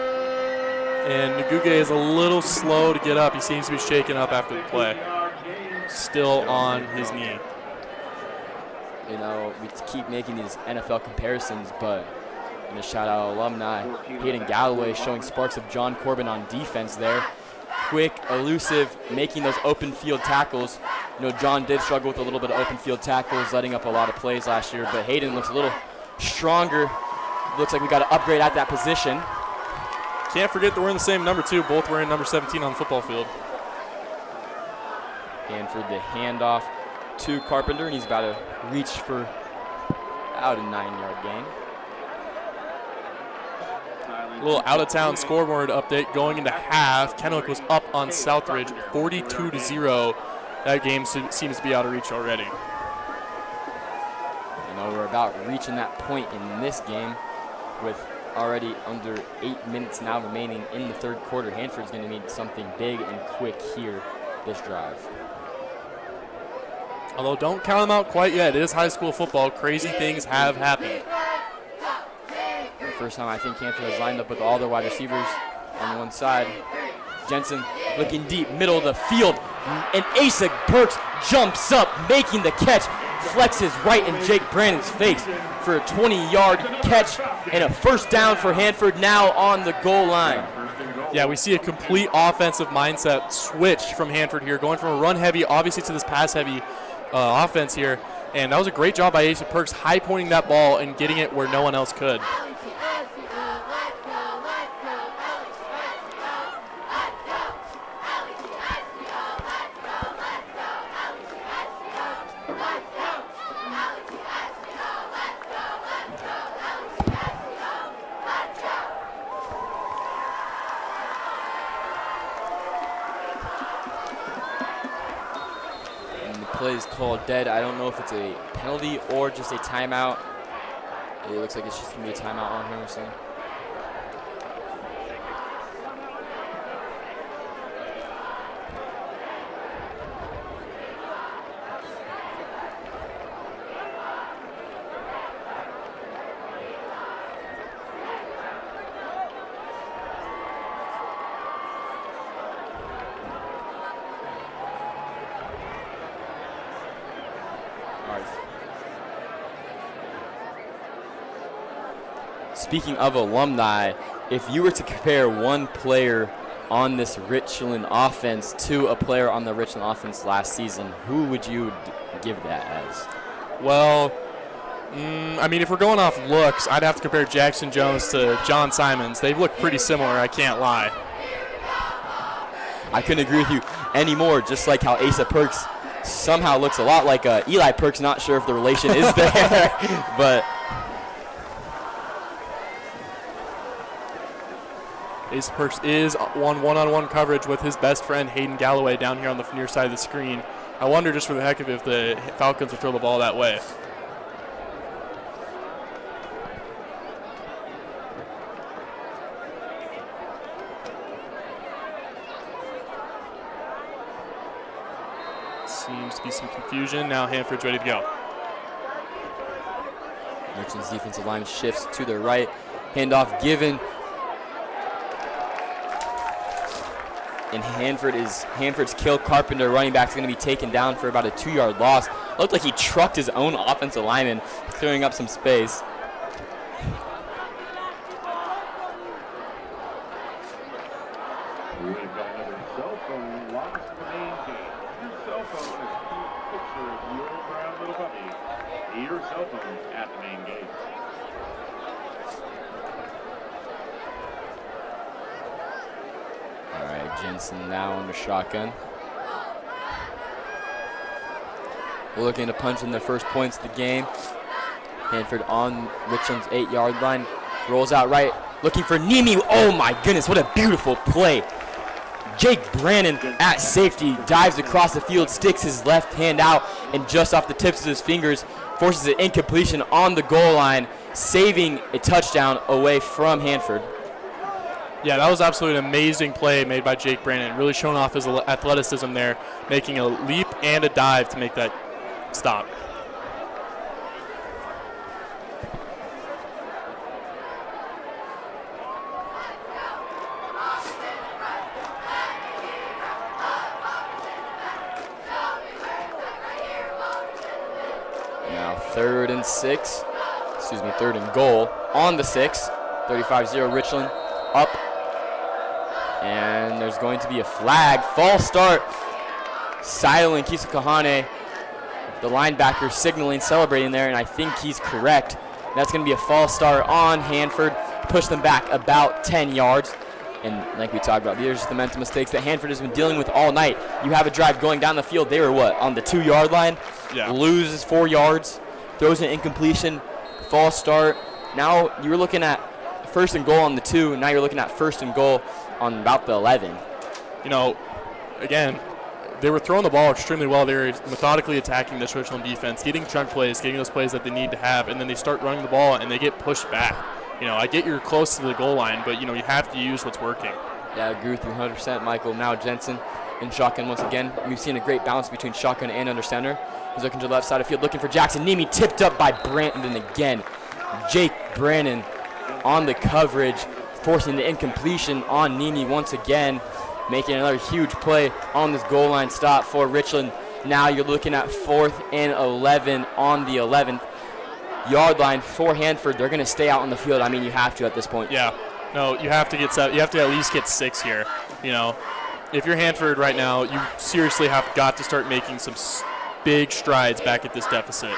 And Naguge is a little slow to get up. He seems to be shaken up after the play. Still on his knee. You know, we keep making these NFL comparisons, but I'm going to shout out alumni. Hayden Galloway showing sparks of John Corbin on defense there. Quick, elusive, making those open field tackles. You know, John did struggle with a little bit of open field tackles, letting up a lot of plays last year, but Hayden looks a little stronger. Looks like we got to upgrade at that position. Can't forget that we're in the same number 2. Both wearing number 17 on the football field. Hanford the handoff to Carpenter, and he's about to reach for about a 9-yard gain. A little out-of-town scoreboard update going into half. Kennewick was up on Southridge 42-0. That game seems to be out of reach already. You know, about reaching that point in this game with already under 8 minutes now remaining in the third quarter. Hanford's going to need something big and quick here this drive. Although don't count them out quite yet. It is high school football. Crazy things have happened. First time I think Hanford has lined up with all their wide receivers on one side. Jensen looking deep, middle of the field, and Asa Burks jumps up, making the catch, flexes right in Jake Brandon's face for a 20-yard catch and a first down for Hanford now on the goal line. Yeah, we see a complete offensive mindset switch from Hanford here, going from a run-heavy, obviously, to this pass-heavy offense here. And that was a great job by Asa Burks, high-pointing that ball and getting it where no one else could. Play is called dead. I don't know if it's a penalty or just a timeout. It looks like it's just going to be a timeout on Hermiston. Speaking of alumni, if you were to compare one player on this Richland offense to a player on the Richland offense last season, who would you give that as? Well, I mean, if we're going off looks, I'd have to compare Jackson Jones to John Simons. They look pretty similar, I can't lie. I couldn't agree with you anymore, just like how Asa Perks somehow looks a lot like Eli Perks. Not sure if the relation is there, but Asa Perks is on one-on-one coverage with his best friend Hayden Galloway down here on the near side of the screen. I wonder just for the heck of it if the Falcons will throw the ball that way. Seems to be some confusion. Now Hanford's ready to go. Richland's defensive line shifts to the right. Handoff given. And Hanford's Kill Carpenter, running back, is going to be taken down for about a 2-yard loss. Looked like he trucked his own offensive lineman, clearing up some space. We've got another cell phone lost in the main game. Your cell phone is a picture of your brown little puppy. Your cell phone at the main gate. All right, Jensen now under shotgun. Looking to punch in their first points of the game. Hanford on Richland's 8-yard line. Rolls out right, looking for Nimi. Oh my goodness, what a beautiful play. Jake Brannon at safety dives across the field, sticks his left hand out, and just off the tips of his fingers, forces an incompletion on the goal line, saving a touchdown away from Hanford. Yeah, that was absolutely an amazing play made by Jake Brandon. Really showing off his athleticism there, making a leap and a dive to make that stop. Now third and goal on the 6. 35-0 Richland up. And there's going to be a flag. False start. Silent Kisakahane, the linebacker, signaling, celebrating there, and I think he's correct. That's going to be a false start on Hanford. Push them back about 10 yards. And like we talked about, these are the mental mistakes that Hanford has been dealing with all night. You have a drive going down the field. They were what, on the 2-yard line? Yeah. Loses 4 yards, throws an incompletion, false start. Now you were looking at first and goal on the 2, and now you're looking at first and goal on about the 11. You know, again, they were throwing the ball extremely well. They were methodically attacking this Richland defense, getting chunk plays, getting those plays that they need to have, and then they start running the ball and they get pushed back. I get you're close to the goal line, but you have to use what's working. Yeah, I agree with you 100%, Michael. Now Jensen in shotgun once again. We've seen a great balance between shotgun and under center. He's looking to the left side of the field, looking for Jackson Nemi, tipped up by Brandon again. Jake Brannon on the coverage, forcing the incompletion on Nemi once again, making another huge play on this goal line stop for Richland. Now you're looking at 4th and 11 on the 11th yard line for Hanford. They're going to stay out on the field. I mean, you have to at this point. Yeah. No, you have to get 7. You have to at least get 6 here. If you're Hanford right now, you seriously have got to start making some big strides back at this deficit.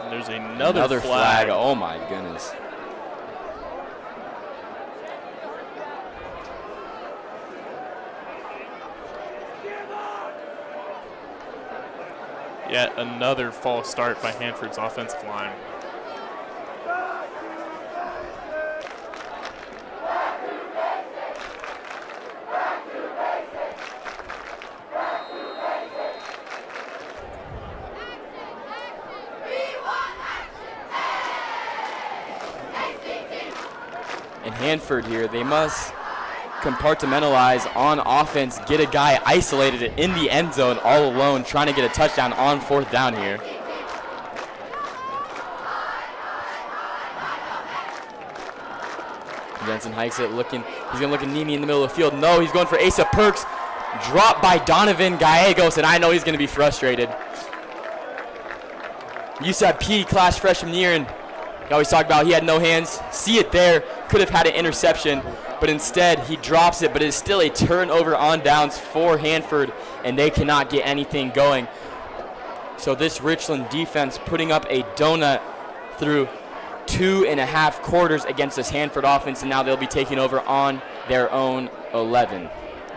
And there's another flag. Oh my goodness. Yet another false start by Hanford's offensive line. And Hanford here, they must compartmentalize on offense, get a guy isolated in the end zone all alone, trying to get a touchdown on 4th down here. Jensen hikes it, looking. He's going to look at Nemi in the middle of the field. No, he's going for Asa Perks. Dropped by Donovan Gallegos, and I know he's going to be frustrated. USAP PE class freshman year, and he always talk about he had no hands. See it there. Could have had an interception, but instead he drops it, but it is still a turnover on downs for Hanford, and they cannot get anything going. So this Richland defense putting up a donut through 2.5 quarters against this Hanford offense, and now they'll be taking over on their own 11.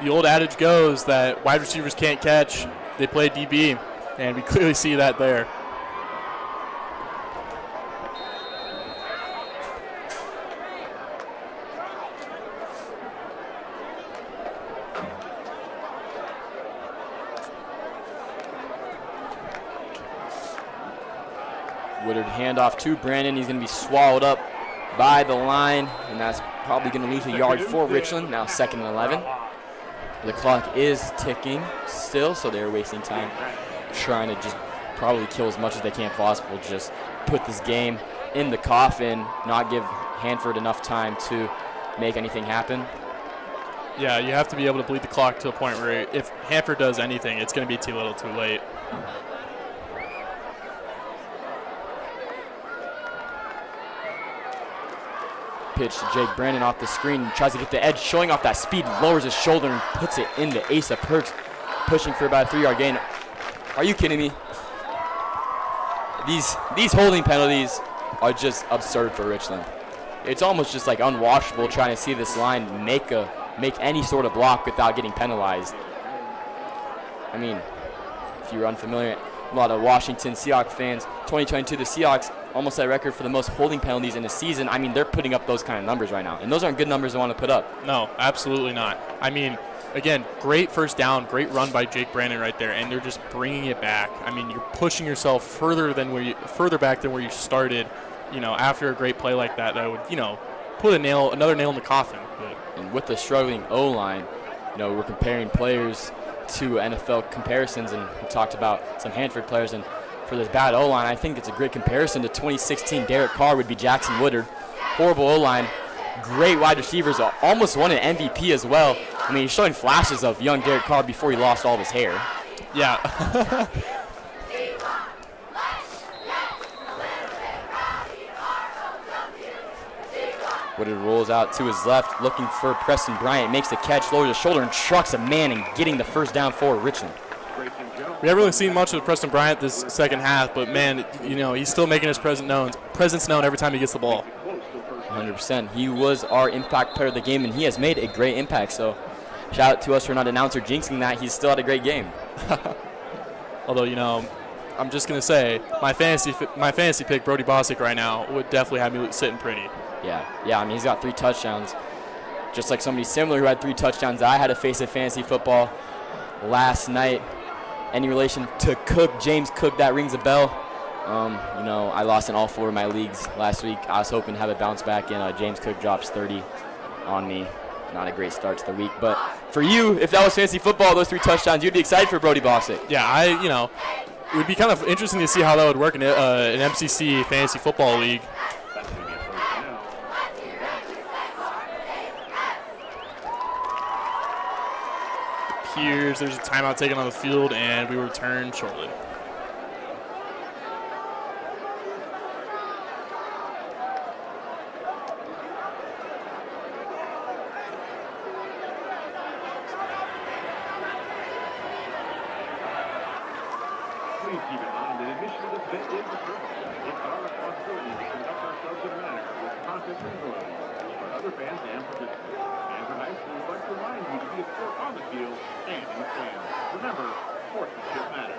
The old adage goes that wide receivers can't catch, they play DB, and we clearly see that there. Woodard handoff to Brandon. He's going to be swallowed up by the line, and that's probably going to lose a yard for Richland. Now 2nd and 11. The clock is ticking still, so they're wasting time trying to just probably kill as much as they can possible. Just put this game in the coffin, not give Hanford enough time to make anything happen. Yeah, you have to be able to bleed the clock to a point where if Hanford does anything, it's going to be too little too late. Pitch to Jake Brandon off the screen, tries to get the edge, showing off that speed, lowers his shoulder and puts it into Asa Perks, pushing for about a 3-yard gain. Are you kidding me? These holding penalties are just absurd for Richland. It's almost just like unwashable trying to see this line make any sort of block without getting penalized. I mean, if you're unfamiliar, a lot of Washington Seahawks fans, 2022, the Seahawks almost set a record for the most holding penalties in a season. I mean, they're putting up those kind of numbers right now, and those aren't good numbers to want to put up. No, absolutely not. I mean, again, great first down, great run by Jake Brandon right there, and they're just bringing it back. I mean, you're pushing yourself further back than where you started. After a great play like that, that would put another nail in the coffin. But. And with the struggling O-line, we're comparing players to NFL comparisons, and we talked about some Hanford players, and for this bad O-line, I think it's a great comparison to 2016 Derek Carr would be Jackson Woodard. Horrible O-line, great wide receivers, almost won an MVP as well. I mean, he's showing flashes of young Derek Carr before he lost all of his hair. Yeah. Woodard rolls out to his left, looking for Preston Bryant, makes the catch, lowers his shoulder, and trucks a man and getting the first down for Richland. We haven't really seen much of Preston Bryant this second half, but man, he's still making his presence known every time he gets the ball. 100%. He was our impact player of the game, and he has made a great impact. So shout out to us for not announcer jinxing that. He's still had a great game. Although, I'm just going to say, my fantasy pick, Brody Bosick, right now, would definitely have me sitting pretty. Yeah, I mean, he's got 3 touchdowns. Just like somebody similar who had 3 touchdowns I had to face at fantasy football last night. Any relation to Cook, James Cook, that rings a bell. I lost in all 4 of my leagues last week. I was hoping to have a bounce back, and James Cook drops 30 on me. Not a great start to the week. But for you, if that was fantasy football, those 3 touchdowns, you'd be excited for Brody Bosick. Yeah, it would be kind of interesting to see how that would work in an MCC fantasy football league. There's a timeout taken on the field, and we will return shortly. Please keep in mind that admission to this event is restricted. It's our responsibility to conduct ourselves in a manner with conscious tranquility for other fans and participants. Hanford High School would like to remind you to be a sport on the field and in the stands. Remember, sportsmanship matters.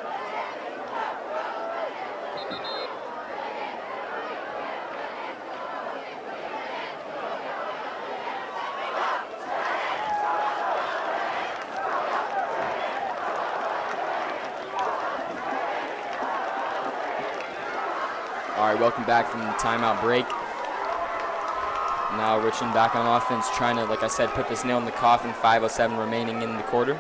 All right, welcome back from the timeout break. Now Richland back on offense, trying to, like I said, put this nail in the coffin. 5:07 remaining in the quarter.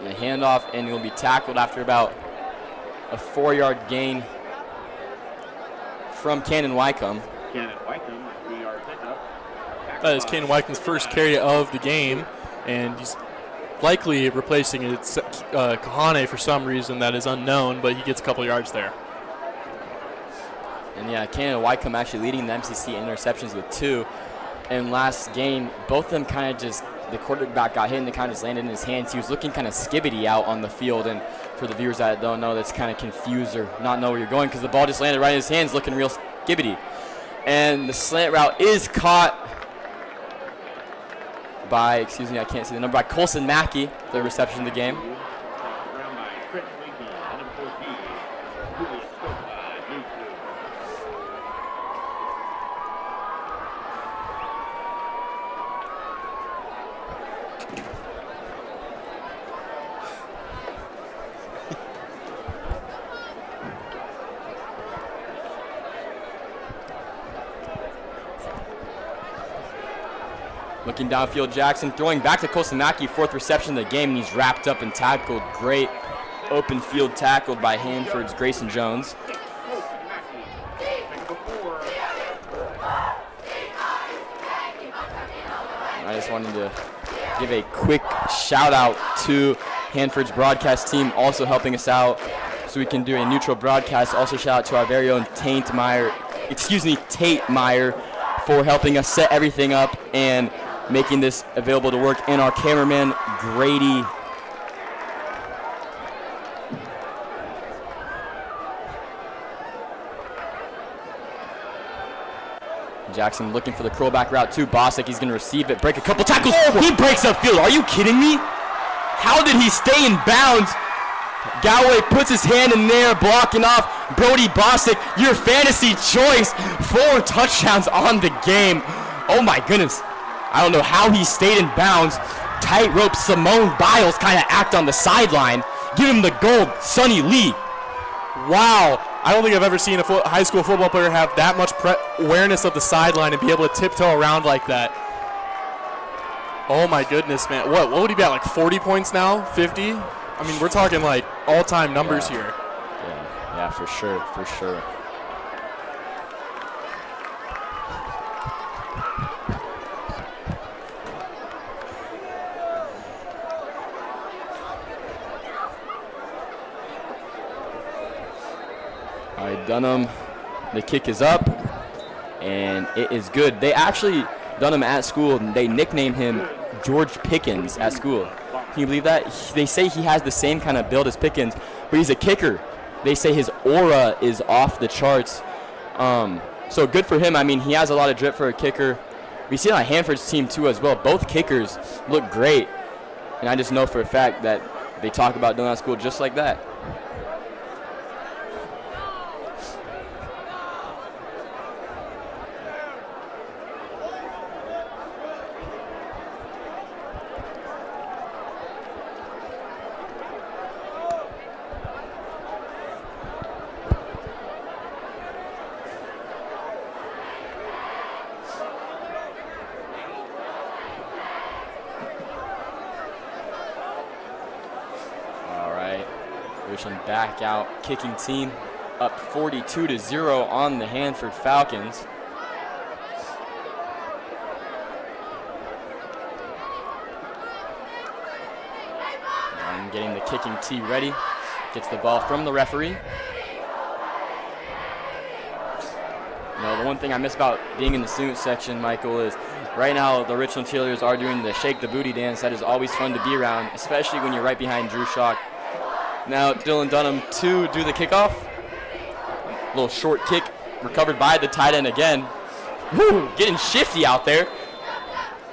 And a handoff, and he'll be tackled after about a 4-yard gain from Cannon Wycombe. That is Cannon Wycombe's first carry of the game, and he's likely replacing Kahane for some reason that is unknown, but he gets a couple yards there. And yeah, Cannon Wycombe actually leading the MCC interceptions with 2. And last game, both of them kind of just, the quarterback got hit and they kind of just landed in his hands. He was looking kind of skibbity out on the field, and for the viewers that don't know, that's kind of confused or not know where you're going because the ball just landed right in his hands looking real skibbity. And the slant route is caught by, I can't see the number, by Colson Mackey, the reception of the game. Looking downfield, Jackson throwing back to Colson Mackey, 4th reception of the game, and he's wrapped up and tackled. Great open field tackled by Hanford's Grayson Jones. I just wanted to give a quick shout out to Hanford's broadcast team, also helping us out so we can do a neutral broadcast. Also shout out to our very own Tate Meyer, for helping us set everything up and making this available to work, and our cameraman, Grady. Jackson looking for the curlback route too. Bosick, he's going to receive it, break a couple tackles. He breaks upfield. Are you kidding me? How did he stay in bounds? Galloway puts his hand in there, blocking off Brody Bosick, your fantasy choice. 4 touchdowns on the game. Oh my goodness. I don't know how he stayed in bounds. Tightrope Simone Biles kind of act on the sideline. Give him the gold, Sonny Lee. Wow. I don't think I've ever seen a high school football player have that much awareness of the sideline and be able to tiptoe around like that. Oh my goodness, man. What would he be at, like 40 points now? 50? I mean, we're talking like all-time numbers here. Yeah, for sure. All right, Dunham, the kick is up, and it is good. They actually, Dunham at school, they nicknamed him George Pickens at school. Can you believe that? They say he has the same kind of build as Pickens, but he's a kicker. they say his aura is off the charts. So good for him. I mean, he has a lot of drip for a kicker. We see it on Hanford's team too as well. Both kickers look great. And I just know for a fact that they talk about doing at school just like that. Richland back out kicking team, up 42-0 on the Hanford Falcons. And getting the kicking tee ready, gets the ball from the referee. You know, the one thing I miss about being in the student section, Michael, is right now the Richland cheerleaders are doing the shake the booty dance. That is always fun to be around, especially when you're right behind Drew Schock. Now Dylan Dunham to do the kickoff. A little short kick recovered by the tight end again. Woo, getting shifty out there.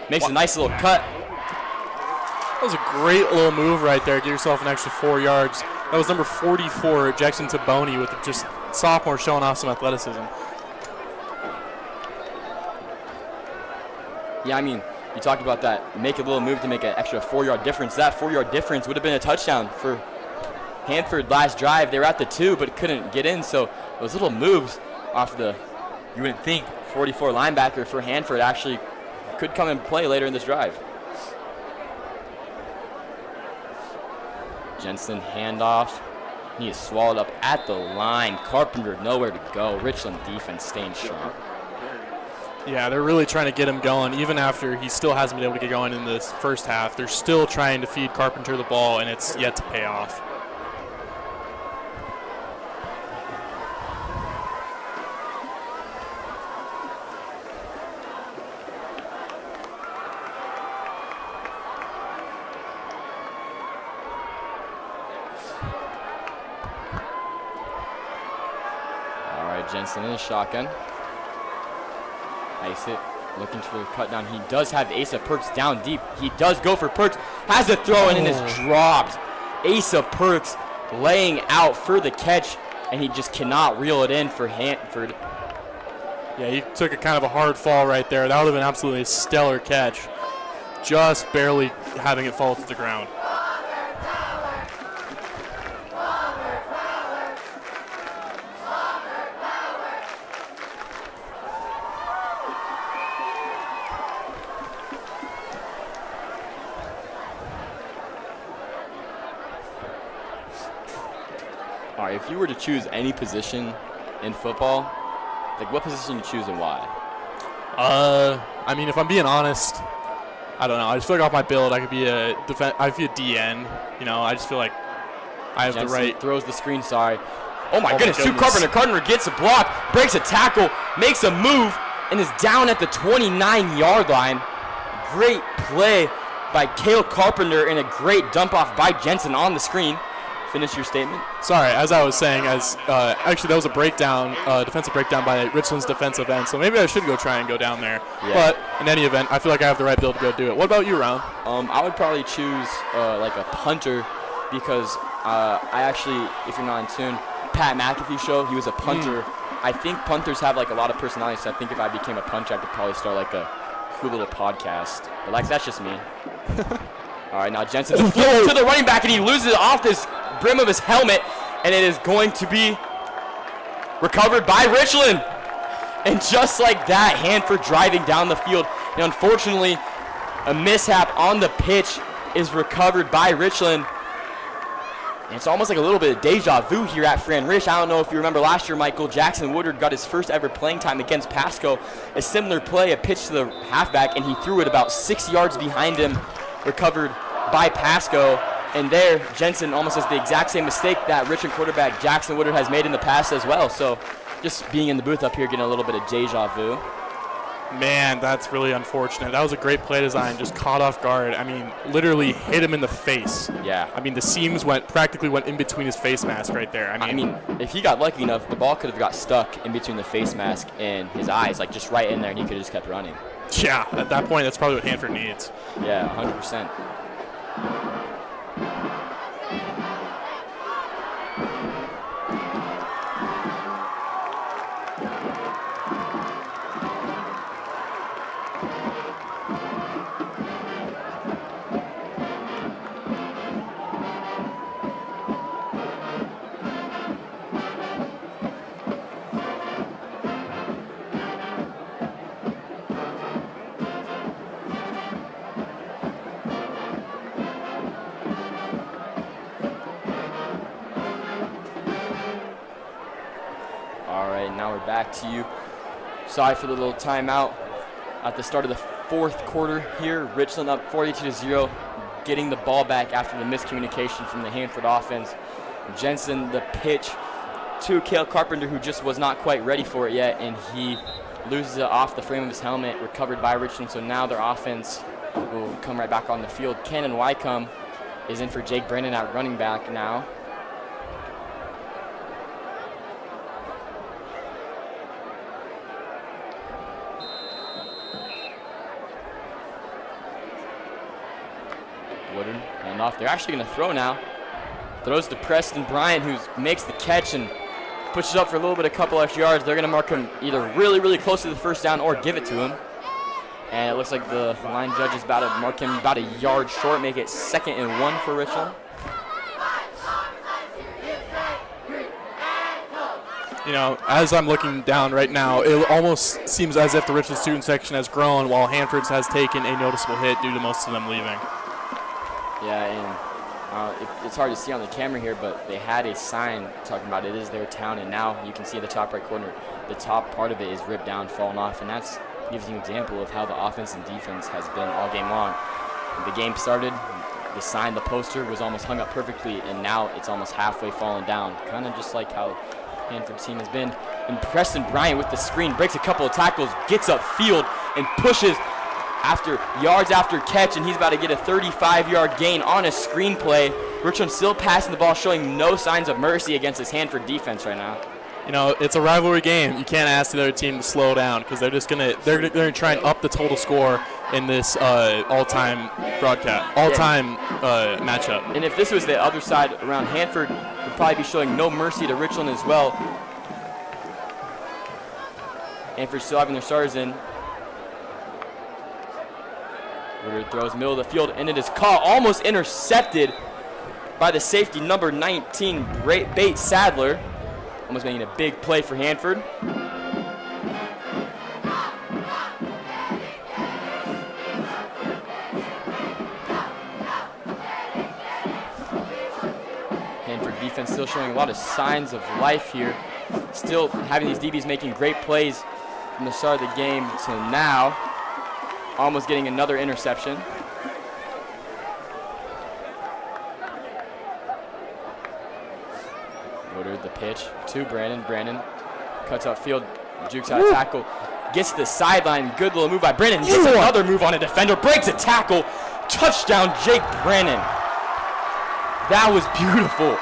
Makes a nice little cut. That was a great little move right there. Get yourself an extra 4 yards. That was number 44, Jackson Taboni, with just sophomore showing off some athleticism. Yeah, I mean, you talked about that. Make a little move to make an extra 4-yard difference. That 4-yard difference would have been a touchdown for Hanford last drive. They were at the 2, but couldn't get in. So those little moves off the, you wouldn't think, 44 linebacker for Hanford actually could come and play later in this drive. Jensen handoff. He is swallowed up at the line. Carpenter nowhere to go. Richland defense staying strong. Yeah, they're really trying to get him going. Even after he still hasn't been able to get going in this first half, they're still trying to feed Carpenter the ball, and it's yet to pay off. Jensen in his shotgun. Ice it, looking for a cut down. He does have Asa Perks down deep. He does go for Perks, has a throw in and is dropped. Asa Perks laying out for the catch, and he just cannot reel it in for Hanford. Yeah, he took a kind of a hard fall right there. That would have been absolutely a stellar catch. Just barely having it fall to the ground. All right, if you were to choose any position in football, like what position you choose and why? I mean, if I'm being honest, I don't know. I just feel like off my build, I could be a DN. You know, I just feel like I have Jensen the right. throws the screen. Sorry. Oh my goodness! To Carpenter. Carpenter gets a block, breaks a tackle, makes a move, and is down at the 29-yard line. Great play by Cale Carpenter and a great dump off by Jensen on the screen. Finish your statement. Sorry, as I was saying, actually that was a breakdown, defensive breakdown by Richland's defensive end. So maybe I should try and go down there. Yeah. But in any event, I feel like I have the right build to go do it. What about you, Ron? I would probably choose like a punter because I actually, if you're not in tune, Pat McAfee show, he was a punter. I think punters have like a lot of personality, so I think if I became a punter, I could probably start like a cool little podcast. But like that's just me. All right, now Jensen to the running back, and he loses off this brim of his helmet, and it is going to be recovered by Richland. And just like that, Hanford driving down the field. And unfortunately, a mishap on the pitch is recovered by Richland. And it's almost like a little bit of deja vu here at Fran Rish. I don't know if you remember last year, Michael, Jackson Woodard got his first ever playing time against Pasco. A similar play, a pitch to the halfback, and he threw it about 6 yards behind him, recovered by Pasco. And there, Jensen almost has the exact same mistake that Richland quarterback Jackson Woodard has made in the past as well. So just being in the booth up here, getting a little bit of deja vu. Man, that's really unfortunate. That was a great play design, just caught off guard. I mean, literally hit him in the face. Yeah. I mean, the seams practically went in between his face mask right there. I mean, if he got lucky enough, the ball could have got stuck in between the face mask and his eyes, like just right in there, and he could have just kept running. Yeah, at that point, that's probably what Hanford needs. Yeah, 100%. Now we're back to you. Sorry for the little timeout at the start of the fourth quarter here. Richland up 42-0, getting the ball back after the miscommunication from the Hanford offense. Jensen, the pitch to Cale Carpenter, who just was not quite ready for it yet, and he loses it off the frame of his helmet, recovered by Richland. So now their offense will come right back on the field. Cannon Wycombe is in for Jake Brandon at running back now. Woodard, hand off. They're actually going to throw now. Throws to Preston Bryant, who makes the catch and pushes up for a little bit, a couple extra yards. They're going to mark him either really, really close to the first down or give it to him. And it looks like the line judge is about to mark him about a yard short, make it 2nd and 1 for Richland. You know, as I'm looking down right now, it almost seems as if the Richland student section has grown while Hanford's has taken a noticeable hit due to most of them leaving. Yeah, and it's hard to see on the camera here, but they had a sign talking about it is their town, and now you can see in the top right corner, the top part of it is ripped down, fallen off, and that gives you an example of how the offense and defense has been all game long. The game started, the sign, the poster was almost hung up perfectly, and now it's almost halfway fallen down, kind of just like how Hanford's team has been. And Preston Bryant with the screen breaks a couple of tackles, gets upfield, and pushes yards after catch, and he's about to get a 35-yard gain on a screenplay. Richland still passing the ball, showing no signs of mercy against this Hanford defense right now. You know, it's a rivalry game. You can't ask the other team to slow down because they're gonna try and up the total score in this all-time matchup. And if this was the other side around, Hanford would probably be showing no mercy to Richland as well. Hanford still having their starters in. Woodard throws middle of the field, and it is caught, almost intercepted by the safety number 19, Bates Sadler. Almost making a big play for Hanford. Hanford defense still showing a lot of signs of life here. Still having these DBs making great plays from the start of the game to now. Almost getting another interception. Woodard the pitch to Brandon. Brandon cuts upfield, jukes out a tackle, gets to the sideline. Good little move by Brandon. Gets another move on a defender, breaks a tackle. Touchdown, Jake Brandon. That was beautiful.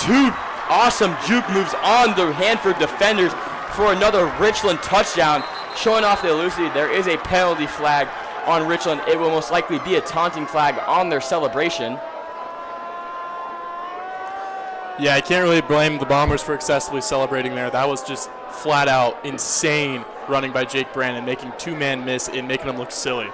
2 awesome juke moves on the Hanford defenders for another Richland touchdown. Showing off the elusive, there is a penalty flag on Richland. It will most likely be a taunting flag on their celebration. Yeah, I can't really blame the Bombers for excessively celebrating there. That was just flat out insane running by Jake Brandon, making 2-man miss and making him look silly.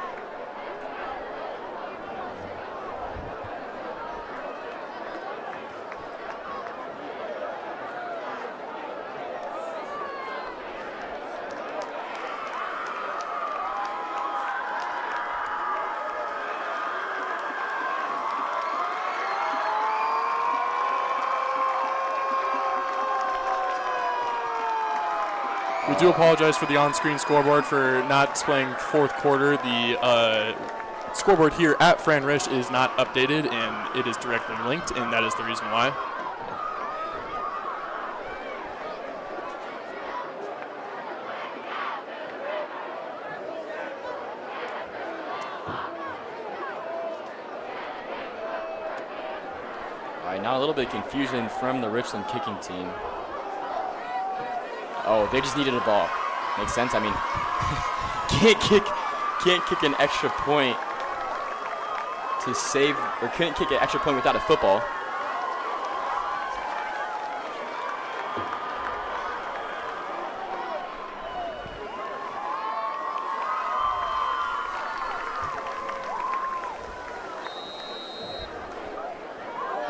We do apologize for the on-screen scoreboard for not displaying fourth quarter. The scoreboard here at Fran Rish is not updated, and it is directly linked, and that is the reason why. All right, now a little bit of confusion from the Richland kicking team. Oh, they just needed a ball. Makes sense. I mean, can't kick an extra point to save, or couldn't kick an extra point without a football.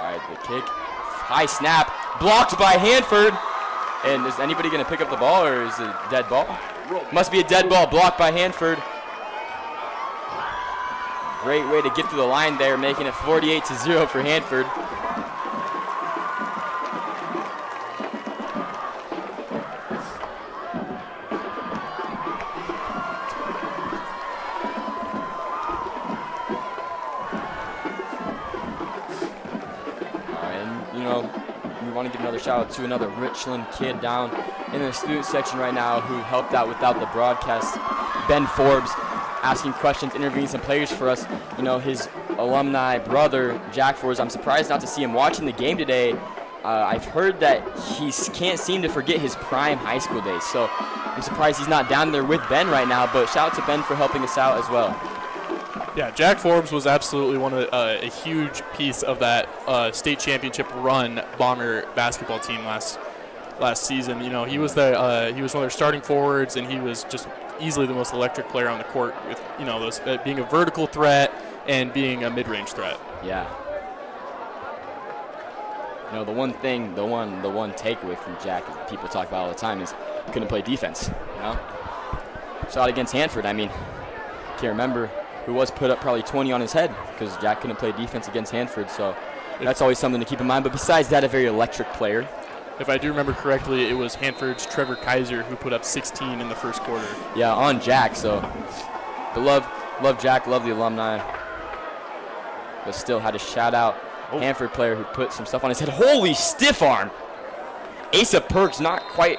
All right, the kick, high snap, blocked by Hanford. And is anybody going to pick up the ball, or is it a dead ball? Must be a dead ball, blocked by Hanford. Great way to get to the line there, making it 48-0 for Hanford. Want to give another shout out to another Richland kid down in the student section right now who helped out without the broadcast, Ben Forbes, asking questions, interviewing some players for us. You know, his alumni brother, Jack Forbes, I'm surprised not to see him watching the game today. I've heard that he can't seem to forget his prime high school days, so I'm surprised he's not down there with Ben right now, but shout out to Ben for helping us out as well. Yeah, Jack Forbes was absolutely a huge piece of that state championship run Bomber basketball team last season. You know, he was one of their starting forwards, and he was just easily the most electric player on the court. With those being a vertical threat and being a mid-range threat. Yeah. You know, the one takeaway from Jack that people talk about all the time is he couldn't play defense. You know, shot against Hanford. I mean, can't remember who was put up probably 20 on his head because Jack couldn't play defense against Hanford, so that's always something to keep in mind. But besides that, a very electric player. If I do remember correctly, it was Hanford's Trevor Kaiser who put up 16 in the first quarter. Yeah, on Jack, so but love Jack, love the alumni. But still had to shout out Hanford player who put some stuff on his head. Holy stiff arm! Asa Perks, not quite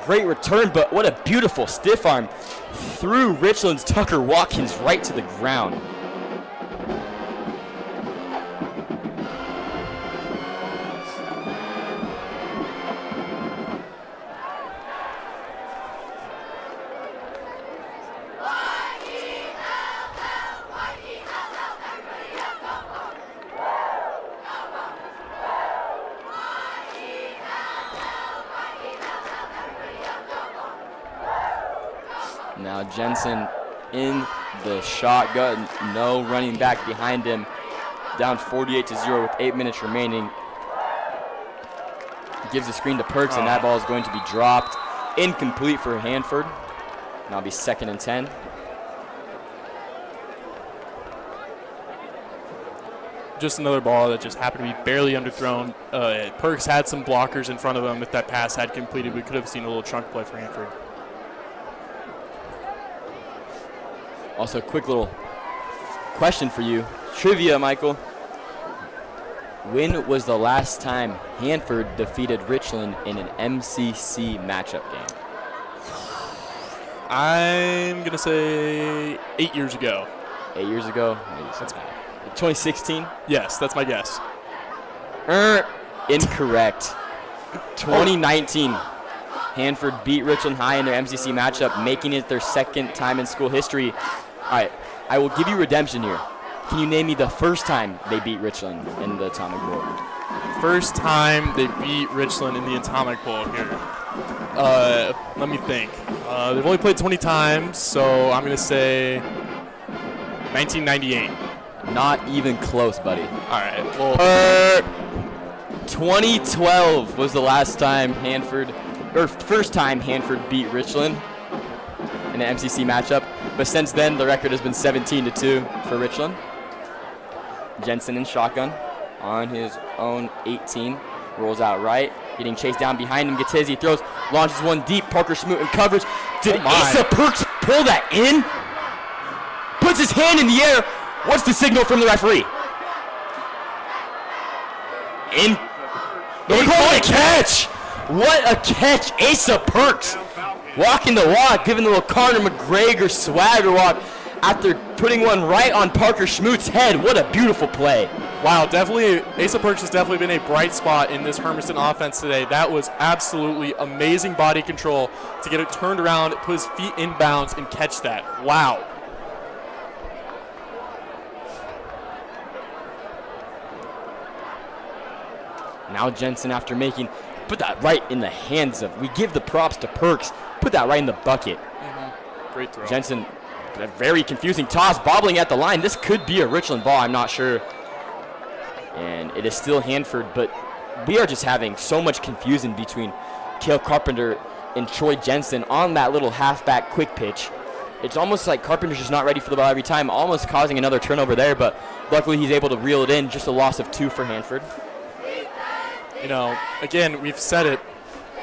great return, but what a beautiful stiff arm. Threw Richland's Tucker Watkins right to the ground. Now Jensen in the shotgun, no running back behind him. Down 48-0 with 8 minutes remaining. Gives the screen to Perks, and that ball is going to be dropped. Incomplete for Hanford. Now it'll be 2nd and 10. Just another ball that just happened to be barely underthrown. Perks had some blockers in front of him. If that pass had completed, we could have seen a little chunk play for Hanford. Also, a quick little question for you. Trivia, Michael. When was the last time Hanford defeated Richland in an MCC matchup game? I'm going to say 8 years ago. 8 years ago? That's 2016? Yes, that's my guess. Incorrect. 2019. Hanford beat Richland High in their MCC matchup, making it their 2nd time in school history. All right, I will give you redemption here. Can you name me the first time they beat Richland in the Atomic Bowl? First time they beat Richland in the Atomic Bowl here. Let me think. They've only played 20 times, so I'm going to say 1998. Not even close, buddy. All right. Well, 2012 was the last time first time Hanford beat Richland in an MCC matchup. But since then, the record has been 17-2 for Richland. Jensen in shotgun on his own 18. Rolls out right. Getting chased down behind him. Gets his. He throws. Launches one deep. Parker Smoot in coverage. Did Asa Perks pull that in? Puts his hand in the air. What's the signal from the referee? They call it a catch. What a catch. Asa Perks walking the walk, giving the little Conor McGregor swagger walk after putting one right on Parker Schmoot's head. What a beautiful play. Wow, definitely, Asa Perks has definitely been a bright spot in this Hermiston offense today. That was absolutely amazing body control to get it turned around, put his feet in bounds, and catch that. Wow. Now Jensen, after put that right in the hands of, we give the props to Perks, put that right in the bucket. Great throw. Jensen, a very confusing toss, bobbling at the line. This could be a Richland ball, I'm not sure. And it is still Hanford, but we are just having so much confusion between Cale Carpenter and Troy Jensen on that little halfback quick pitch. It's almost like Carpenter's just not ready for the ball every time, almost causing another turnover there, but luckily he's able to reel it in, just a loss of 2 for Hanford. You know, again, we've said it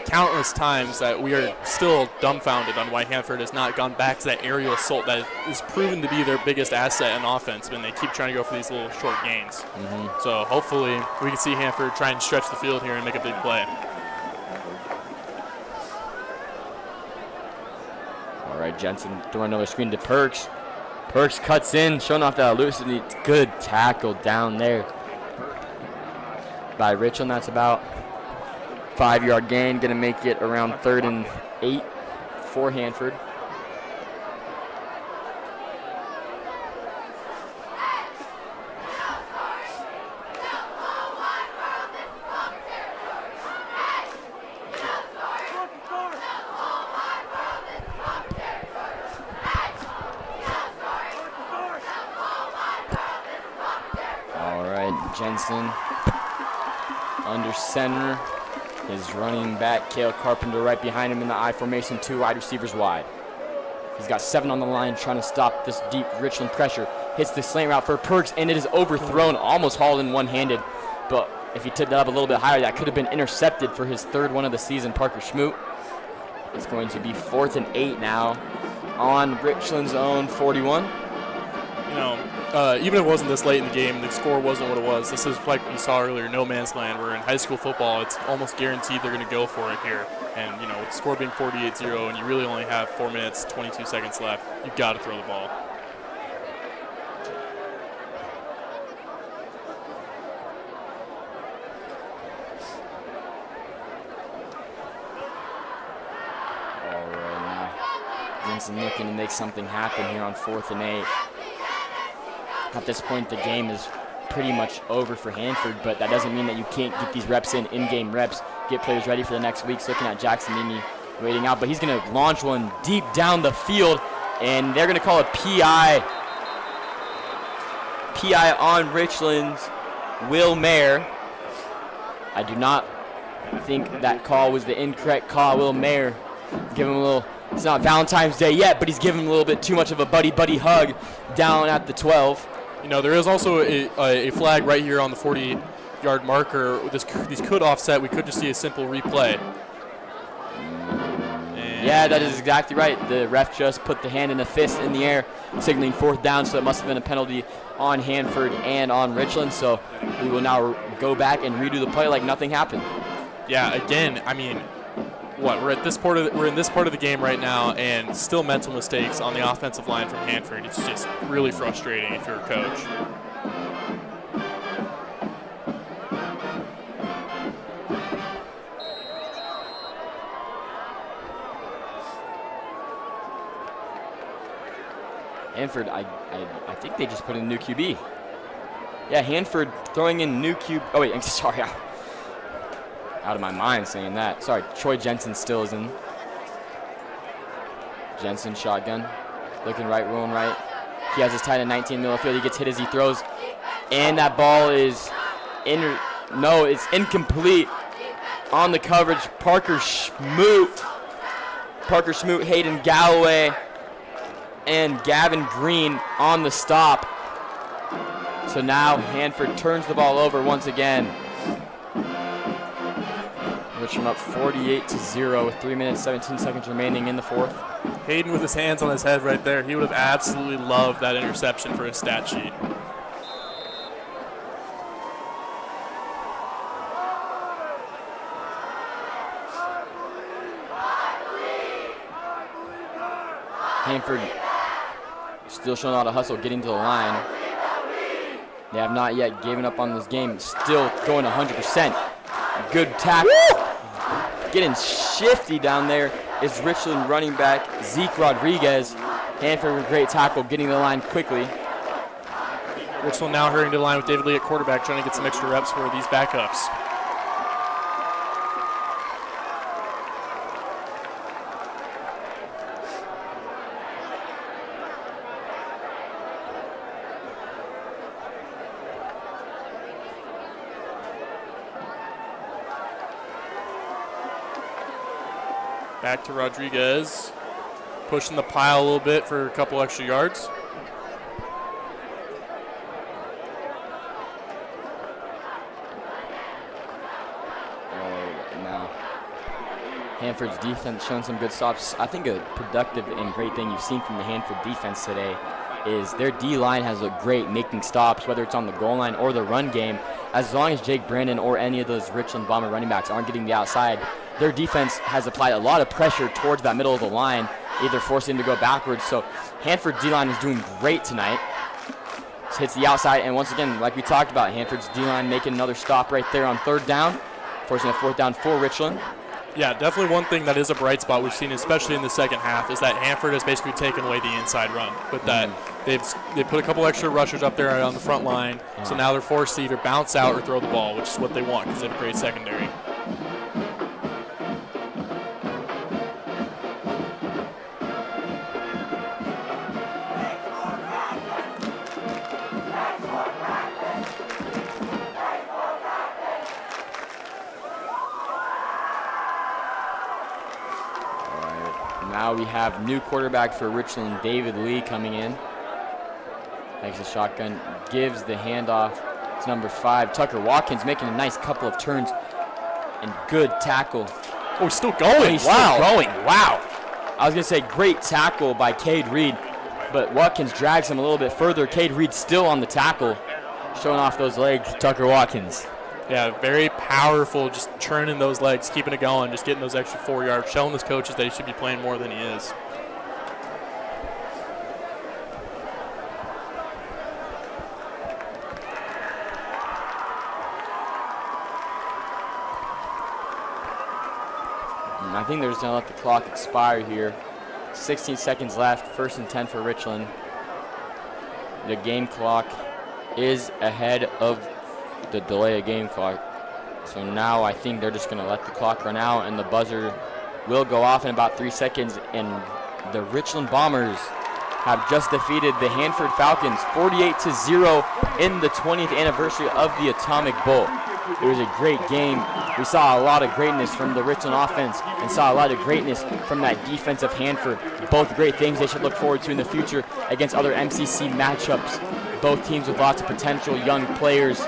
countless times that we are still dumbfounded on why Hanford has not gone back to that aerial assault that is proven to be their biggest asset in offense, and they keep trying to go for these little short gains. So hopefully we can see Hanford try and stretch the field here and make a big play. All right, Jensen throwing another screen to Perks. Perks cuts in, showing off that elusive. Good tackle down there by Richland. That's about 5-yard gain, going to make it around 3rd and 8 for Hanford. All right, Jensen under center. His running back, Cale Carpenter, right behind him in the I formation, 2 wide receivers wide. He's got 7 on the line, trying to stop this deep Richland pressure. Hits the slant route for Perks, and it is overthrown, almost hauled in one-handed. But if he took that up a little bit higher, that could have been intercepted for his 3rd one of the season, Parker Schmoot. It's going to be 4th and 8 now on Richland's own 41. You know, even if it wasn't this late in the game, the score wasn't what it was. This is like we saw earlier, no man's land, where in high school football, it's almost guaranteed they're going to go for it here. And, you know, with the score being 48-0 and you really only have 4 minutes, 22 seconds left, you've got to throw the ball. All right, now Jensen looking to make something happen here on 4th and 8. At this point, the game is pretty much over for Hanford, but that doesn't mean that you can't get these reps in-game reps, get players ready for the next weeks. Looking at Jackson Mimi waiting out, but he's going to launch one deep down the field, and they're going to call a PI. PI on Richland's Will Mayer. I do not think that call was the incorrect call. Will Mayer, give him a little, it's not Valentine's Day yet, but he's giving him a little bit too much of a buddy hug down at the 12. You know, there is also a flag right here on the 40-yard marker. These could offset. We could just see a simple replay. Yeah, that is exactly right. The ref just put the hand and the fist in the air, signaling 4th down, so it must have been a penalty on Hanford and on Richland. So we will now go back and redo the play like nothing happened. Yeah, again, I mean, we're in this part of the game right now, and still mental mistakes on the offensive line from Hanford. It's just really frustrating if you're a coach. Hanford, I think they just put in a new QB. Yeah, Hanford throwing in new QB. Oh wait, I'm sorry. Out of my mind saying that. Sorry, Troy Jensen still is in. Jensen shotgun, looking right, rolling right. He has his tight end 19 middle of the field. He gets hit as he throws, and that ball is it's incomplete on the coverage. Parker Schmoot, Hayden Galloway, and Gavin Green on the stop. So now Hanford turns the ball over once again. Richland up 48-0 with 3 minutes, 17 seconds remaining in the 4th. Hayden with his hands on his head right there. He would have absolutely loved that interception for his stat sheet. Hanford still showing a lot of hustle, getting to the line. They have not yet given up on this game. Still going 100%. Good tackle. Getting shifty down there is Richland running back Zeke Rodriguez. Hanford with great tackle, getting to the line quickly. Richland now hurrying to the line with David Lee at quarterback, trying to get some extra reps for these backups. Back to Rodriguez, pushing the pile a little bit for a couple extra yards. Now, Hanford's defense showing some good stops. I think a productive and great thing you've seen from the Hanford defense today is their D-line has looked great making stops, whether it's on the goal line or the run game. As long as Jake Brandon or any of those Richland Bomber running backs aren't getting the outside, their defense has applied a lot of pressure towards that middle of the line, either forcing them to go backwards. So Hanford D-line is doing great tonight. Just hits the outside, and once again, like we talked about, Hanford's D-line making another stop right there on third down, forcing a fourth down for Richland. Yeah, definitely one thing that is a bright spot we've seen, especially in the second half, is that Hanford has basically taken away the inside run. With that, they put a couple extra rushers up there on the front line, so now they're forced to either bounce out or throw the ball, which is what they want because they have a great secondary. Now we have new quarterback for Richland, David Lee, coming in. Takes the shotgun, gives the handoff to number 5, Tucker Watkins, making a nice couple of turns and good tackle. Oh, he's still going. He's wow. still going. Wow. I was going to say great tackle by Cade Reed, but Watkins drags him a little bit further. Cade Reed still on the tackle, showing off those legs, Tucker Watkins. Yeah, very powerful, just churning those legs, keeping it going, just getting those extra 4 yards, showing his coaches that he should be playing more than he is. And I think they're just going to let the clock expire here. 16 seconds left, 1st and 10 for Richland. The game clock is ahead of the delay of game clock. So now I think they're just going to let the clock run out, and the buzzer will go off in about 3 seconds. And the Richland Bombers have just defeated the Hanford Falcons 48-0 in the 20th anniversary of the Atomic Bowl. It was a great game. We saw a lot of greatness from the Richland offense and saw a lot of greatness from that defense of Hanford. Both great things they should look forward to in the future against other MCC matchups. Both teams with lots of potential young players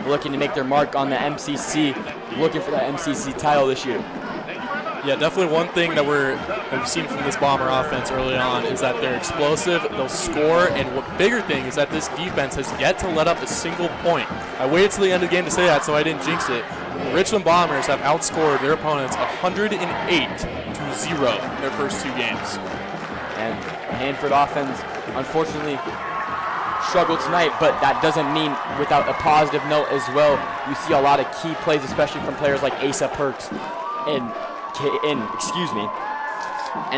looking to make their mark on the MCC, looking for that MCC title this year. Yeah, definitely one thing that we've seen from this Bomber offense early on is that they're explosive, they'll score, and what bigger thing is that this defense has yet to let up a single point. I waited till the end of the game to say that so I didn't jinx it. The Richland Bombers have outscored their opponents 108-0 in their first 2 games. And the Hanford offense, unfortunately, struggled tonight, but that doesn't mean without a positive note as well. You see a lot of key plays, especially from players like Asa Perks and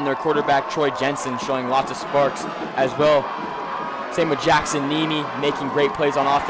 their quarterback Troy Jensen showing lots of sparks as well. Same with Jackson Nemi making great plays on offense.